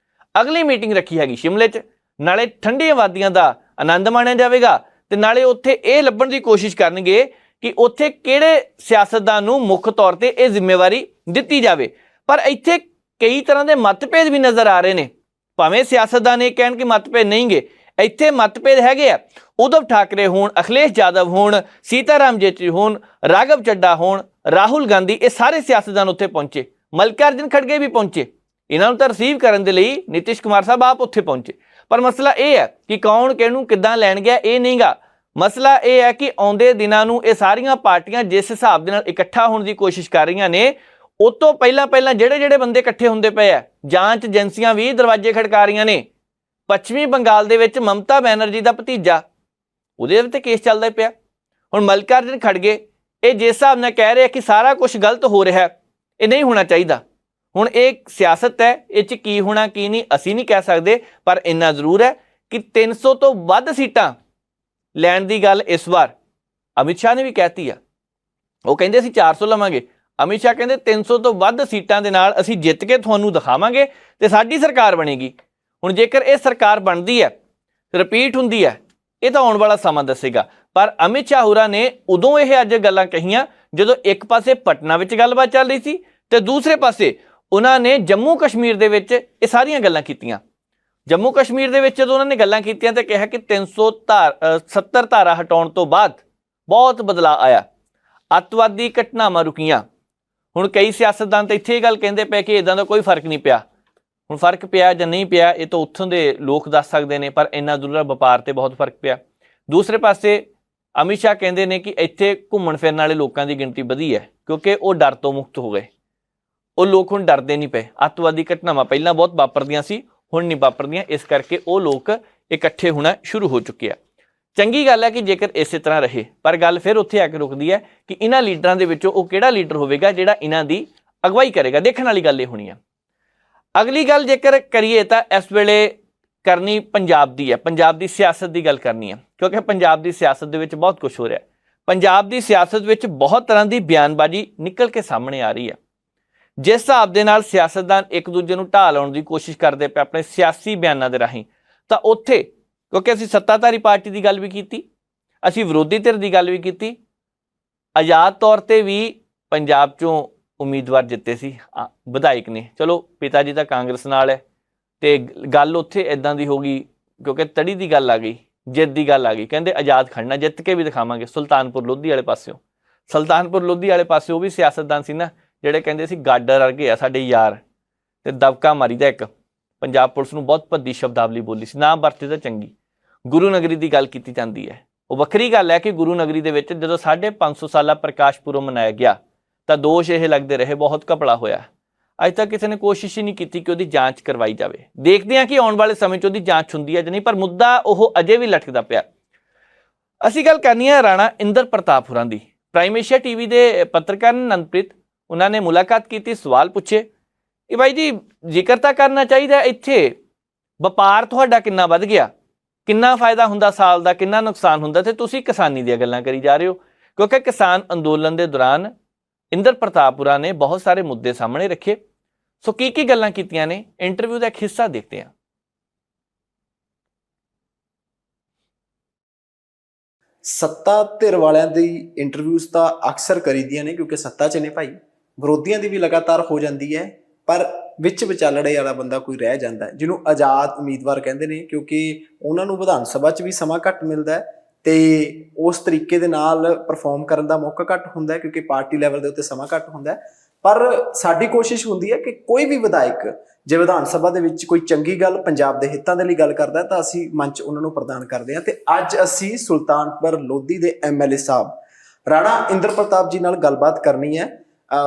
[SPEAKER 1] ਅਗਲੀ ਮੀਟਿੰਗ ਰੱਖੀ ਹੈਗੀ ਸ਼ਿਮਲੇ 'ਚ। ਨਾਲੇ ਠੰਡੀਆਂ ਵਾਦੀਆਂ ਦਾ ਆਨੰਦ ਮਾਣਿਆ ਜਾਵੇਗਾ ਤੇ ਨਾਲੇ ਉੱਥੇ ਇਹ ਲੱਭਣ ਦੀ ਕੋਸ਼ਿਸ਼ ਕਰਨਗੇ ਕਿ ਉੱਥੇ ਕਿਹੜੇ ਸਿਆਸਤਦਾਨ ਨੂੰ ਮੁੱਖ ਤੌਰ ਤੇ ਇਹ ਜ਼ਿੰਮੇਵਾਰੀ ਦਿੱਤੀ ਜਾਵੇ। ਪਰ ਇੱਥੇ ਕਈ ਤਰ੍ਹਾਂ ਦੇ ਮਤਭੇਦ ਵੀ ਨਜ਼ਰ ਆ ਰਹੇ ਨੇ। ਭਾਵੇਂ ਸਿਆਸਤਦਾਨ ਇਹ ਕਹਿਣ ਕਿ ਮਤਭੇਦ ਨਹੀਂ ਗੇ, ਇੱਥੇ ਮਤਭੇਦ ਹੈਗੇ ਆ। ਉद्धਵ ਠਾਕਰੇ ਹੋਣ, ਅਖਿਲੇਸ਼ ਯਾਦਵ ਹੋਣ, ਸੀਤਾਰਾਮ ਜੇਤਲੀ ਹੋਣ, ਰਾਘਵ ਚੱਡਾ ਹੋਣ, ਰਾਹੁਲ ਗਾਂਧੀ, ਇਹ ਸਾਰੇ ਸਿਆਸਤਦਾਨ ਉੱਥੇ ਪਹੁੰਚੇ। ਮੱਲਿਕਾਰਜੁਨ ਖੜਗੇ ਵੀ ਪਹੁੰਚੇ। ਇਹਨਾਂ ਨੂੰ ਤਾਂ ਰਿਸੀਵ ਕਰਨ ਦੇ ਲਈ ਨਿਤਿਸ਼ ਕੁਮਾਰ ਸਾਹਿਬ ਆਪ ਉੱਥੇ ਪਹੁੰਚੇ। ਪਰ ਮਸਲਾ ਇਹ ਹੈ ਕਿ ਕੌਣ ਕਿਹਨੂੰ ਕਿੱਦਾਂ ਲੈਣ ਗਿਆ, ਇਹ ਨਹੀਂਗਾ। ਮਸਲਾ ਇਹ ਹੈ ਕਿ ਆਉਂਦੇ ਦਿਨਾਂ ਨੂੰ ਇਹ ਸਾਰੀਆਂ ਪਾਰਟੀਆਂ ਜਿਸ ਹਿਸਾਬ ਦੇ ਨਾਲ ਇਕੱਠਾ ਹੋਣ ਦੀ ਕੋਸ਼ਿਸ਼ ਕਰ ਰਹੀਆਂ ਨੇ, ਉਹ ਤੋਂ ਪਹਿਲਾਂ ਜਿਹੜੇ ਬੰਦੇ ਇਕੱਠੇ ਹੁੰਦੇ ਪਏ ਆ, ਜਾਂਚ ਏਜੰਸੀਆਂ ਵੀ ਦਰਵਾਜ਼ੇ ਖੜਕਾ ਰਹੀਆਂ ਨੇ। ਪੱਛਮੀ ਬੰਗਾਲ ਦੇ ਵਿੱਚ ਮਮਤਾ ਬੈਨਰਜੀ ਦਾ ਭਤੀਜਾ, ਉਹਦੇ ਤੇ ਕੇਸ ਚੱਲਦਾ ਪਿਆ। ਹੁਣ ਮੱਲਿਕਾਰਜੁਨ ਖੜਗੇ ਇਹ ਜਿਸ ਹਿਸਾਬ ਨਾਲ ਕਹਿ ਰਹੇ ਕਿ ਸਾਰਾ ਕੁਝ ਗਲਤ ਹੋ ਰਿਹਾ, ਇਹ ਨਹੀਂ ਹੋਣਾ ਚਾਹੀਦਾ। ਹੁਣ ਇਹ ਸਿਆਸਤ ਹੈ, ਇਹ 'ਚ ਕੀ ਹੋਣਾ ਕੀ ਨਹੀਂ ਅਸੀਂ ਨਹੀਂ ਕਹਿ ਸਕਦੇ। ਪਰ ਇੰਨਾ ਜ਼ਰੂਰ ਹੈ ਕਿ 300 ਤੋਂ ਵੱਧ ਸੀਟਾਂ ਲੈਣ ਦੀ ਗੱਲ ਇਸ ਵਾਰ ਅਮਿਤ ਸ਼ਾਹ ਨੇ ਵੀ ਕਹਿਤੀ ਆ। ਉਹ ਕਹਿੰਦੇ ਅਸੀਂ 400 ਲਵਾਂਗੇ, ਅਮਿਤ ਸ਼ਾਹ ਕਹਿੰਦੇ 300 ਤੋਂ ਵੱਧ ਸੀਟਾਂ ਦੇ ਨਾਲ ਅਸੀਂ ਜਿੱਤ ਕੇ ਤੁਹਾਨੂੰ ਦਿਖਾਵਾਂਗੇ ਤੇ ਸਾਡੀ ਸਰਕਾਰ ਬਣੇਗੀ। ਹੁਣ ਜੇਕਰ ਇਹ ਸਰਕਾਰ ਬਣਦੀ ਹੈ, ਰਿਪੀਟ ਹੁੰਦੀ ਹੈ, ਇਹ ਤਾਂ ਆਉਣ ਵਾਲਾ ਸਮਾਂ ਦੱਸੇਗਾ। ਪਰ ਅਮਿਤ ਸ਼ਾਹ ਹੋਰਾਂ ਨੇ ਉਦੋਂ ਇਹ ਅੱਜ ਗੱਲਾਂ ਕਹੀਆਂ ਜਦੋਂ ਇੱਕ ਪਾਸੇ ਪਟਨਾ ਵਿੱਚ ਗੱਲਬਾਤ ਚੱਲ ਰਹੀ ਸੀ ਤੇ ਦੂਸਰੇ ਪਾਸੇ ਉਹਨਾਂ ਨੇ ਜੰਮੂ ਕਸ਼ਮੀਰ ਦੇ ਵਿੱਚ ਇਹ ਸਾਰੀਆਂ ਗੱਲਾਂ ਕੀਤੀਆਂ। ਜੰਮੂ ਕਸ਼ਮੀਰ ਦੇ ਵਿੱਚ ਜਦੋਂ ਉਹਨਾਂ ਨੇ ਗੱਲਾਂ ਕੀਤੀਆਂ ਤਾਂ ਕਿਹਾ ਕਿ 370 ਧਾਰਾ ਹਟਾਉਣ ਤੋਂ ਬਾਅਦ ਬਹੁਤ ਬਦਲਾਅ ਆਇਆ, ਅੱਤਵਾਦੀ ਘਟਨਾਵਾਂ ਰੁਕੀਆਂ। ਹੁਣ ਕਈ ਸਿਆਸਤਦਾਨ ਤਾਂ ਇੱਥੇ ਇਹ ਗੱਲ ਕਹਿੰਦੇ ਪਏ ਕਿ ਇੱਦਾਂ ਦਾ ਕੋਈ ਫਰਕ ਨਹੀਂ ਪਿਆ। ਹੁਣ ਫਰਕ ਪਿਆ ਜਾਂ ਨਹੀਂ ਪਿਆ ਇਹ ਤਾਂ ਉੱਥੋਂ ਦੇ ਲੋਕ ਦੱਸ ਸਕਦੇ ਨੇ, ਪਰ ਇੰਨਾ ਜ਼ਰੂਰ ਵਪਾਰ ਤੇ ਬਹੁਤ ਫਰਕ ਪਿਆ। ਦੂਸਰੇ ਪਾਸੇ ਅਮਿਤ ਸ਼ਾਹ ਕਹਿੰਦੇ ਨੇ ਕਿ ਇੱਥੇ ਘੁੰਮਣ ਫਿਰਨ ਵਾਲੇ ਲੋਕਾਂ ਦੀ ਗਿਣਤੀ ਵਧੀ ਹੈ ਕਿਉਂਕਿ ਉਹ ਡਰ ਤੋਂ ਮੁਕਤ ਹੋ ਗਏ। ਉਹ ਲੋਕ ਹੁਣ ਡਰਦੇ ਨਹੀਂ ਪਏ। ਅੱਤਵਾਦੀ ਘਟਨਾਵਾਂ ਪਹਿਲਾਂ ਬਹੁਤ ਵਾਪਰਦੀਆਂ ਸੀ, ਹੁਣ ਨਹੀਂ ਵਾਪਰਦੀਆਂ, ਇਸ ਕਰਕੇ ਉਹ ਲੋਕ ਇਕੱਠੇ ਹੋਣਾ ਸ਼ੁਰੂ ਹੋ ਚੁੱਕੇ ਆ। ਚੰਗੀ ਗੱਲ ਹੈ ਕਿ ਜੇਕਰ ਇਸੇ ਤਰ੍ਹਾਂ ਰਹੇ, ਪਰ ਗੱਲ ਫਿਰ ਉੱਥੇ ਆ ਕੇ ਰੁਕਦੀ ਹੈ ਕਿ ਇਹਨਾਂ ਲੀਡਰਾਂ ਦੇ ਵਿੱਚੋਂ ਉਹ ਕਿਹੜਾ ਲੀਡਰ ਹੋਵੇਗਾ ਜਿਹੜਾ ਇਹਨਾਂ ਦੀ ਅਗਵਾਈ ਕਰੇਗਾ। ਦੇਖਣ ਵਾਲੀ ਗੱਲ ਇਹ ਹੋਣੀ ਆ। ਅਗਲੀ ਗੱਲ ਜੇਕਰ ਕਰੀਏ ਤਾਂ ਇਸ ਵੇਲੇ ਕਰਨੀ ਪੰਜਾਬ ਦੀ ਹੈ, ਪੰਜਾਬ ਦੀ ਸਿਆਸਤ ਦੀ ਗੱਲ ਕਰਨੀ ਹੈ ਕਿਉਂਕਿ ਪੰਜਾਬ ਦੀ ਸਿਆਸਤ ਦੇ ਵਿੱਚ ਬਹੁਤ ਕੁਝ ਹੋ ਰਿਹਾ। ਪੰਜਾਬ ਦੀ ਸਿਆਸਤ ਵਿੱਚ ਬਹੁਤ ਤਰ੍ਹਾਂ ਦੀ ਬਿਆਨਬਾਜ਼ੀ ਨਿਕਲ ਕੇ ਸਾਹਮਣੇ ਆ ਰਹੀ ਹੈ। ਜਿਸ ਹਿਸਾਬ ਦੇ ਨਾਲ ਸਿਆਸਤਦਾਨ ਇੱਕ ਦੂਜੇ ਨੂੰ ਢਾਹ ਲਾਉਣ ਦੀ ਕੋਸ਼ਿਸ਼ ਕਰਦੇ ਪਏ ਆਪਣੇ ਸਿਆਸੀ ਬਿਆਨਾਂ ਦੇ ਰਾਹੀਂ, ਤਾਂ ਉੱਥੇ ਕਿਉਂਕਿ ਅਸੀਂ ਸੱਤਾਧਾਰੀ ਪਾਰਟੀ ਦੀ ਗੱਲ ਵੀ ਕੀਤੀ, ਅਸੀਂ ਵਿਰੋਧੀ ਧਿਰ ਦੀ ਗੱਲ ਵੀ ਕੀਤੀ, ਆਜ਼ਾਦ ਤੌਰ ਤੇ ਵੀ ਪੰਜਾਬ 'ਚੋਂ ਉਮੀਦਵਾਰ ਜਿੱਤੇ ਸੀ ਵਿਧਾਇਕ ਨੇ। ਚਲੋ ਪਿਤਾ ਜੀ ਤਾਂ ਕਾਂਗਰਸ ਨਾਲ ਹੈ ਤੇ ਗੱਲ ਉੱਥੇ ਇਦਾਂ ਦੀ ਹੋ ਗਈ ਕਿਉਂਕਿ ਤੜੀ ਦੀ ਗੱਲ ਆ ਗਈ, ਜਿੱਤ ਦੀ ਗੱਲ ਆ ਗਈ। ਕਹਿੰਦੇ ਆਜ਼ਾਦ ਖੜਨਾ, ਜਿੱਤ ਕੇ ਵੀ ਦਿਖਾਵਾਂਗੇ। ਸੁਲਤਾਨਪੁਰ ਲੋਧੀ ਵਾਲੇ ਪਾਸਿਓਂ ਉਹ ਵੀ ਸਿਆਸਤਦਾਨ ਸੀ ਨਾ ਜਿਹੜੇ ਕਹਿੰਦੇ ਸੀ ਗਾਡਰ ਵਰਗੇ ਆ ਸਾਡੇ ਯਾਰ, ਤੇ ਦਬਕਾ ਮਾਰੀ ਦਾ ਇੱਕ ਪੰਜਾਬ ਪੁਲਿਸ ਨੂੰ ਬਹੁਤ ਭੱਦੀ ਸ਼ਬਦਾਵਲੀ ਬੋਲੀ ਸੀ, ਨਾ ਵਰਤੇ ਤਾਂ ਚੰਗੀ। ਗੁਰੂ ਨਗਰੀ ਦੀ ਗੱਲ ਕੀਤੀ ਜਾਂਦੀ ਹੈ, ਉਹ ਵੱਖਰੀ ਗੱਲ ਹੈ ਕਿ ਗੁਰੂ ਨਗਰੀ ਦੇ ਵਿੱਚ ਜਦੋਂ 550 ਸਾਲਾ ਪ੍ਰਕਾਸ਼ ਪੁਰਬ ਮਨਾਇਆ ਗਿਆ ਤਾਂ ਦੋਸ਼ ਇਹ ਲੱਗਦੇ ਰਹੇ ਬਹੁਤ ਘਪਲਾ ਹੋਇਆ। ਅੱਜ ਤੱਕ ਕਿਸੇ ਨੇ ਕੋਸ਼ਿਸ਼ ਹੀ ਨਹੀਂ ਕੀਤੀ ਕਿ ਉਹਦੀ ਜਾਂਚ ਕਰਵਾਈ ਜਾਵੇ। ਦੇਖਦੇ ਹਾਂ ਕਿ ਆਉਣ ਵਾਲੇ ਸਮੇਂ 'ਚ ਉਹਦੀ ਜਾਂਚ ਹੁੰਦੀ ਹੈ ਜਾਂ ਨਹੀਂ, ਪਰ ਮੁੱਦਾ ਉਹ ਅਜੇ ਵੀ ਲਟਕਦਾ ਪਿਆ। ਅਸੀਂ ਗੱਲ ਕਰਨੀ ਹੈ ਰਾਣਾ ਇੰਦਰ ਪ੍ਰਤਾਪ ਹੋਰਾਂ ਦੀ। ਪ੍ਰਾਈਮ ਏਸ਼ੀਆ ਟੀਵੀ ਦੇ ਪੱਤਰਕਾਰ ਨੰਦਪ੍ਰੀਤ, ਉਹਨਾਂ ਨੇ ਮੁਲਾਕਾਤ ਕੀਤੀ, ਸਵਾਲ ਪੁੱਛੇ ਕਿ ਬਾਈ ਜੀ ਜ਼ਿਕਰ ਤਾਂ ਕਰਨਾ ਚਾਹੀਦਾ ਇੱਥੇ ਵਪਾਰ ਤੁਹਾਡਾ ਕਿੰਨਾ ਵੱਧ ਗਿਆ, ਕਿੰਨਾ ਫਾਇਦਾ ਹੁੰਦਾ ਸਾਲ ਦਾ, ਕਿੰਨਾ ਨੁਕਸਾਨ ਹੁੰਦਾ, ਤੇ ਤੁਸੀਂ ਕਿਸਾਨੀ ਦੀਆਂ ਗੱਲਾਂ ਕਰੀ ਜਾ ਰਹੇ ਹੋ। ਕਿਉਂਕਿ ਕਿਸਾਨ ਅੰਦੋਲਨ ਦੇ ਦੌਰਾਨ ਇੰਦਰ ਪ੍ਰਤਾਪ ਹੋਰਾਂ ਨੇ ਬਹੁਤ ਸਾਰੇ ਮੁੱਦੇ ਸਾਹਮਣੇ ਰੱਖੇ। ਸੋ ਕੀ ਗੱਲਾਂ ਕੀਤੀਆਂ ਨੇ, ਇੰਟਰਵਿਊ ਦਾ ਇੱਕ ਹਿੱਸਾ ਦੇਖਦੇ ਹਾਂ।
[SPEAKER 5] ਸੱਤਾ ਧਿਰ ਵਾਲਿਆਂ ਦੀ ਇੰਟਰਵਿਊਜ਼ ਤਾਂ ਅਕਸਰ ਕਰੀਦੀਆਂ ਨੇ ਕਿਉਂਕਿ ਸੱਤਾ 'ਚ ਨੇ ਭਾਈ, ਵਿਰੋਧੀਆਂ ਦੀ ਵੀ ਲਗਾਤਾਰ ਹੋ ਜਾਂਦੀ ਹੈ, ਪਰ ਵਿੱਚ ਵਿਚਾਲੜੇ ਵਾਲਾ ਬੰਦਾ ਕੋਈ ਰਹਿ ਜਾਂਦਾ ਜਿਹਨੂੰ ਆਜ਼ਾਦ ਉਮੀਦਵਾਰ ਕਹਿੰਦੇ ਨੇ ਕਿਉਂਕਿ ਉਹਨਾਂ ਨੂੰ ਵਿਧਾਨ ਸਭਾ 'ਚ ਵੀ ਸਮਾਂ ਘੱਟ ਮਿਲਦਾ ਤੇ ਉਸ ਤਰੀਕੇ ਦੇ ਨਾਲ ਪਰਫਾਰਮ ਕਰਨ ਦਾ ਮੌਕਾ ਘੱਟ ਹੁੰਦਾ ਕਿਉਂਕਿ ਪਾਰਟੀ ਲੈਵਲ ਦੇ ਉੱਤੇ ਸਮਾਂ ਘੱਟ ਹੁੰਦਾ। ਪਰ ਸਾਡੀ ਕੋਸ਼ਿਸ਼ ਹੁੰਦੀ ਹੈ ਕਿ ਕੋਈ ਵੀ ਵਿਧਾਇਕ ਜੇ ਵਿਧਾਨ ਸਭਾ ਦੇ ਵਿੱਚ ਕੋਈ ਚੰਗੀ ਗੱਲ ਪੰਜਾਬ ਦੇ ਹਿੱਤਾਂ ਦੇ ਲਈ ਗੱਲ ਕਰਦਾ ਹੈ ਤਾਂ ਅਸੀਂ ਮੰਚ ਉਹਨਾਂ ਨੂੰ ਪ੍ਰਦਾਨ ਕਰਦੇ ਹਾਂ। ਤੇ ਅੱਜ ਅਸੀਂ ਸੁਲਤਾਨਪੁਰ ਲੋਧੀ ਦੇ ਐਮਐਲਏ ਸਾਹਿਬ ਰਾਣਾ ਇੰਦਰ ਪ੍ਰਤਾਪ ਜੀ ਨਾਲ ਗੱਲਬਾਤ ਕਰਨੀ ਹੈ।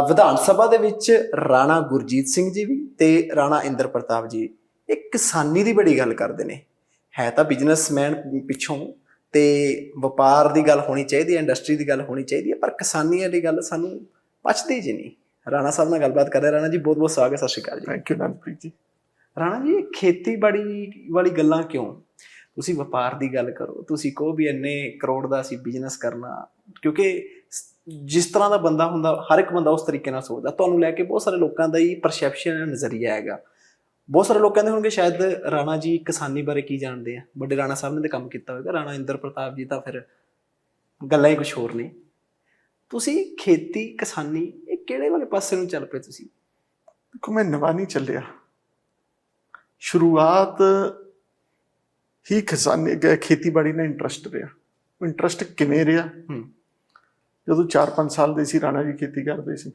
[SPEAKER 5] ਵਿਧਾਨ ਸਭਾ ਦੇ ਵਿੱਚ ਰਾਣਾ ਗੁਰਜੀਤ ਸਿੰਘ ਜੀ ਵੀ ਤੇ ਰਾਣਾ ਇੰਦਰ ਪ੍ਰਤਾਪ ਜੀ ਇਹ ਕਿਸਾਨੀ ਦੀ ਬੜੀ ਗੱਲ ਕਰਦੇ ਨੇ। ਹੈ ਤਾਂ ਬਿਜ਼ਨਸਮੈਨ ਪਿੱਛੋਂ ਤੇ ਵਪਾਰ ਦੀ ਗੱਲ ਹੋਣੀ ਚਾਹੀਦੀ ਹੈ, ਇੰਡਸਟਰੀ ਦੀ ਗੱਲ ਹੋਣੀ ਚਾਹੀਦੀ ਹੈ, ਪਰ ਕਿਸਾਨੀ ਵਾਲੀ ਗੱਲ ਸਾਨੂੰ ਪਚਦੀ ਜੀ ਨਹੀਂ। ਰਾਣਾ ਸਾਹਿਬ ਨਾਲ ਗੱਲਬਾਤ ਕਰਦੇ। ਰਾਣਾ ਜੀ ਬਹੁਤ ਬਹੁਤ ਸਵਾਗਤ, ਸਤਿ ਸ਼੍ਰੀ ਅਕਾਲ ਜੀ।
[SPEAKER 3] ਥੈਂਕ ਯੂ ਨੰਦਪ੍ਰੀਤ ਜੀ।
[SPEAKER 5] ਰਾਣਾ ਜੀ ਖੇਤੀਬਾੜੀ ਵਾਲੀ ਗੱਲਾਂ ਕਿਉਂ? ਤੁਸੀਂ ਵਪਾਰ ਦੀ ਗੱਲ ਕਰੋ, ਤੁਸੀਂ ਕਹੋ ਵੀ ਇੰਨੇ ਕਰੋੜ ਦਾ ਅਸੀਂ ਬਿਜ਼ਨਸ ਕਰਨਾ, ਕਿਉਂਕਿ ਜਿਸ ਤਰ੍ਹਾਂ ਦਾ ਬੰਦਾ ਹੁੰਦਾ ਹਰ ਇੱਕ ਬੰਦਾ ਉਸ ਤਰੀਕੇ ਨਾਲ ਸੋਚਦਾ। ਤੁਹਾਨੂੰ ਲੈ ਕੇ ਬਹੁਤ ਸਾਰੇ ਲੋਕਾਂ ਦਾ ਹੀ ਪਰਸੈਪਸ਼ਨ ਨਜ਼ਰੀਆ ਹੈਗਾ। ਬਹੁਤ ਸਾਰੇ ਲੋਕ ਕਹਿੰਦੇ ਹੋਣਗੇ ਸ਼ਾਇਦ ਰਾਣਾ ਜੀ ਕਿਸਾਨੀ ਬਾਰੇ ਕੀ ਜਾਣਦੇ ਆ, ਵੱਡੇ ਰਾਣਾ ਸਾਹਿਬ ਨੇ ਤਾਂ ਕੰਮ ਕੀਤਾ ਹੋਵੇਗਾ, ਰਾਣਾ ਇੰਦਰ ਪ੍ਰਤਾਪ ਜੀ ਤਾਂ ਫਿਰ ਗੱਲਾਂ ਹੀ ਕੁਝ ਹੋਰ ਨੇ। ਤੁਸੀਂ ਖੇਤੀ ਕਿਸਾਨੀ ਇਹ ਕਿਹੜੇ ਵਾਲੇ ਪਾਸੇ ਨੂੰ ਚੱਲ ਪਏ ਤੁਸੀਂ?
[SPEAKER 6] ਦੇਖੋ, ਮੈਂ ਨਵਾਂ ਨਹੀਂ ਚੱਲਿਆ। ਸ਼ੁਰੂਆਤ ਹੀ ਖੇਤੀਬਾੜੀ ਨਾਲ ਇੰਟਰਸਟ ਰਿਹਾ। ਉਹ ਇੰਟਰਸਟ ਕਿਵੇਂ ਰਿਹਾ? ਜਦੋਂ 4-5 ਸਾਲ ਦੇ ਸੀ ਰਾਣਾ ਜੀ ਖੇਤੀ ਕਰਦੇ ਸੀ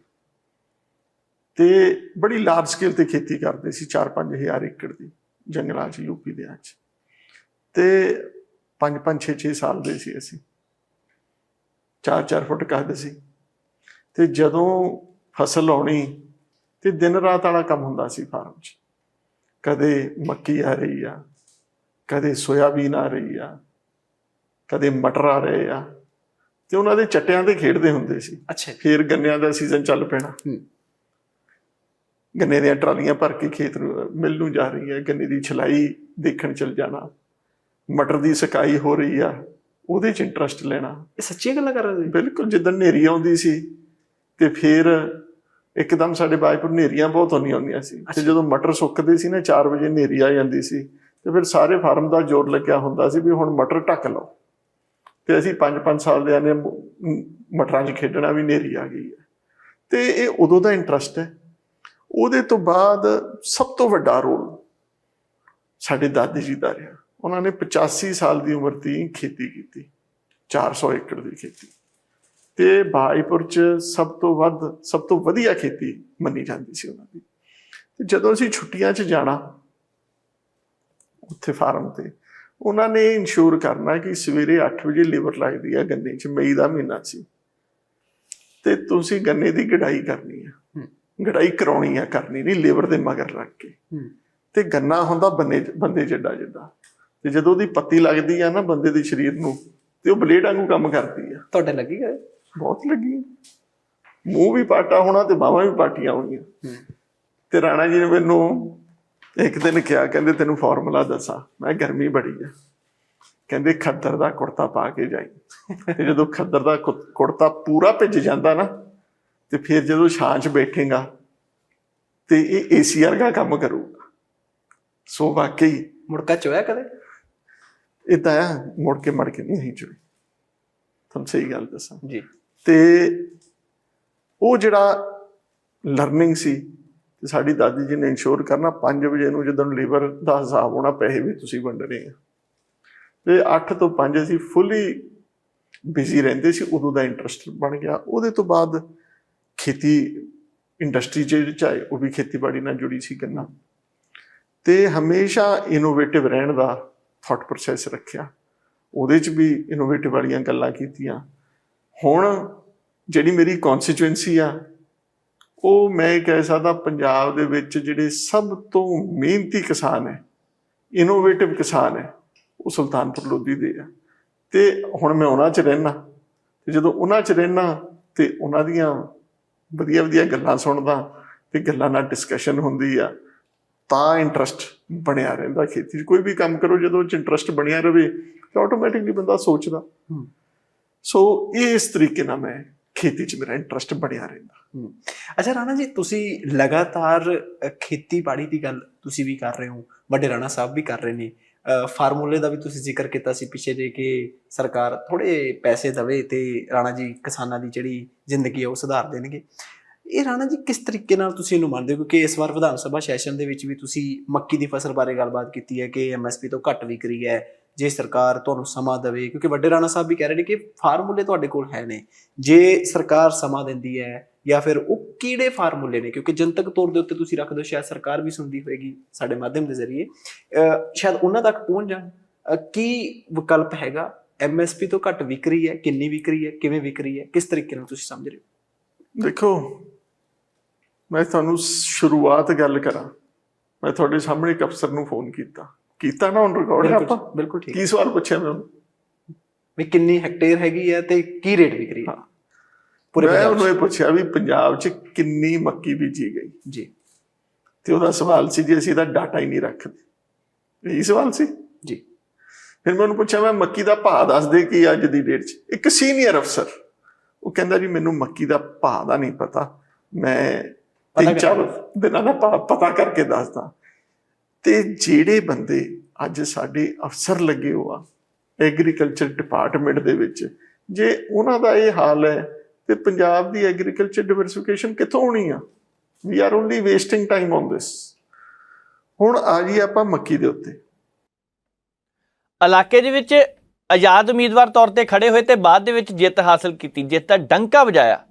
[SPEAKER 6] ਤੇ ਬੜੀ ਲਾਰਜ ਸਕੇਲ ਤੇ ਖੇਤੀ ਕਰਦੇ ਸੀ, 4-5 ਹਜ਼ਾਰ ਏਕੜ ਦੀ ਜੰਗਲਾਂ 'ਚ, ਯੂਪੀ ਦੇ ਵਿੱਚ। ਤੇ 5-5 6-6 ਸਾਲ ਦੇ ਸੀ ਅਸੀਂ, 4-4 ਫੁੱਟ ਕੱਦ ਸੀ। ਤੇ ਜਦੋਂ ਫਸਲ ਆਉਣੀ ਤੇ ਦਿਨ ਰਾਤ ਵਾਲਾ ਕੰਮ ਹੁੰਦਾ ਸੀ ਫਾਰਮ 'ਚ। ਕਦੇ ਮੱਕੀ ਆ ਰਹੀ ਆ, ਕਦੇ ਸੋਇਆਬੀਨ ਆ ਰਹੀ ਆ, ਕਦੇ ਮਟਰ ਆ ਰਹੇ ਆ, ਤੇ ਉਹਨਾਂ ਦੇ ਚੱਟਿਆਂ ਤੇ ਖੇਡਦੇ ਹੁੰਦੇ ਸੀ।
[SPEAKER 5] ਅੱਛਾ।
[SPEAKER 6] ਫਿਰ ਗੰਨਿਆਂ ਦਾ ਸੀਜ਼ਨ ਚੱਲ ਪੈਣਾ। ਗੰਨੇ ਦੀਆਂ ਟਰਾਲੀਆਂ ਭਰ ਕੇ ਖੇਤ ਨੂੰ ਮਿਲ ਨੂੰ ਜਾ ਰਹੀ ਹੈ, ਗੰਨੇ ਦੀ ਛਲਾਈ ਦੇਖਣ ਚਲ ਜਾਣਾ, ਮਟਰ ਦੀ ਸੁਕਾਈ ਹੋ ਰਹੀ ਆ, ਉਹਦੇ 'ਚ ਇੰਟਰਸਟ ਲੈਣਾ।
[SPEAKER 5] ਇਹ ਸੱਚੀਆਂ ਗੱਲਾਂ ਕਰ ਰਹੇ?
[SPEAKER 6] ਬਿਲਕੁਲ। ਜਿੱਦਾਂ ਹਨੇਰੀ ਆਉਂਦੀ ਸੀ ਤੇ ਫਿਰ ਇੱਕਦਮ ਸਾਡੇ ਬਾਜਪੁਰ ਹਨੇਰੀਆਂ ਬਹੁਤ ਆਉਂਦੀਆਂ ਸੀ, ਤੇ ਜਦੋਂ ਮਟਰ ਸੁੱਕਦੇ ਸੀ ਨਾ 4 ਵਜੇ ਹਨੇਰੀ ਆ ਜਾਂਦੀ ਸੀ, ਤੇ ਫਿਰ ਸਾਰੇ ਫਾਰਮ ਦਾ ਜ਼ੋਰ ਲੱਗਿਆ ਹੁੰਦਾ ਸੀ ਵੀ ਹੁਣ ਮਟਰ ਢੱਕ ਲਓ। ਤੇ ਅਸੀਂ 5-5 ਸਾਲ ਦੇ ਨੇ ਮਟਰਾਂ 'ਚ ਖੇਡਣਾ ਵੀ ਹਨੇਰੀ ਆ ਗਈ ਹੈ। ਤੇ ਇਹ ਉਦੋਂ ਦਾ ਇੰਟਰਸਟ ਹੈ। ਉਹਦੇ ਤੋਂ ਬਾਅਦ ਸਭ ਤੋਂ ਵੱਡਾ ਰੋਲ ਸਾਡੇ ਦਾਦੀ ਜੀ ਦਾ ਰਿਹਾ। ਉਹਨਾਂ ਨੇ 85 ਸਾਲ ਦੀ ਉਮਰ ਦੀ ਖੇਤੀ ਕੀਤੀ, 400 ਏਕੜ ਦੀ ਖੇਤੀ। ਤੇ ਭਾਈਪੁਰ 'ਚ ਸਭ ਤੋਂ ਵਧੀਆ ਖੇਤੀ ਮੰਨੀ ਜਾਂਦੀ ਸੀ ਉਹਨਾਂ ਦੀ। ਤੇ ਜਦੋਂ ਅਸੀਂ ਛੁੱਟੀਆਂ 'ਚ ਜਾਣਾ ਉੱਥੇ ਫਾਰਮ ਤੇ, ਉਹਨਾਂ ਨੇ ਇੰਸ਼ੋਰ ਕਰਨਾ ਕਿ ਸਵੇਰੇ 8 ਵਜੇ ਲੇਬਰ ਲੱਗਦੀ ਆ ਗੰਨੇ 'ਚ। ਮਈ ਦਾ ਮਹੀਨਾ ਸੀ ਤੇ ਤੁਸੀਂ ਗੰਨੇ ਦੀ ਗੜਾਈ ਕਰਨੀ ਆ, ਗੜਾਈ ਕਰਾਉਣੀ ਆ, ਕਰਨੀ ਨਹੀਂ, ਲੇਬਰ ਦੇ ਮਗਰ ਲੱਗ ਕੇ। ਤੇ ਗੰਨਾ ਹੁੰਦਾ ਬੰਦੇ ਜਿੱਡਾ ਜਿੱਡਾ, ਤੇ ਜਦੋਂ ਉਹਦੀ ਪੱਤੀ ਲੱਗਦੀ ਆ ਨਾ ਬੰਦੇ ਦੇ ਸਰੀਰ ਨੂੰ, ਤੇ ਉਹ ਬਲੇਡ ਵਾਂਗੂ ਕੰਮ ਕਰਦੀ ਆ।
[SPEAKER 5] ਤੁਹਾਡੇ ਲੱਗੀ ਗਏ? ਬਹੁਤ
[SPEAKER 6] ਲੱਗੀ। ਮੂੰਹ ਵੀ ਪਾਟਾ ਹੋਣਾ ਤੇ ਬਾਹਾਂ ਵੀ ਪਾਟੀਆਂ ਹੋਣੀਆਂ। ਤੇ ਰਾਣਾ ਜੀ ਨੇ ਮੈਨੂੰ ਇੱਕ ਦਿਨ ਕਿਹਾ, ਕਹਿੰਦੇ ਤੈਨੂੰ ਫਾਰਮੂਲਾ ਦੱਸਾਂ। ਮੈਂ ਗਰਮੀ ਬੜੀ ਆ, ਕਹਿੰਦੇ ਖੱਦਰ ਦਾ ਕੁੜਤਾ ਪਾ ਕੇ ਜਾਈ। ਤੇ ਜਦੋਂ ਖੱਦਰ ਦਾ ਕੁੜਤਾ ਪੂਰਾ ਭਿੱਜ ਜਾਂਦਾ ਨਾ, ਤੇ ਫਿਰ ਜਦੋਂ ਛਾਂ 'ਚ ਬੈਠੇਗਾ ਤੇ ਇਹ ਏਸੀ ਵਰਗਾ ਕੰਮ ਕਰੂਗਾ। ਸੋ ਵਾਕਈ
[SPEAKER 5] ਮੁੜਕਾ ਚੋਇਆ ਕਦੇ?
[SPEAKER 6] ਏਦਾਂ ਆ, ਮੁੜ ਕੇ ਨਹੀਂ ਅਸੀਂ ਚੋਈ, ਤੁਹਾਨੂੰ ਸਹੀ ਗੱਲ ਦੱਸਾਂ
[SPEAKER 5] ਜੀ।
[SPEAKER 6] ਤੇ ਉਹ ਜਿਹੜਾ ਲਰਨਿੰਗ ਸੀ, ਤੇ ਸਾਡੀ ਦਾਦੀ ਜੀ ਨੇ ਇੰਸ਼ੋਰ ਕਰਨਾ 5 ਵਜੇ ਨੂੰ ਜਦੋਂ ਲੇਬਰ ਦਾ ਹਿਸਾਬ ਹੋਣਾ, ਪੈਸੇ ਵੀ ਤੁਸੀਂ ਵੰਡਣੇ ਆ। ਤੇ 8 ਤੋਂ 5 ਅਸੀਂ ਫੁੱਲੀ ਬਿਜ਼ੀ ਰਹਿੰਦੇ ਸੀ। ਉਦੋਂ ਦਾ ਇੰਟਰਸਟ ਬਣ ਗਿਆ। ਉਹਦੇ ਤੋਂ ਬਾਅਦ ਖੇਤੀ ਇੰਡਸਟਰੀ 'ਚ ਚਾਹੇ ਉਹ ਵੀ ਖੇਤੀਬਾੜੀ ਨਾਲ ਜੁੜੀ ਸੀ ਗੰਨਾ। ਤੇ ਹਮੇਸ਼ਾ ਇਨੋਵੇਟਿਵ ਰਹਿਣ ਦਾ ਥਾਟ ਪ੍ਰੋਸੈਸ ਰੱਖਿਆ, ਉਹਦੇ 'ਚ ਵੀ ਇਨੋਵੇਟਿਵ ਵਾਲੀਆਂ ਗੱਲਾਂ ਕੀਤੀਆਂ। ਹੁਣ ਜਿਹੜੀ ਮੇਰੀ ਕੌਨਸਟੀਚੁਐਂਸੀ ਆ, ਉਹ ਮੈਂ ਕਹਿ ਸਕਦਾ ਪੰਜਾਬ ਦੇ ਵਿੱਚ ਜਿਹੜੇ ਸਭ ਤੋਂ ਮਿਹਨਤੀ ਕਿਸਾਨ ਹੈ, ਇਨੋਵੇਟਿਵ ਕਿਸਾਨ ਹੈ, ਉਹ ਸੁਲਤਾਨਪੁਰ ਲੋਧੀ ਦੇ ਆ। ਤੇ ਹੁਣ ਮੈਂ ਉਹਨਾਂ 'ਚ ਰਹਿਣਾ, ਤੇ ਜਦੋਂ ਉਹਨਾਂ 'ਚ ਰਹਿਣਾ ਤੇ ਉਹਨਾਂ ਦੀਆਂ ਵਧੀਆ ਗੱਲਾਂ ਸੁਣਦਾ, ਤੇ ਗੱਲਾਂ ਨਾਲ ਡਿਸਕਸ਼ਨ ਹੁੰਦੀ ਆ, ਤਾਂ ਇੰਟਰਸਟ ਬਣਿਆ ਰਹਿੰਦਾ ਖੇਤੀ 'ਚ। ਕੋਈ ਵੀ ਕੰਮ ਕਰੋ ਜਦੋਂ 'ਚ ਇੰਟਰਸਟ ਬਣਿਆ ਰਵੇ ਤਾਂ ਆਟੋਮੈਟਿਕਲੀ ਬੰਦਾ ਸੋਚਦਾ। ਸੋ ਇਹ ਇਸ ਤਰੀਕੇ ਨਾਲ ਮੈਂ ਖੇਤੀ 'ਚ ਮੇਰਾ ਇੰਟਰਸਟ ਬਣਿਆ ਰਹਿੰਦਾ।
[SPEAKER 5] ਅੱਛਾ ਰਾਣਾ ਜੀ, ਤੁਸੀਂ ਲਗਾਤਾਰ ਖੇਤੀਬਾੜੀ ਦੀ ਗੱਲ ਤੁਸੀਂ ਵੀ ਕਰ ਰਹੇ ਹੋ, ਵੱਡੇ ਰਾਣਾ ਸਾਹਿਬ ਵੀ ਕਰ ਰਹੇ ਨੇ। ਫਾਰਮੂਲੇ ਦਾ ਵੀ ਤੁਸੀਂ ਜ਼ਿਕਰ ਕੀਤਾ ਸੀ ਪਿੱਛੇ ਜੇ ਕਿ ਸਰਕਾਰ ਥੋੜ੍ਹੇ ਪੈਸੇ ਦੇਵੇ ਤੇ ਰਾਣਾ ਜੀ ਕਿਸਾਨਾਂ ਦੀ ਜਿਹੜੀ ਜ਼ਿੰਦਗੀ ਹੈ ਉਹ ਸੁਧਾਰ ਦੇਣਗੇ। ਇਹ ਰਾਣਾ ਜੀ ਕਿਸ ਤਰੀਕੇ ਨਾਲ ਤੁਸੀਂ ਇਹਨੂੰ ਮੰਨਦੇ ਹੋ? ਕਿਉਂਕਿ ਇਸ ਵਾਰ ਵਿਧਾਨ ਸਭਾ ਸੈਸ਼ਨ ਦੇ ਵਿੱਚ ਵੀ ਤੁਸੀਂ ਮੱਕੀ ਦੀ ਫਸਲ ਬਾਰੇ ਗੱਲਬਾਤ ਕੀਤੀ ਹੈ ਕਿ MSP ਤੋਂ ਘੱਟ ਵਿਕ ਰਹੀ ਹੈ, ਜੇ ਸਰਕਾਰ ਤੁਹਾਨੂੰ ਸਮਾਂ ਦੇਵੇ। ਕਿਉਂਕਿ ਵੱਡੇ ਰਾਣਾ ਸਾਹਿਬ ਵੀ ਕਹਿ ਰਹੇ ਨੇ ਕਿ ਫਾਰਮੂਲੇ ਤੁਹਾਡੇ ਕੋਲ ਹੈ ਨੇ, ਜੇ ਸਰਕਾਰ ਸਮਾਂ ਦਿੰਦੀ ਹੈ ਜਾਂ ਫਿਰ ਉਹ ਕਿਹੜੇ ਫਾਰਮੂਲੇ ਨੇ, ਕਿਉਂਕਿ ਜਨਤਕ ਤੌਰ ਦੇ ਉੱਤੇ ਤੁਸੀਂ ਰੱਖ ਦਿਓ, ਸ਼ਾਇਦ ਸਰਕਾਰ ਵੀ ਸੁਣਦੀ ਹੋਏਗੀ ਸਾਡੇ ਮਾਧਿਅਮ ਦੇ ਜ਼ਰੀਏ, ਸ਼ਾਇਦ ਉਹਨਾਂ ਤੱਕ ਪਹੁੰਚ ਜਾਣ। ਕੀ ਵਿਕਲਪ ਹੈਗਾ? MSP ਤੋਂ ਘੱਟ ਵਿਕ ਰਹੀ ਹੈ, ਕਿੰਨੀ ਵਿਕ ਰਹੀ ਹੈ, ਕਿਵੇਂ ਵਿਕ ਰਹੀ ਹੈ, ਕਿਸ ਤਰੀਕੇ ਨਾਲ ਤੁਸੀਂ ਸਮਝ ਰਹੇ ਹੋ?
[SPEAKER 6] ਦੇਖੋ, ਮੈਂ ਤੁਹਾਨੂੰ ਸ਼ੁਰੂਆਤ ਗੱਲ ਕਰਾਂ। ਮੈਂ ਤੁਹਾਡੇ ਸਾਹਮਣੇ ਇੱਕ ਅਫਸਰ ਨੂੰ ਫੋਨ ਕੀਤਾ ਨਾ, ਔਨ ਰਿਕਾਰਡ ਹੈ ਆਪਾਂ।
[SPEAKER 5] ਬਿਲਕੁਲ ਠੀਕ।
[SPEAKER 6] ਕੀ ਸਵਾਲ ਪੁੱਛਿਆ ਮੈਂ ਉਹਨੂੰ?
[SPEAKER 5] ਵੀ ਕਿੰਨੀ ਹੈਕਟੇਅਰ ਹੈਗੀ ਹੈ ਤੇ ਕੀ ਰੇਟ ਵਿਕ ਰਹੀ ਹੈ ਪੂਰੇ
[SPEAKER 6] ਮੈਂ
[SPEAKER 5] ਪੰਜਾਬ
[SPEAKER 6] ਉਹਨੂੰ ਇਹ
[SPEAKER 5] 'ਚ?
[SPEAKER 6] ਪੁੱਛਿਆ ਵੀ ਪੰਜਾਬ 'ਚ ਕਿੰਨੀ ਮੱਕੀ ਬੀਜੀ ਗਈ
[SPEAKER 5] ਜੀ
[SPEAKER 6] ਤੇ ਉਹਦਾ ਸਵਾਲ ਸੀ ਜੀ ਅਸੀਂ ਤਾਂ ਡਾਟਾ ਹੀ ਨਹੀਂ ਰੱਖਦੇ। ਇਹੀ ਸਵਾਲ ਸੀ
[SPEAKER 5] ਜੀ।
[SPEAKER 6] ਫਿਰ ਮੈਂ ਉਹਨੂੰ ਪੁੱਛਿਆ ਮੈਂ ਮੱਕੀ ਦਾ ਭਾਅ ਦੱਸ ਦੇ ਕੀ ਅੱਜ ਦੀ ਡੇਟ 'ਚ। ਇੱਕ ਸੀਨੀਅਰ ਅਫਸਰ ਉਹ ਕਹਿੰਦਾ ਜੀ ਮੈਨੂੰ ਮੱਕੀ ਦਾ ਭਾਅ ਦਾ ਨਹੀਂ ਪਤਾ, ਮੈਂ 3-4 ਦਿਨਾਂ ਦਾ ਭਾਅ ਪਤਾ ਕਰਕੇ ਦੱਸਦਾ। ਤੇ ਜਿਹੜੇ ਬੰਦੇ ਅੱਜ ਸਾਡੇ ਅਫਸਰ ਲੱਗੇ ਹੋ ਆ ਐਗਰੀਕਲਚਰ ਡਿਪਾਰਟਮੈਂਟ ਦੇ ਵਿੱਚ, ਜੇ ਉਹਨਾਂ ਦਾ ਇਹ ਹਾਲ ਹੈ ਤੇ ਪੰਜਾਬ ਦੀ ਐਗਰੀਕਲਚਰ ਡਿਵਰਸਿਫਿਕੇਸ਼ਨ ਕਿੱਥੋਂ ਹੋਣੀ ਆ? We are only wasting time on this. ਹੁਣ ਆ ਜੀ ਆਪਾਂ ਮੱਕੀ ਦੇ ਉੱਤੇ।
[SPEAKER 1] ਇਲਾਕੇ ਦੇ ਵਿੱਚ ਆਜ਼ਾਦ ਉਮੀਦਵਾਰ ਤੌਰ ਤੇ ਖੜੇ ਹੋਏ ਤੇ ਬਾਅਦ ਦੇ ਵਿੱਚ ਜਿੱਤ ਹਾਸਲ ਕੀਤੀ, ਜਿੱਤ ਦਾ ਡੰਕਾ ਵਜਾਇਆ।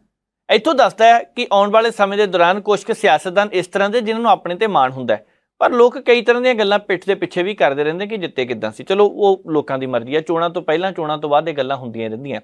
[SPEAKER 1] ਇੱਥੋਂ ਦੱਸਦਾ ਹੈ ਕਿ ਆਉਣ ਵਾਲੇ ਸਮੇਂ ਦੇ ਦੌਰਾਨ ਕੁਝ ਕੁ ਸਿਆਸਤਦਾਨ ਇਸ ਤਰ੍ਹਾਂ ਦੇ ਜਿਨ੍ਹਾਂ ਨੂੰ ਆਪਣੇ ਤੇ ਮਾਣ ਹੁੰਦਾ ਹੈ, ਪਰ ਲੋਕ ਕਈ ਤਰ੍ਹਾਂ ਦੀਆਂ ਗੱਲਾਂ ਪਿੱਠ ਦੇ ਪਿੱਛੇ ਵੀ ਕਰਦੇ ਰਹਿੰਦੇ ਕਿ ਜਿੱਤੇ ਕਿੱਦਾਂ ਸੀ। ਚਲੋ ਉਹ ਲੋਕਾਂ ਦੀ ਮਰਜ਼ੀ ਹੈ, ਚੋਣਾਂ ਤੋਂ ਪਹਿਲਾਂ ਚੋਣਾਂ ਤੋਂ ਬਾਅਦ ਇਹ ਗੱਲਾਂ ਹੁੰਦੀਆਂ ਰਹਿੰਦੀਆਂ।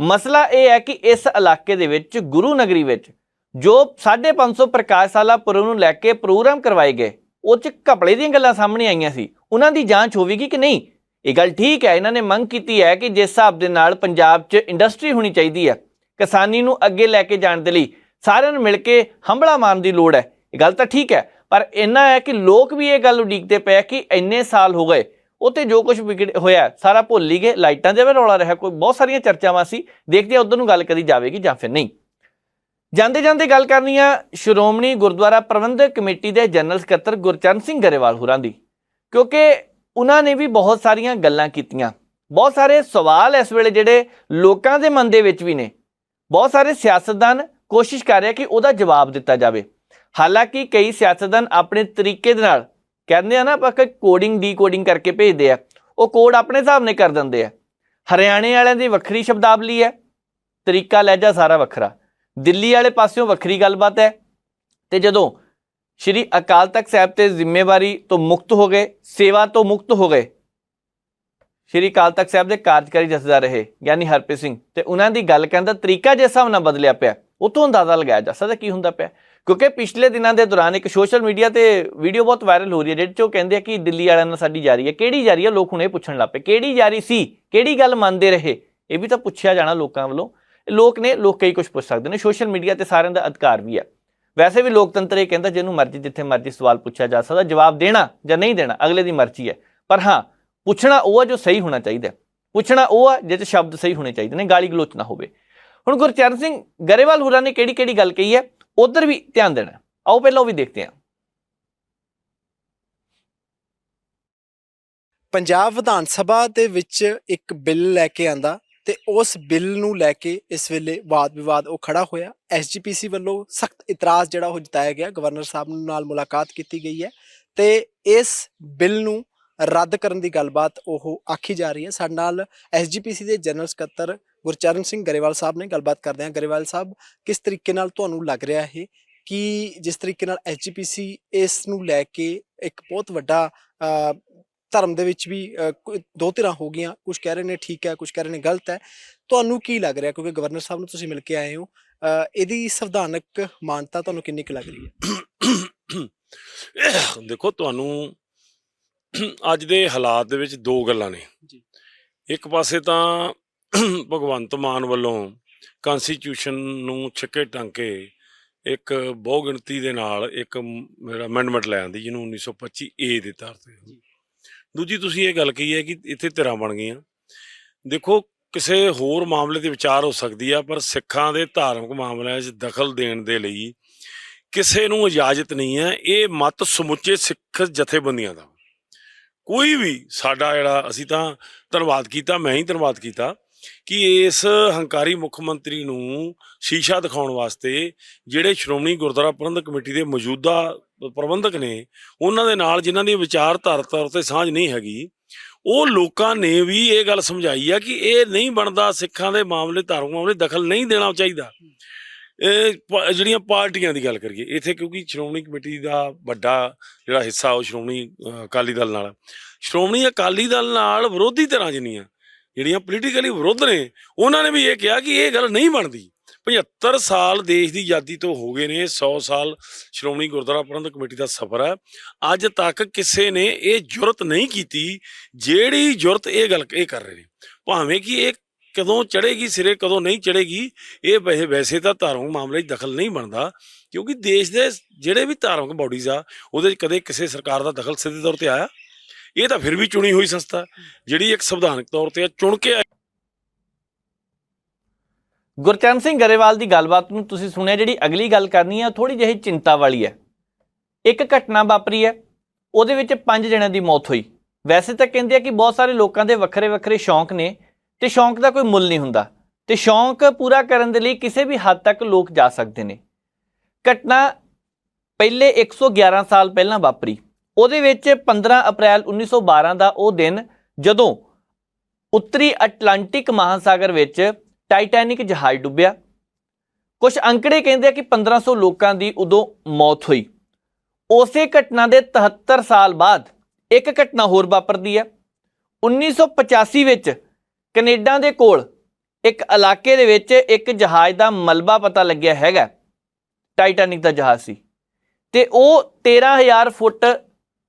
[SPEAKER 1] ਮਸਲਾ ਇਹ ਹੈ ਕਿ ਇਸ ਇਲਾਕੇ ਦੇ ਵਿੱਚ ਗੁਰੂ ਨਗਰੀ ਵਿੱਚ ਜੋ 550 ਪ੍ਰਕਾਸ਼ ਸਾਲਾ ਪੁਰਬ ਨੂੰ ਲੈ ਕੇ ਪ੍ਰੋਗਰਾਮ ਕਰਵਾਏ ਗਏ, ਉਹ 'ਚ ਘਪਲੇ ਦੀਆਂ ਗੱਲਾਂ ਸਾਹਮਣੇ ਆਈਆਂ ਸੀ। ਉਹਨਾਂ ਦੀ ਜਾਂਚ ਹੋਵੇਗੀ ਕਿ ਨਹੀਂ? ਇਹ ਗੱਲ ਠੀਕ ਹੈ, ਇਹਨਾਂ ਨੇ ਮੰਗ ਕੀਤੀ ਹੈ ਕਿ ਜਿਸ ਹਿਸਾਬ ਦੇ ਨਾਲ ਪੰਜਾਬ 'ਚ ਇੰਡਸਟਰੀ ਹੋਣੀ ਚਾਹੀਦੀ ਹੈ, ਕਿਸਾਨੀ ਨੂੰ ਅੱਗੇ ਲੈ ਕੇ ਜਾਣ ਦੇ ਲਈ ਸਾਰਿਆਂ ਨੂੰ ਮਿਲ ਕੇ ਹੰਭਲਾ ਮਾਰਨ ਦੀ ਲੋੜ ਹੈ, ਇਹ ਗੱਲ ਤਾਂ ਠੀਕ ਹੈ। ਪਰ ਇੰਨਾ ਹੈ ਕਿ ਲੋਕ ਵੀ ਇਹ ਗੱਲ ਉਡੀਕਦੇ ਪਏ ਕਿ ਇੰਨੇ ਸਾਲ ਹੋ ਗਏ, ਉੱਥੇ ਜੋ ਕੁਝ ਵਿਗੜ ਹੋਇਆ ਸਾਰਾ ਭੁੱਲ ਹੀ ਗਏ। ਲਾਈਟਾਂ ਦੇ ਵੀ ਰੌਲਾ ਰਿਹਾ, ਕੋਈ ਬਹੁਤ ਸਾਰੀਆਂ ਚਰਚਾਵਾਂ ਸੀ, ਦੇਖਦੇ ਆ ਉੱਧਰ ਨੂੰ ਗੱਲ ਕਰੀ ਜਾਵੇਗੀ ਜਾਂ ਫਿਰ ਨਹੀਂ। ਜਾਂਦੇ ਜਾਂਦੇ ਗੱਲ ਕਰਨੀ ਆ ਸ਼੍ਰੋਮਣੀ ਗੁਰਦੁਆਰਾ ਪ੍ਰਬੰਧਕ ਕਮੇਟੀ ਦੇ ਜਨਰਲ ਸਕੱਤਰ ਗੁਰਚਰਨ ਸਿੰਘ ਗਰੇਵਾਲ ਹੋਰਾਂ ਦੀ, ਕਿਉਂਕਿ ਉਹਨਾਂ ਨੇ ਵੀ ਬਹੁਤ ਸਾਰੀਆਂ ਗੱਲਾਂ ਕੀਤੀਆਂ। ਬਹੁਤ ਸਾਰੇ ਸਵਾਲ ਇਸ ਵੇਲੇ ਜਿਹੜੇ ਲੋਕਾਂ ਦੇ ਮਨ ਦੇ ਵਿੱਚ ਵੀ ਨੇ, ਬਹੁਤ ਸਾਰੇ ਸਿਆਸਤਦਾਨ ਕੋਸ਼ਿਸ਼ ਕਰ ਰਹੇ ਕਿ ਉਹਦਾ ਜਵਾਬ ਦਿੱਤਾ ਜਾਵੇ। ਹਾਲਾਂਕਿ ਕਈ ਸਿਆਸਤਦਾਨ ਆਪਣੇ ਤਰੀਕੇ ਦੇ ਨਾਲ ਕਹਿੰਦੇ ਆ ਨਾ, ਆਪਾਂ ਕੋਡਿੰਗ ਡੀਕੋਡਿੰਗ ਕਰਕੇ ਭੇਜਦੇ ਆ, ਉਹ ਕੋਡ ਆਪਣੇ ਹਿਸਾਬ ਨਾਲ ਕਰ ਦਿੰਦੇ ਆ। ਹਰਿਆਣੇ ਵਾਲਿਆਂ ਦੀ ਵੱਖਰੀ ਸ਼ਬਦਾਵਲੀ ਹੈ, ਤਰੀਕਾ ਲਹਿਜਾ ਸਾਰਾ ਵੱਖਰਾ। ਦਿੱਲੀ ਵਾਲੇ ਪਾਸਿਓਂ ਵੱਖਰੀ ਗੱਲਬਾਤ ਹੈ। ਤੇ ਜਦੋਂ ਸ਼੍ਰੀ ਅਕਾਲ ਤਖਤ ਸਾਹਿਬ ਤੇ ਜ਼ਿੰਮੇਵਾਰੀ ਤੋਂ ਮੁਕਤ ਹੋ ਗਏ, ਸੇਵਾ ਤੋਂ ਮੁਕਤ ਹੋ ਗਏ, ਸ਼੍ਰੀ ਅਕਾਲ ਤਖਤ ਸਾਹਿਬ ਦੇ ਕਾਰਜਕਾਰੀ ਜਥੇਦਾਰ ਰਹੇ ਯਾਨੀ ਹਰਪ੍ਰੀਤ ਸਿੰਘ, ਤੇ ਉਹਨਾਂ ਦੀ ਗੱਲ ਕਰਨ ਦਾ ਤਰੀਕਾ ਜਿਸ ਹਿਸਾਬ ਨਾਲ ਬਦਲਿਆ ਪਿਆ, ਉੱਥੋਂ ਅੰਦਾਜ਼ਾ ਲਗਾਇਆ ਜਾ ਸਕਦਾ ਕੀ ਹੁੰਦਾ ਪਿਆ। ਕਿਉਂਕਿ ਪਿਛਲੇ ਦਿਨਾਂ ਦੇ ਦੌਰਾਨ ਇੱਕ ਸੋਸ਼ਲ ਮੀਡੀਆ ਤੇ ਵੀਡੀਓ ਬਹੁਤ ਵਾਇਰਲ ਹੋ ਰਹੀ ਹੈ, ਜਿਹਦੇ 'ਚ ਉਹ ਕਹਿੰਦੇ ਆ ਕਿ ਦਿੱਲੀ ਵਾਲਿਆਂ ਨਾਲ ਸਾਡੀ ਜਾਰੀ ਹੈ। ਕਿਹੜੀ ਜਾਰੀ ਹੈ? ਲੋਕ ਹੁਣ ਇਹ ਪੁੱਛਣ ਲੱਗ ਪਏ ਕਿਹੜੀ ਜਾਰੀ ਸੀ, ਕਿਹੜੀ ਗੱਲ ਮੰਨਦੇ ਰਹੇ? ਇਹ ਵੀ ਤਾਂ ਪੁੱਛਿਆ ਜਾਣਾ ਲੋਕਾਂ ਵੱਲੋਂ। ਲੋਕ ਕਈ ਕੁਝ ਪੁੱਛ ਸਕਦੇ ਨੇ, ਸੋਸ਼ਲ ਮੀਡੀਆ ਤੇ ਸਾਰਿਆਂ ਦਾ ਅਧਿਕਾਰ ਵੀ ਹੈ। ਵੈਸੇ ਵੀ ਲੋਕਤੰਤਰ ਇਹ ਕਹਿੰਦਾ ਜਿਹਨੂੰ ਮਰਜ਼ੀ ਜਿੱਥੇ ਮਰਜ਼ੀ ਸਵਾਲ ਪੁੱਛਿਆ ਜਾ ਸਕਦਾ, ਜਵਾਬ ਦੇਣਾ ਜਾਂ ਨਹੀਂ ਦੇਣਾ ਅਗਲੇ ਦੀ ਮਰਜ਼ੀ ਹੈ। ਪਰ ਹਾਂ, ਪੁੱਛਣਾ ਉਹ ਆ ਜੋ ਸਹੀ ਹੋਣਾ ਚਾਹੀਦਾ, ਪੁੱਛਣਾ ਉਹ ਆ ਜਿਹਦੇ ਸ਼ਬਦ ਸਹੀ ਹੋਣੇ ਚਾਹੀਦੇ ਨੇ, ਗਾਲੀ ਗਲੋਚ ਨਾ ਹੋਵੇ। ਹੁਣ ਗੁਰਚਰਨ ਸਿੰਘ ਗਰੇਵਾਲ ਹੋਰਾਂ ਨੇ ਕਿਹੜੀ ਗੱਲ ਕਹੀ ਹੈ, ਉਧਰ ਵੀ ਧਿਆਨ ਦੇਣਾ। ਆਓ ਪਹਿਲਾਂ ਉਹ ਵੀ ਦੇਖਦੇ ਹਾਂ।
[SPEAKER 5] ਪੰਜਾਬ ਵਿਧਾਨ ਸਭਾ ਦੇ ਵਿੱਚ ਇੱਕ ਬਿੱਲ ਲੈ ਕੇ ਆਂਦਾ ਤੇ ਉਸ ਬਿੱਲ ਨੂੰ ਲੈ ਕੇ ਇਸ ਵੇਲੇ ਵਾਦ ਵਿਵਾਦ ਉਹ ਖੜਾ ਹੋਇਆ। SGPC ਵੱਲੋਂ ਸਖਤ ਇਤਰਾਜ਼ ਜਿਹੜਾ ਉਹ ਜਤਾਇਆ ਗਿਆ, ਗਵਰਨਰ ਸਾਹਿਬ ਨਾਲ ਮੁਲਾਕਾਤ ਕੀਤੀ ਗਈ ਹੈ ਤੇ ਇਸ ਬਿੱਲ ਨੂੰ ਰੱਦ ਕਰਨ ਦੀ ਗੱਲਬਾਤ ਉਹ ਆਖੀ ਜਾ ਰਹੀ ਹੈ। ਸਾਡੇ ਨਾਲ SGPC ਦੇ ਜਨਰਲ ਸਕੱਤਰ ਗੁਰਚਰਨ ਸਿੰਘ ਗਰੇਵਾਲ ਸਾਹਿਬ ਨੇ, ਗੱਲਬਾਤ ਕਰਦੇ ਹਾਂ। ਗਰੇਵਾਲ ਸਾਹਿਬ, ਕਿਸ ਤਰੀਕੇ ਨਾਲ ਤੁਹਾਨੂੰ ਲੱਗ ਰਿਹਾ ਹੈ ਕਿ ਜਿਸ ਤਰੀਕੇ ਨਾਲ SGPC ਇਸ ਨੂੰ ਲੈ ਕੇ ਇੱਕ ਬਹੁਤ ਵੱਡਾ ਧਰਮ ਦੇ ਵਿੱਚ ਵੀ ਦੋ ਧਿਰਾਂ ਹੋ ਗਈਆਂ, ਕੁਝ ਕਹਿ ਰਹੇ ਨੇ ਠੀਕ ਹੈ, ਕੁਝ ਕਹਿ ਰਹੇ ਨੇ ਗਲਤ ਹੈ, ਤੁਹਾਨੂੰ ਕੀ ਲੱਗ ਰਿਹਾ? ਕਿਉਂਕਿ ਗਵਰਨਰ ਸਾਹਿਬ ਨੂੰ ਤੁਸੀਂ ਮਿਲ ਕੇ ਆਏ ਹੋ, ਇਹਦੀ ਸੰਵਿਧਾਨਕ ਮਾਨਤਾ ਤੁਹਾਨੂੰ ਕਿੰਨੀ ਕੁ ਲੱਗ ਰਹੀ ਹੈ?
[SPEAKER 7] ਦੇਖੋ, ਤੁਹਾਨੂੰ ਅੱਜ ਦੇ ਹਾਲਾਤ ਦੇ ਵਿੱਚ ਦੋ ਗੱਲਾਂ ਨੇ। ਇੱਕ ਪਾਸੇ ਤਾਂ ਭਗਵੰਤ ਮਾਨ ਵੱਲੋਂ ਕਨਸਟੀਟਿਊਸ਼ਨ ਨੂੰ ਛਿੱਕੇ ਟੰਕੇ ਇੱਕ ਬਹੁ ਗਿਣਤੀ ਦੇ ਨਾਲ ਇੱਕ ਮੇਰਾ ਅਮੈਂਡਮੈਂਟ ਲੈ ਆਂਦੀ, ਜਿਹਨੂੰ 1925A ਦੇ ਤੌਰ ਤੇ। ਦੂਜੀ ਤੁਸੀਂ ਇਹ ਗੱਲ ਕਹੀ ਹੈ ਕਿ ਇੱਥੇ ਧਿਰਾਂ ਬਣ ਗਈਆਂ। ਦੇਖੋ, ਕਿਸੇ ਹੋਰ ਮਾਮਲੇ 'ਤੇ ਵਿਚਾਰ ਹੋ ਸਕਦੀ ਆ, ਪਰ ਸਿੱਖਾਂ ਦੇ ਧਾਰਮਿਕ ਮਾਮਲਿਆਂ 'ਚ ਦਖਲ ਦੇਣ ਦੇ ਲਈ ਕਿਸੇ ਨੂੰ ਇਜਾਜ਼ਤ ਨਹੀਂ ਹੈ। ਇਹ ਮਤ ਸਮੁੱਚੇ ਸਿੱਖ ਜਥੇਬੰਦੀਆਂ ਦਾ। ਕੋਈ ਵੀ ਸਾਡਾ ਜਿਹੜਾ, ਅਸੀਂ ਤਾਂ ਧੰਨਵਾਦ ਕੀਤਾ, ਮੈਂ ਹੀ ਧੰਨਵਾਦ ਕੀਤਾ ਕਿ ਇਸ ਹੰਕਾਰੀ ਮੁੱਖ ਮੰਤਰੀ ਨੂੰ ਸ਼ੀਸ਼ਾ ਦਿਖਾਉਣ ਵਾਸਤੇ ਜਿਹੜੇ ਸ਼੍ਰੋਮਣੀ ਗੁਰਦੁਆਰਾ ਪ੍ਰਬੰਧਕ ਕਮੇਟੀ ਦੇ ਮੌਜੂਦਾ ਪ੍ਰਬੰਧਕ ਨੇ, ਉਹਨਾਂ ਦੇ ਨਾਲ ਜਿਨ੍ਹਾਂ ਦੀ ਵਿਚਾਰਧਾਰਾ ਤੌਰ 'ਤੇ ਸਾਂਝ ਨਹੀਂ ਹੈਗੀ, ਉਹ ਲੋਕਾਂ ਨੇ ਵੀ ਇਹ ਗੱਲ ਸਮਝਾਈ ਆ ਕਿ ਇਹ ਨਹੀਂ ਬਣਦਾ, ਸਿੱਖਾਂ ਦੇ ਮਾਮਲੇ, ਧਾਰਮਿਕ ਮਾਮਲੇ ਦਖਲ ਨਹੀਂ ਦੇਣਾ ਚਾਹੀਦਾ। ਜਿਹੜੀਆਂ ਪਾਰਟੀਆਂ ਦੀ ਗੱਲ ਕਰੀਏ ਇੱਥੇ, ਕਿਉਂਕਿ ਸ਼੍ਰੋਮਣੀ ਕਮੇਟੀ ਦਾ ਵੱਡਾ ਜਿਹੜਾ ਹਿੱਸਾ ਉਹ ਸ਼੍ਰੋਮਣੀ ਅਕਾਲੀ ਦਲ ਨਾਲ, ਸ਼੍ਰੋਮਣੀ ਅਕਾਲੀ ਦਲ ਨਾਲ ਵਿਰੋਧੀ ਧਿਰਾਂ ਜਿੰਨੀਆਂ ਜਿਹੜੀਆਂ ਪੋਲੀਟੀਕਲੀ ਵਿਰੁੱਧ ਨੇ, ਉਹਨਾਂ ਨੇ ਵੀ ਇਹ ਕਿਹਾ ਕਿ ਇਹ ਗੱਲ ਨਹੀਂ ਬਣਦੀ। 75 ਸਾਲ ਦੇਸ਼ ਦੀ ਆਜ਼ਾਦੀ ਤੋਂ ਹੋ ਗਏ ਨੇ, 100 ਸਾਲ ਸ਼੍ਰੋਮਣੀ ਗੁਰਦੁਆਰਾ ਪ੍ਰਬੰਧਕ ਕਮੇਟੀ ਦਾ ਸਫ਼ਰ ਹੈ, ਅੱਜ ਤੱਕ ਕਿਸੇ ਨੇ ਇਹ ਜੁਰਤ ਨਹੀਂ ਕੀਤੀ ਜਿਹੜੀ ਜੁਰਤ ਇਹ ਗੱਲ ਇਹ ਕਰ ਰਹੇ ਨੇ। ਭਾਵੇਂ ਕਿ ਇਹ ਕਦੋਂ ਚੜ੍ਹੇਗੀ ਸਿਰੇ, ਕਦੋਂ ਨਹੀਂ ਚੜ੍ਹੇਗੀ, ਇਹ ਵੈਸੇ ਤਾਂ ਧਾਰਮਿਕ ਮਾਮਲੇ 'ਚ ਦਖਲ ਨਹੀਂ ਬਣਦਾ, ਕਿਉਂਕਿ ਦੇਸ਼ ਦੇ ਜਿਹੜੇ ਵੀ ਧਾਰਮਿਕ ਬਾਡੀਜ਼ ਆ ਉਹਦੇ 'ਚ ਕਦੇ ਕਿਸੇ ਸਰਕਾਰ ਦਾ ਦਖਲ ਸਿੱਧੇ ਤੌਰ 'ਤੇ ਆਇਆ? ਇਹ ਤਾਂ ਫਿਰ ਵੀ ਚੁਣੀ ਹੋਈ ਸੰਸਥਾ ਜਿਹੜੀ ਇੱਕ ਸੰਵਿਧਾਨਕ ਤੌਰ 'ਤੇ ਚੁਣ ਕੇ
[SPEAKER 1] ਗੁਰਚਰਨ ਸਿੰਘ ਗਰੇਵਾਲ ਦੀ ਗੱਲਬਾਤ ਨੂੰ ਤੁਸੀਂ ਸੁਣਿਆ। ਜਿਹੜੀ ਅਗਲੀ ਗੱਲ ਕਰਨੀ ਹੈ ਥੋੜੀ ਜਿਹੀ ਚਿੰਤਾ ਵਾਲੀ ਹੈ। ਇੱਕ ਘਟਨਾ ਵਾਪਰੀ ਹੈ, ਉਹਦੇ ਵਿੱਚ 5 ਜਣਿਆਂ ਦੀ ਮੌਤ ਹੋਈ। ਵੈਸੇ ਤਾਂ ਕਹਿੰਦੇ ਆ ਕਿ ਬਹੁਤ ਸਾਰੇ ਲੋਕਾਂ ਦੇ ਵੱਖਰੇ ਵੱਖਰੇ ਸ਼ੌਂਕ ਨੇ ਤੇ ਸ਼ੌਂਕ ਦਾ ਕੋਈ ਮੁੱਲ ਨਹੀਂ ਹੁੰਦਾ, ਤੇ ਸ਼ੌਂਕ ਪੂਰਾ ਕਰਨ ਦੇ ਲਈ ਕਿਸੇ ਵੀ ਹੱਦ ਤੱਕ ਲੋਕ ਜਾ ਸਕਦੇ ਨੇ। ਘਟਨਾ ਪਹਿਲੇ 111 ਸਾਲ ਪਹਿਲਾਂ ਵਾਪਰੀ। ਉਹਦੇ ਵਿੱਚ 15 ਅਪ੍ਰੈਲ 1912 ਦਾ ਉਹ ਦਿਨ ਜਦੋਂ ਉੱਤਰੀ ਅਟਲਾਂਟਿਕ ਮਹਾਸਾਗਰ ਵਿੱਚ ਟਾਈਟੈਨਿਕ ਜਹਾਜ਼ ਡੁੱਬਿਆ। ਕੁਝ ਅੰਕੜੇ ਕਹਿੰਦੇ ਆ ਕਿ 1500 ਲੋਕਾਂ ਦੀ ਉਦੋਂ ਮੌਤ ਹੋਈ। ਉਸੇ ਘਟਨਾ ਦੇ 73 ਸਾਲ ਬਾਅਦ ਇੱਕ ਘਟਨਾ ਹੋਰ ਵਾਪਰਦੀ ਹੈ। 1985 ਵਿੱਚ ਕੈਨੇਡਾ ਦੇ ਕੋਲ ਇੱਕ ਇਲਾਕੇ ਦੇ ਵਿੱਚ ਇੱਕ ਜਹਾਜ਼ ਦਾ ਮਲਬਾ ਪਤਾ ਲੱਗਿਆ ਹੈਗਾ, ਟਾਈਟੈਨਿਕ ਦਾ ਜਹਾਜ਼ ਸੀ, ਤੇ ਉਹ 13,000 ਫੁੱਟ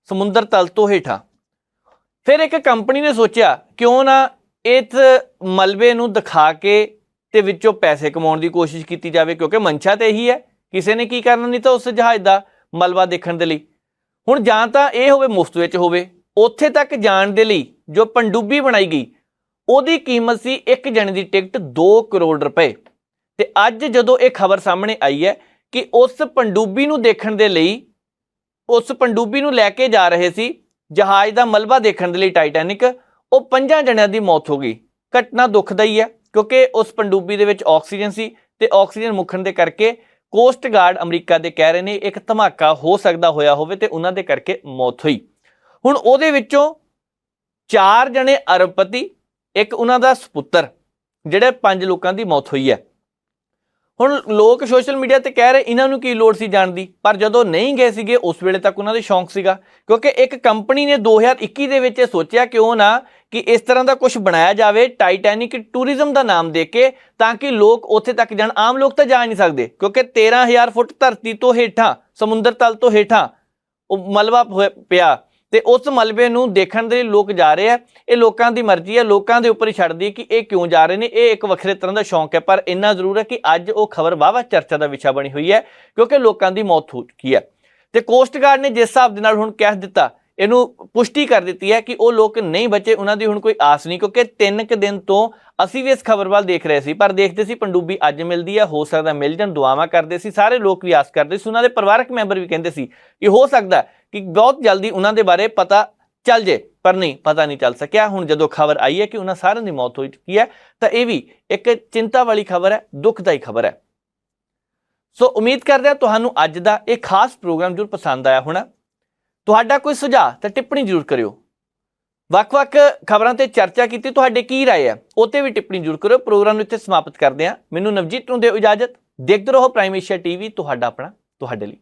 [SPEAKER 1] ਸਮੁੰਦਰ ਤਲ ਤੋਂ ਹੇਠਾਂ। ਫਿਰ ਇੱਕ ਕੰਪਨੀ ਨੇ ਸੋਚਿਆ ਕਿਉਂ ਨਾ ਇਸ ਮਲਬੇ ਨੂੰ ਦਿਖਾ ਕੇ ਤੇ ਵਿੱਚੋਂ ਪੈਸੇ ਕਮਾਉਣ ਦੀ ਕੋਸ਼ਿਸ਼ ਕੀਤੀ ਜਾਵੇ, ਕਿਉਂਕਿ ਮਨਸ਼ਾ ਤਾਂ ਇਹੀ ਹੈ, ਕਿਸੇ ਨੇ ਕੀ ਕਰਨਾ ਨਹੀਂ ਤਾਂ ਉਸ ਜਹਾਜ਼ ਦਾ ਮਲਬਾ ਦੇਖਣ ਦੇ ਲਈ। ਹੁਣ ਜਾਂ ਤਾਂ ਇਹ ਹੋਵੇ ਮੁਫਤ ਵਿੱਚ ਹੋਵੇ, ਉੱਥੇ ਤੱਕ ਜਾਣ ਦੇ ਲਈ ਜੋ ਪਣਡੁੱਬੀ ਬਣਾਈ ਗਈ ਉਹਦੀ ਕੀਮਤ ਸੀ ਇੱਕ ਜਣੇ ਦੀ ਟਿਕਟ 2 ਕਰੋੜ ਰੁਪਏ। ਤੇ ਅੱਜ ਜਦੋਂ ਇਹ ਖਬਰ ਸਾਹਮਣੇ ਆਈ ਹੈ ਕਿ ਉਸ ਪਣਡੁੱਬੀ ਨੂੰ ਦੇਖਣ ਦੇ ਲਈ, ਉਸ ਪਣਡੁੱਬੀ ਨੂੰ ਲੈ ਕੇ ਜਾ ਰਹੇ ਸੀ ਜਹਾਜ਼ ਦਾ ਮਲਬਾ ਦੇਖਣ ਦੇ ਲਈ ਟਾਈਟੈਨਿਕ, ਉਹ 5 ਜਣਿਆਂ ਦੀ ਮੌਤ ਹੋ ਗਈ। ਘਟਨਾ ਦੁਖਦਾਈ ਹੈ ਕਿਉਂਕਿ ਉਸ ਪਣਡੁੱਬੀ ਦੇ ਵਿੱਚ ਆਕਸੀਜਨ ਸੀ ਤੇ ਆਕਸੀਜਨ ਮੁੱਕਣ ਦੇ ਕਰਕੇ ਕੋਸਟ ਗਾਰਡ ਅਮਰੀਕਾ ਦੇ ਕਹਿ ਰਹੇ ਨੇ ਇੱਕ ਧਮਾਕਾ ਹੋ ਸਕਦਾ ਹੋਇਆ ਹੋਵੇ ਤੇ ਉਹਨਾਂ ਦੇ ਕਰਕੇ ਮੌਤ ਹੋਈ। ਹੁਣ ਉਹਦੇ ਵਿੱਚੋਂ 4 ਜਣੇ ਅਰਬਪਤੀ, ਇੱਕ ਉਹਨਾਂ ਦਾ ਸਪੁੱਤਰ, ਜਿਹੜੇ 5 ਲੋਕਾਂ ਦੀ ਮੌਤ ਹੋਈ ਹੈ। ਹੁਣ ਲੋਕ ਸੋਸ਼ਲ ਮੀਡੀਆ ਤੇ ਕਹਿ ਰਹੇ ਇਹਨਾਂ ਨੂੰ ਕੀ ਲੋੜ ਸੀ ਜਾਣ ਦੀ, ਪਰ ਜਦੋਂ ਨਹੀਂ ਗਏ ਸੀਗੇ ਉਸ ਵੇਲੇ ਤੱਕ ਉਹਨਾਂ ਦੇ ਸ਼ੌਂਕ ਸੀਗਾ, ਕਿਉਂਕਿ ਇੱਕ ਕੰਪਨੀ ਨੇ 2021 ਦੇ ਵਿੱਚ ਸੋਚਿਆ ਕਿਉਂ ਨਾ ਕਿ ਇਸ ਤਰ੍ਹਾਂ ਦਾ ਕੁਝ ਬਣਾਇਆ ਜਾਵੇ ਟਾਈਟੈਨਿਕ ਟੂਰਿਜ਼ਮ ਦਾ ਨਾਮ ਦੇ ਕੇ, ਤਾਂ ਕਿ ਲੋਕ ਉੱਥੇ ਤੱਕ ਜਾਣ। ਆਮ ਲੋਕ ਤਾਂ ਜਾ ਨਹੀਂ ਸਕਦੇ ਕਿਉਂਕਿ 13,000 ਫੁੱਟ ਧਰਤੀ ਤੋਂ ਹੇਠਾਂ, ਸਮੁੰਦਰ ਤਲ ਤੋਂ ਹੇਠਾਂ ਉਹ ਮਲਬਾ ਪਿਆ, ਤੇ ਉਸ ਮਲਬੇ ਨੂੰ ਦੇਖਣ ਦੇ ਲਈ ਲੋਕ ਜਾ ਰਹੇ ਆ। ਇਹ ਲੋਕਾਂ ਦੀ ਮਰਜ਼ੀ ਹੈ, ਲੋਕਾਂ ਦੇ ਉੱਪਰ ਹੀ ਛੱਡਦੀ ਹੈ ਕਿ ਇਹ ਕਿਉਂ ਜਾ ਰਹੇ ਨੇ। ਇਹ ਇੱਕ ਵੱਖਰੇ ਤਰ੍ਹਾਂ ਦਾ ਸ਼ੌਂਕ ਹੈ, ਪਰ ਇੰਨਾ ਜ਼ਰੂਰ ਹੈ ਕਿ ਅੱਜ ਉਹ ਖਬਰ ਵਾਹਵਾ ਚਰਚਾ ਦਾ ਵਿਸ਼ਾ ਬਣੀ ਹੋਈ ਹੈ ਕਿਉਂਕਿ ਲੋਕਾਂ ਦੀ ਮੌਤ ਹੋ ਚੁੱਕੀ ਹੈ। ਤੇ ਕੋਸਟ ਗਾਰਡ ਨੇ ਜਿਸ ਹਿਸਾਬ ਦੇ ਨਾਲ ਹੁਣ ਕਹਿ ਦਿੱਤਾ, ਇਹਨੂੰ ਪੁਸ਼ਟੀ ਕਰ ਦਿੱਤੀ ਹੈ ਕਿ ਉਹ ਲੋਕ ਨਹੀਂ ਬਚੇ, ਉਹਨਾਂ ਦੀ ਹੁਣ ਕੋਈ ਆਸ ਨਹੀਂ, ਕਿਉਂਕਿ 3 ਕੁ ਦਿਨ ਤੋਂ ਅਸੀਂ ਵੀ ਇਸ ਖਬਰ ਵੱਲ ਦੇਖ ਰਹੇ ਸੀ, ਪਰ ਦੇਖਦੇ ਸੀ ਪਣਡੁੱਬੀ ਅੱਜ ਮਿਲਦੀ ਹੈ, ਹੋ ਸਕਦਾ ਮਿਲ ਜਾਣ, ਦੁਆਵਾਂ ਕਰਦੇ ਸੀ, ਸਾਰੇ ਲੋਕ ਵੀ ਆਸ ਕਰਦੇ ਸੀ, ਉਹਨਾਂ ਦੇ ਪਰਿਵਾਰਕ ਮੈਂਬਰ ਵੀ ਕਹਿੰਦੇ ਸੀ ਕਿ ਹੋ ਸਕਦਾ ਕਿ ਬਹੁਤ ਜਲਦੀ ਉਹਨਾਂ ਦੇ ਬਾਰੇ ਪਤਾ ਚੱਲ ਜੇ, ਪਰ ਨਹੀਂ, ਪਤਾ ਨਹੀਂ ਚੱਲ ਸਕਿਆ। ਹੁਣ ਜਦੋਂ ਖਬਰ ਆਈ ਹੈ ਕਿ ਉਹਨਾਂ ਸਾਰਿਆਂ ਦੀ ਮੌਤ ਹੋ ਚੁੱਕੀ ਹੈ ਤਾਂ ਇਹ ਵੀ ਇੱਕ ਚਿੰਤਾ ਵਾਲੀ ਖਬਰ ਹੈ, ਦੁਖਦਾਈ ਖਬਰ ਹੈ। ਸੋ ਉਮੀਦ ਕਰਦੇ ਹਾਂ ਤੁਹਾਨੂੰ ਅੱਜ ਦਾ ਇਹ ਖਾਸ ਪ੍ਰੋਗਰਾਮ ਜ਼ਰੂਰ ਪਸੰਦ ਆਇਆ ਹੋਣਾ। ਤੁਹਾਡਾ ਕੋਈ ਸੁਝਾਅ ਤਾਂ ਟਿੱਪਣੀ ਜ਼ਰੂਰ ਕਰਿਓ। ਵੱਖ-ਵੱਖ ਖਬਰਾਂ ਤੇ ਚਰਚਾ ਕੀਤੀ, ਤੁਹਾਡੇ ਕੀ ਰਾਏ ਹੈ ਉਹ ਤੇ ਵੀ ਟਿੱਪਣੀ ਜ਼ਰੂਰ ਕਰਿਓ। ਪ੍ਰੋਗਰਾਮ ਨੂੰ ਇੱਥੇ ਸਮਾਪਤ ਕਰਦੇ ਹਾਂ। ਮੈਨੂੰ ਨਵਜੀਤ ਨੂੰ ਦਿਓ ਇਜਾਜ਼ਤ। ਦੇਖਦੇ ਰਹੋ ਪ੍ਰਾਈਮ ਏਸ਼ੀਆ ਟੀਵੀ, ਤੁਹਾਡਾ ਆਪਣਾ, ਤੁਹਾਡੇ ਲਈ।